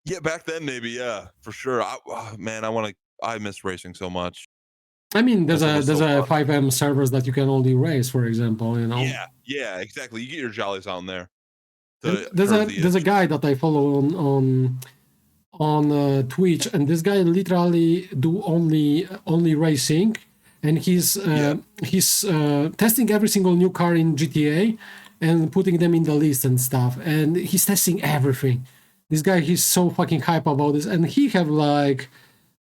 Yeah, back then maybe. Yeah, for sure. Man, I miss racing so much. I mean, there's a 5M servers that you can only race, for example. Yeah, exactly. You get your jollies on there. There's a guy that I follow on Twitch, and this guy literally do only racing, and he's testing every single new car in GTA and putting them in the list and stuff, and he's testing everything. This guy, he's so fucking hype about this, and he have like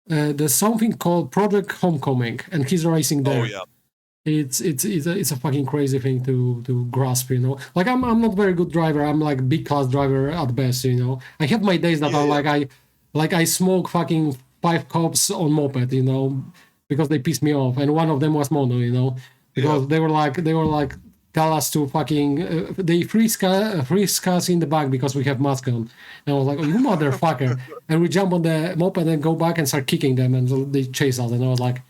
there's something called Project Homecoming, and he's racing there. Oh yeah. It's a fucking crazy thing to grasp, Like I'm not very good driver. I'm like big class driver at best, I have my days that are like I smoke fucking 5 cops on moped, because they pissed me off, and one of them was mono, because they were like tell us to fucking they freeze us in the back because we have mask on, and I was like, oh, you motherfucker, and we jump on the moped and go back and start kicking them, and so they chase us, and I was like,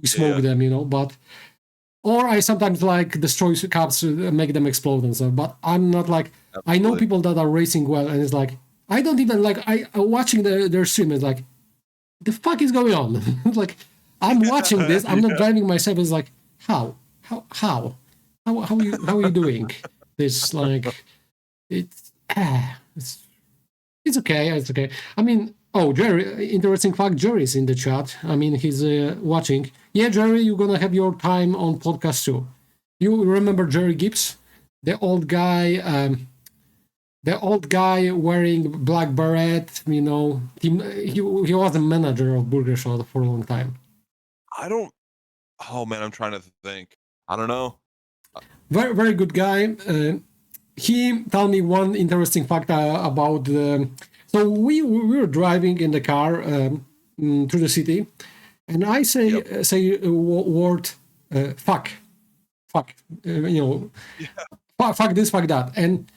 we smoke them, but. Or I sometimes like destroy cops, make them explode and stuff. But I'm not like Absolutely. I know people that are racing well, and it's like I don't even like watching their stream. It's like the fuck is going on? Like I'm watching this. I'm not driving myself. It's like how are you doing this? Like it's okay. It's okay. I mean. Oh, Jerry, interesting fact, Jerry's in the chat. I mean, he's watching. Yeah, Jerry, you're going to have your time on podcast too. You remember Jerry Gibbs? The old guy wearing black beret, he was a manager of Burger Shot for a long time. Oh man, I'm trying to think. I don't know. Very, very good guy. He told me one interesting fact about so we were driving in the car through the city, and I say word fuck, fuck this, fuck that, and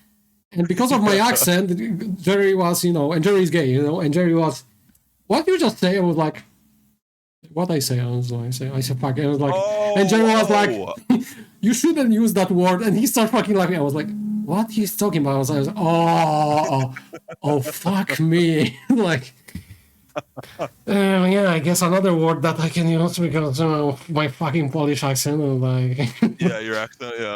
because of my accent, Jerry was and Jerry is gay, and Jerry was, what you just say? I was like, what I say? I said fuck, and I was like, and Jerry was like, you shouldn't use that word, and he started fucking laughing. I was like, what he's talking about? I was like, oh, fuck me. Like, I guess another word that I can use because my fucking Polish accent. Like, yeah, your accent, yeah.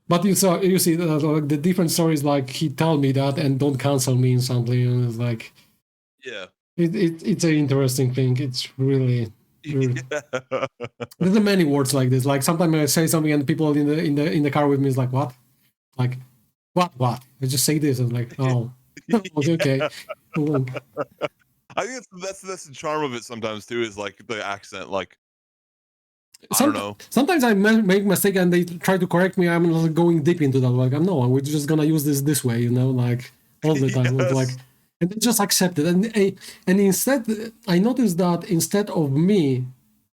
But you see the different stories. Like he told me that, and don't cancel me instantly. And it's like, yeah, it's an interesting thing. It's really. There's many words like this. Like sometimes I say something, and people in the car with me is like, what? Like. What? I just say this. I'm like, oh, okay. I think that's the charm of it sometimes too, is like the accent. Like, I don't know. Sometimes I make mistake and they try to correct me. I'm not going deep into that. Like, no, we're just gonna use this way, like all the time. Yes. Like, and they just accept it. And instead, I noticed that instead of me,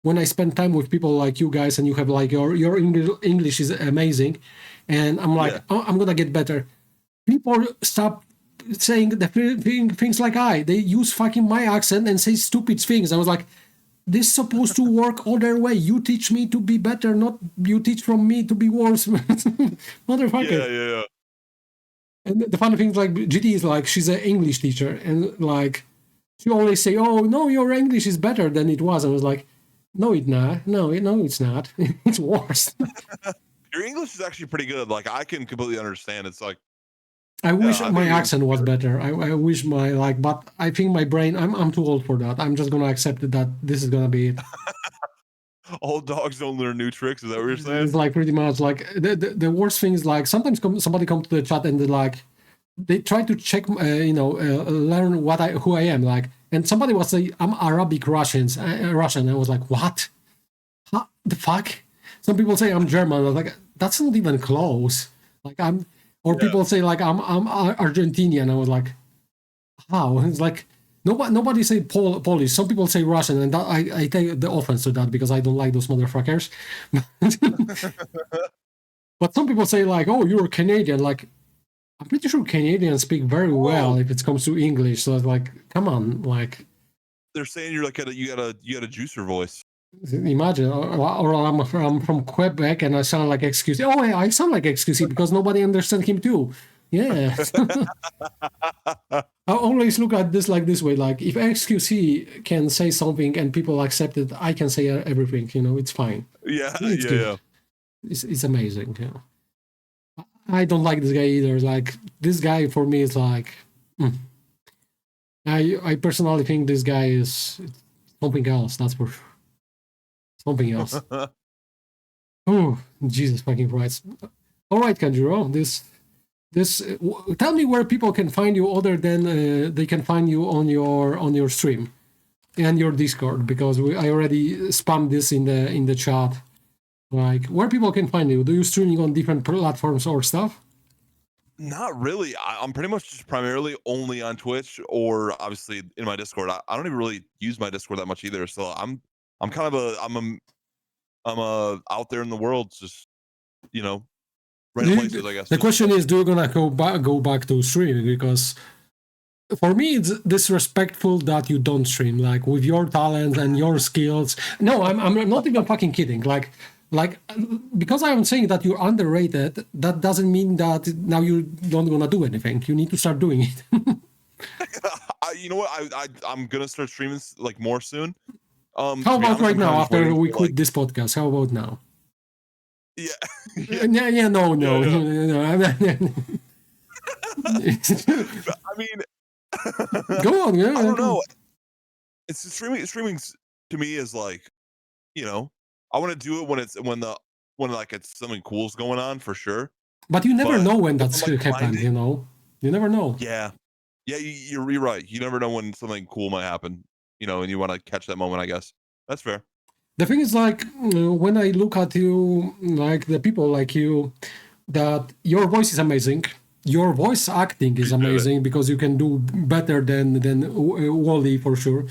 when I spend time with people like you guys, and you have like your English is amazing. And I'm like, I'm gonna get better. People stop saying the things like they use fucking my accent and say stupid things. I was like, this is supposed to work other way. You teach me to be better, not you teach from me to be worse. Motherfucker. Yeah. And the funny thing is, like, GT is like, she's an English teacher, and like she always say, oh no, your English is better than it was. I was like, no, it's not. No, it's not. It's worse. Your English is actually pretty good. Like, I can completely understand. It's like, I wish my accent was better. I wish but I think my brain, I'm too old for that. I'm just gonna accept it that this is gonna be it. Old dogs don't learn new tricks. Is that what you're saying? It's like pretty much like the worst thing is, like, sometimes somebody comes to the chat and they try to check, learn who I am, like, and somebody was saying I'm Arabic Russian. I was like, what? the fuck? Some people say I'm German. I'm like, that's not even close. Like people say like I'm Argentinian. I was like, how? It's like nobody say Polish. Some people say Russian, and that, I take the offense to that because I don't like those motherfuckers. But some people say like, oh, you're Canadian. Like, I'm pretty sure Canadians speak very well if it comes to English. So it's like, come on, like. They're saying you're like you got a juicer voice. Imagine, or I'm from Quebec and I sound like XQC. Oh, yeah, I sound like XQC because nobody understands him too. Yeah. I always look at this like this way: like if XQC can say something and people accept it, I can say everything. It's fine. Yeah, it's good. Yeah. It's amazing. I don't like this guy either. Like this guy for me is like, I personally think this guy is something else. That's for sure. Something else. Oh, Jesus fucking Christ. All right, Kanjuro, tell me where people can find you other than they can find you on your stream and your Discord, because I already spammed this in the chat. Like, where people can find you? Do you streaming on different platforms or stuff? Not really. I'm pretty much just primarily only on Twitch, or obviously in my Discord. I don't even really use my Discord that much either. So I'm kind of I'm out there in the world, just random places, I guess. The question is, do you gonna go back to streaming? Because for me, it's disrespectful that you don't stream, like with your talents and your skills. No, I'm not even fucking kidding. Like because I'm saying that you're underrated, that doesn't mean that now you don't gonna do anything. You need to start doing it. You know what? I'm gonna start streaming like more soon. How about right now, after we quit this podcast? How about now? Yeah. Yeah. No. I mean, go on. Yeah. I don't know. It's streaming to me is like, I want to do it when it's something cool's going on for sure. But you never know when that's going to happen. You never know. Yeah. You're right. You never know when something cool might happen. And you want to catch that moment, I guess. That's fair. The thing is, like, when I look at you, like the people like you, that your voice is amazing. Your voice acting is amazing because you can do better than Wally for sure.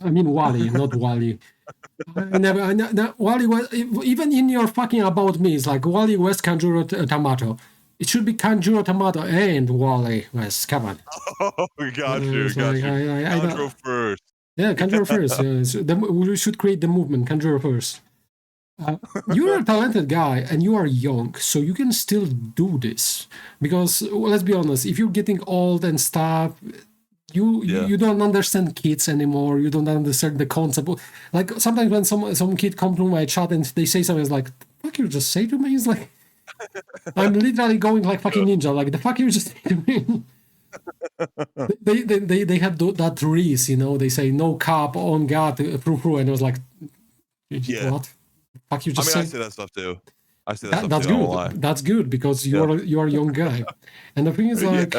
I mean Wally, not Wally. Wally was, even in your fucking about me, it's like Wally West Kanjuro Tomato. It should be Kanjuro Tomato and Wally West. Come on. Oh, got you. Kanjuro first. Yeah, Kanjuro first. We should create the movement, Kanjuro first. You're a talented guy and you are young, so you can still do this. Because, let's be honest, if you're getting old and stuff, you don't understand kids anymore. You don't understand the concept. Like, sometimes when some kid comes to my chat and they say something, it's like, fuck you just say to me? It's like, I'm literally going like fucking ninja. Like, the fuck you just say to me? they have that reese, they say no cap on God through, and it was like, what? Fuck you just I say that stuff too. I say that that's too. Good. That's good because you are a young guy. And the thing is, like,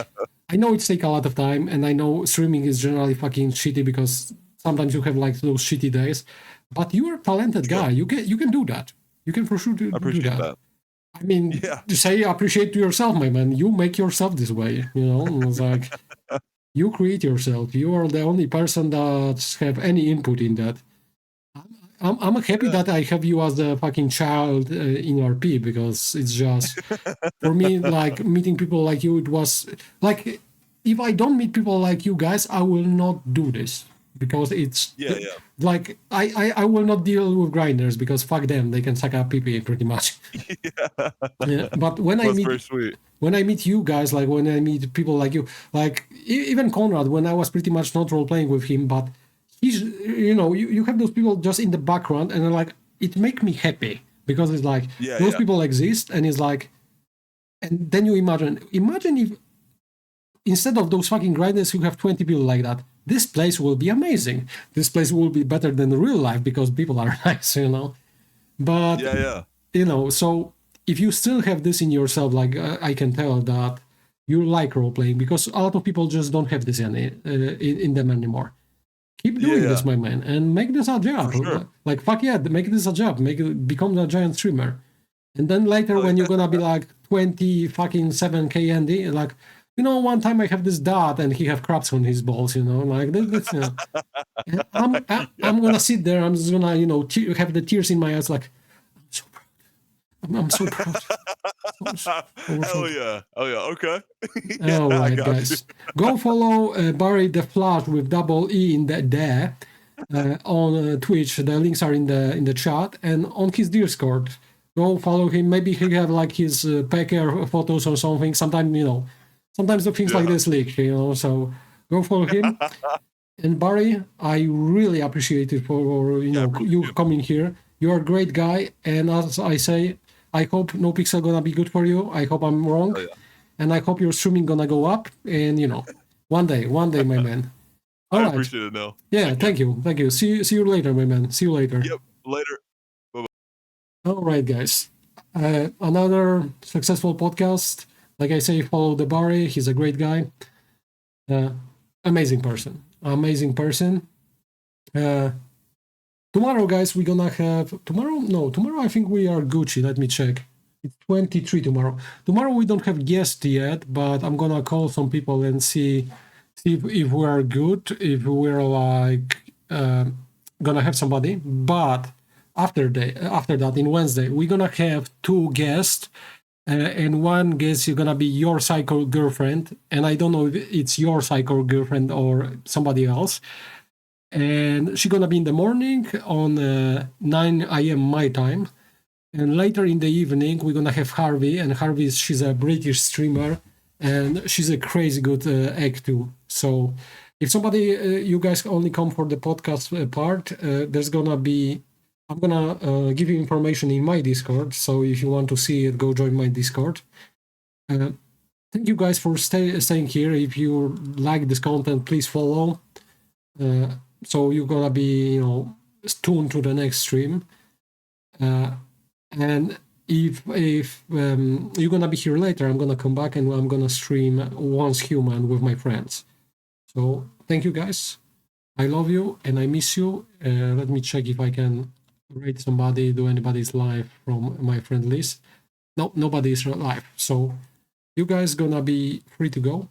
I know it's take a lot of time, and I know streaming is generally fucking shitty because sometimes you have like those shitty days. But you are a talented guy. You can do that. You can for sure do that. I mean, to say appreciate to yourself, my man. You make yourself this way, It's like you create yourself. You are the only person that have any input in that. I'm happy that I have you as a fucking child in RP, because it's just for me, like, meeting people like you. It was like, if I don't meet people like you guys, I will not do this. Because it's like I will not deal with grinders, because fuck them, they can suck up PP pretty much. But when I meet you guys, like when I meet people like you, like even Conrad, when I was pretty much not role playing with him, but he's you have those people just in the background, and like it make me happy, because it's like those people exist, and it's like, and then you imagine if instead of those fucking grinders you have 20 people like that. This place will be amazing. This place will be better than real life because people are nice, But, so if you still have this in yourself, like I can tell that you like role-playing, because a lot of people just don't have this in them anymore. Keep doing this, my man, and make this a job. Sure. Like, fuck yeah, make this a job. Become a giant streamer. And then later, when you're gonna be like 20 fucking 7K Andy, like, one time I have this dad and he have crabs on his balls, like that's I'm gonna sit there. I'm just gonna, have the tears in my eyes, like, I'm so proud. I'm so proud. Hell yeah. Oh yeah. Okay. Yeah, all right, guys. Go follow Barry the Flash with double E in there on Twitch. The links are in the chat and on his Discord. Go follow him. Maybe he have like his Packer photos or something. Sometimes the things like this leak. So go follow him. And Barry, I really appreciate it for you coming here. You're a great guy, and as I say, I hope No Pixel gonna be good for you. I hope I'm wrong, and I hope your streaming gonna go up. And one day, my man. All right. Appreciate it, Nell. Yeah, thank you. See you later, my man. See you later. Yep, later. Bye-bye. All right, guys. Another successful podcast. Like I say, follow the Barry. He's a great guy. Amazing person. Tomorrow, guys, we're gonna have tomorrow I think we are Gucci. Let me check. It's 23 tomorrow. Tomorrow we don't have guests yet, but I'm gonna call some people and see if we are good, if we're like gonna have somebody. But after that, in Wednesday, we're gonna have 2 guests. And one guest is gonna be your psycho girlfriend, and I don't know if it's your psycho girlfriend or somebody else. And she's gonna be in the morning on 9 a.m. my time, and later in the evening we're gonna have Harvey. And Harvey, she's a British streamer, and she's a crazy good egg too. So if somebody you guys only come for the podcast part, there's gonna be. I'm gonna give you information in my Discord, so if you want to see it, go join my Discord. Thank you guys for staying here. If you like this content, please follow. So you're gonna be, tuned to the next stream. And if you're gonna be here later, I'm gonna come back and I'm gonna stream Once Human with my friends. So thank you guys. I love you and I miss you. Let me check if I can rate somebody. Do anybody's live from my friend list? No, nobody's live. So you guys gonna be free to go.